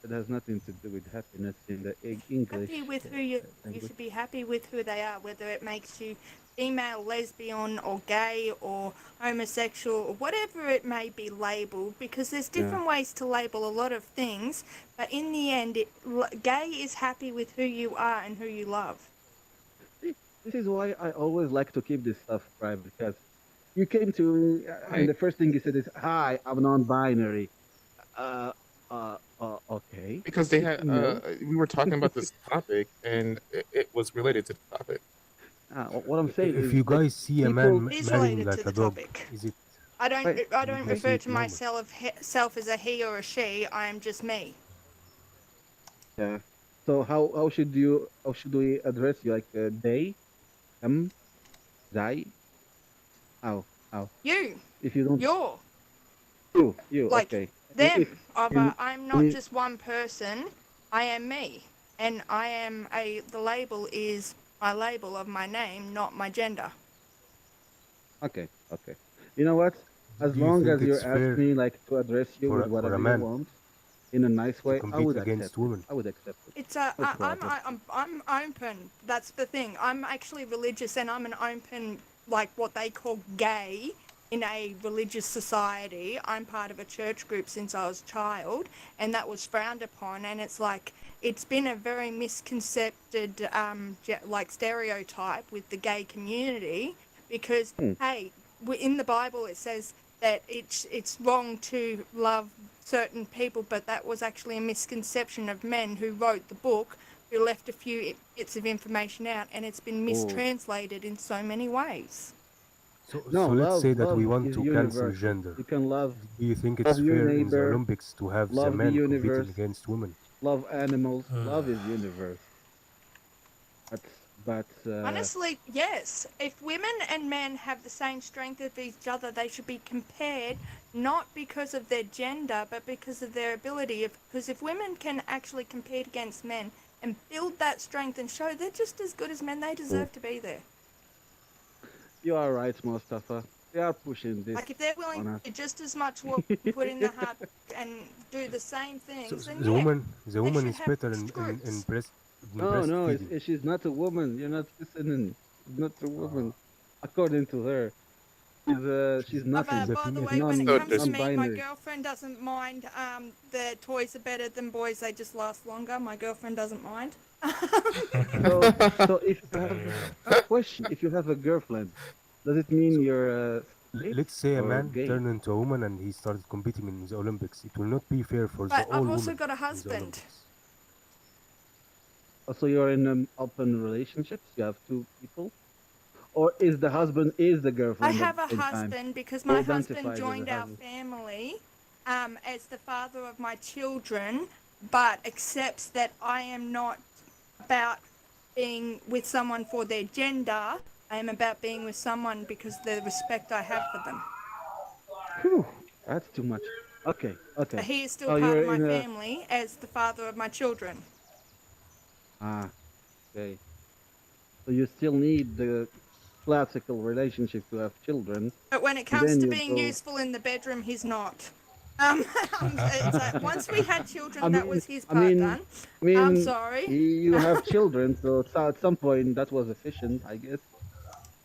It has nothing to do with happiness in the English Happy with who you language. should be happy with who they are, whether it makes you female, lesbian, or gay, or homosexual, or whatever it may be labeled, because there's Yeah. different ways to label a lot of things, but in the end, gay is happy with who you are and who you love. See, this is why I always like to keep this stuff private because you came to me and right, the first thing you said is, "Hi, I'm non-binary." Okay. because they had No. we were talking about this topic and it was related to the topic. What I'm saying If is you like guys see a man people. It is marrying related to like a the dog, topic. is it I don't, Wait, I you don't guys see refer it to normal? myself as a he or a she. I am just me. yeah. So how should we address you like they, they, how how You, if you don't you're. you Like okay if them. I'm not you just one person. I am me, and I am a. The label is my label of my name, not my gender. okay you know what as Do you long think as you it's ask fair me like to address you with for a whatever you man want in a nice to way I compete would against accept it. women? I would accept it. It's No problem. I'm open. That's the thing. I'm actually religious, and I'm an open, like what they call gay in a religious society. I'm part of a church group since I was a child, and that was frowned upon. And it's like it's been a very misconcepted, like stereotype with the gay community, because Hmm. hey, in the Bible it says that it's wrong to love certain people, but that was actually a misconception of men who wrote the book, who left a few bits of information out, and it's been Oh. mistranslated in so many ways. No, So let's say that we love want is to cancel universal. gender. You can Do you think it's love your fair in the neighbor, Olympics to have the love the men competing universe, against women? love animals. Love is universe. That's But Honestly, yes. If women and men have the same strength as each other, they should be compared not because of their gender, but because of their ability. Because if women can actually compete against men and build that strength and show they're just as good as men, they deserve to be there. you are right, Mustafa. They are pushing this Like if they're willing on to us. do just as much work and put in the hard and do the same So things, then the yeah, woman, the they woman should is have better groups. in No, no, breastfeeding. she's not a woman. You're not listening. She's not a woman, according to her. She's But nothing. She's a by the female. way, when Non it So comes to dis- me, my non-binary. girlfriend doesn't mind that toys are better than boys. They just last longer. My girlfriend doesn't mind. So, so if you have Damn. a question, if you have a girlfriend, does it mean So you're straight let's say a or man gay? turned into a woman and he started competing in the Olympics. It will not be fair for the But all I've also women got a in the husband. Olympics. Also, you're in open relationships. You have two people, or is the husband is the I girlfriend at have the a same time? husband because Who my husband identifies as a joined our husband? family as the father of my children, but accepts that I am not about being with someone for their gender. I am about being with someone because of the respect I have for them. Whew, that's too much. Okay, okay. He is still So part you're of my in a family as the father of my children. okay. So you still need the classical relationship to have children, But when it and comes then to you being go. useful in the bedroom, he's not. It's like once we had I children, that mean, was his I part mean, done. I I'm mean, sorry. you have children, so at some point that was efficient, I guess.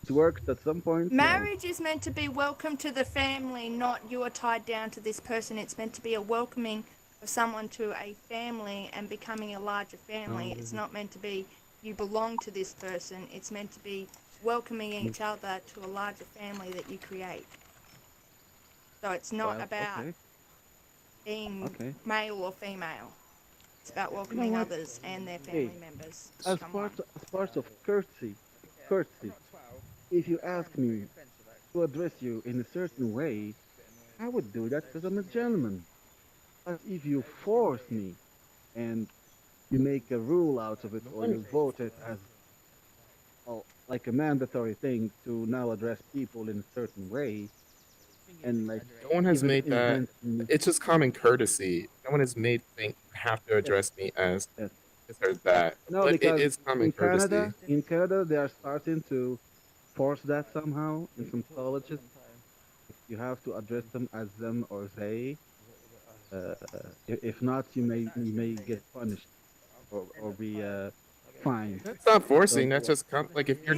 It worked at some point, so. Marriage is meant to be welcome to the family, not you are tied down to this person. It's meant to be a welcoming of someone to a family and becoming a larger family. It's not meant to be you belong to this person. It's meant to be welcoming each other to a larger family that you create. So it's not Well, about okay, being okay. male or female. It's about You know welcoming what? others and their Hey, family members to as come part on. as part of courtesy, if you ask me to address you in a certain way, I would do that because I'm a gentleman. But if you force me and you make a rule out of it, or you vote it as like a mandatory thing to now address people in a certain way, and like no one has even made that. invent new. It's just common courtesy. No one has made think you have to Yes, address me as yes. this or that. No, But it because is common courtesy. In Canada, they are starting to force that somehow in some colleges. You have to address them as them or they. If not, you may get punished or be fined. That's not So forcing. That's just like if you're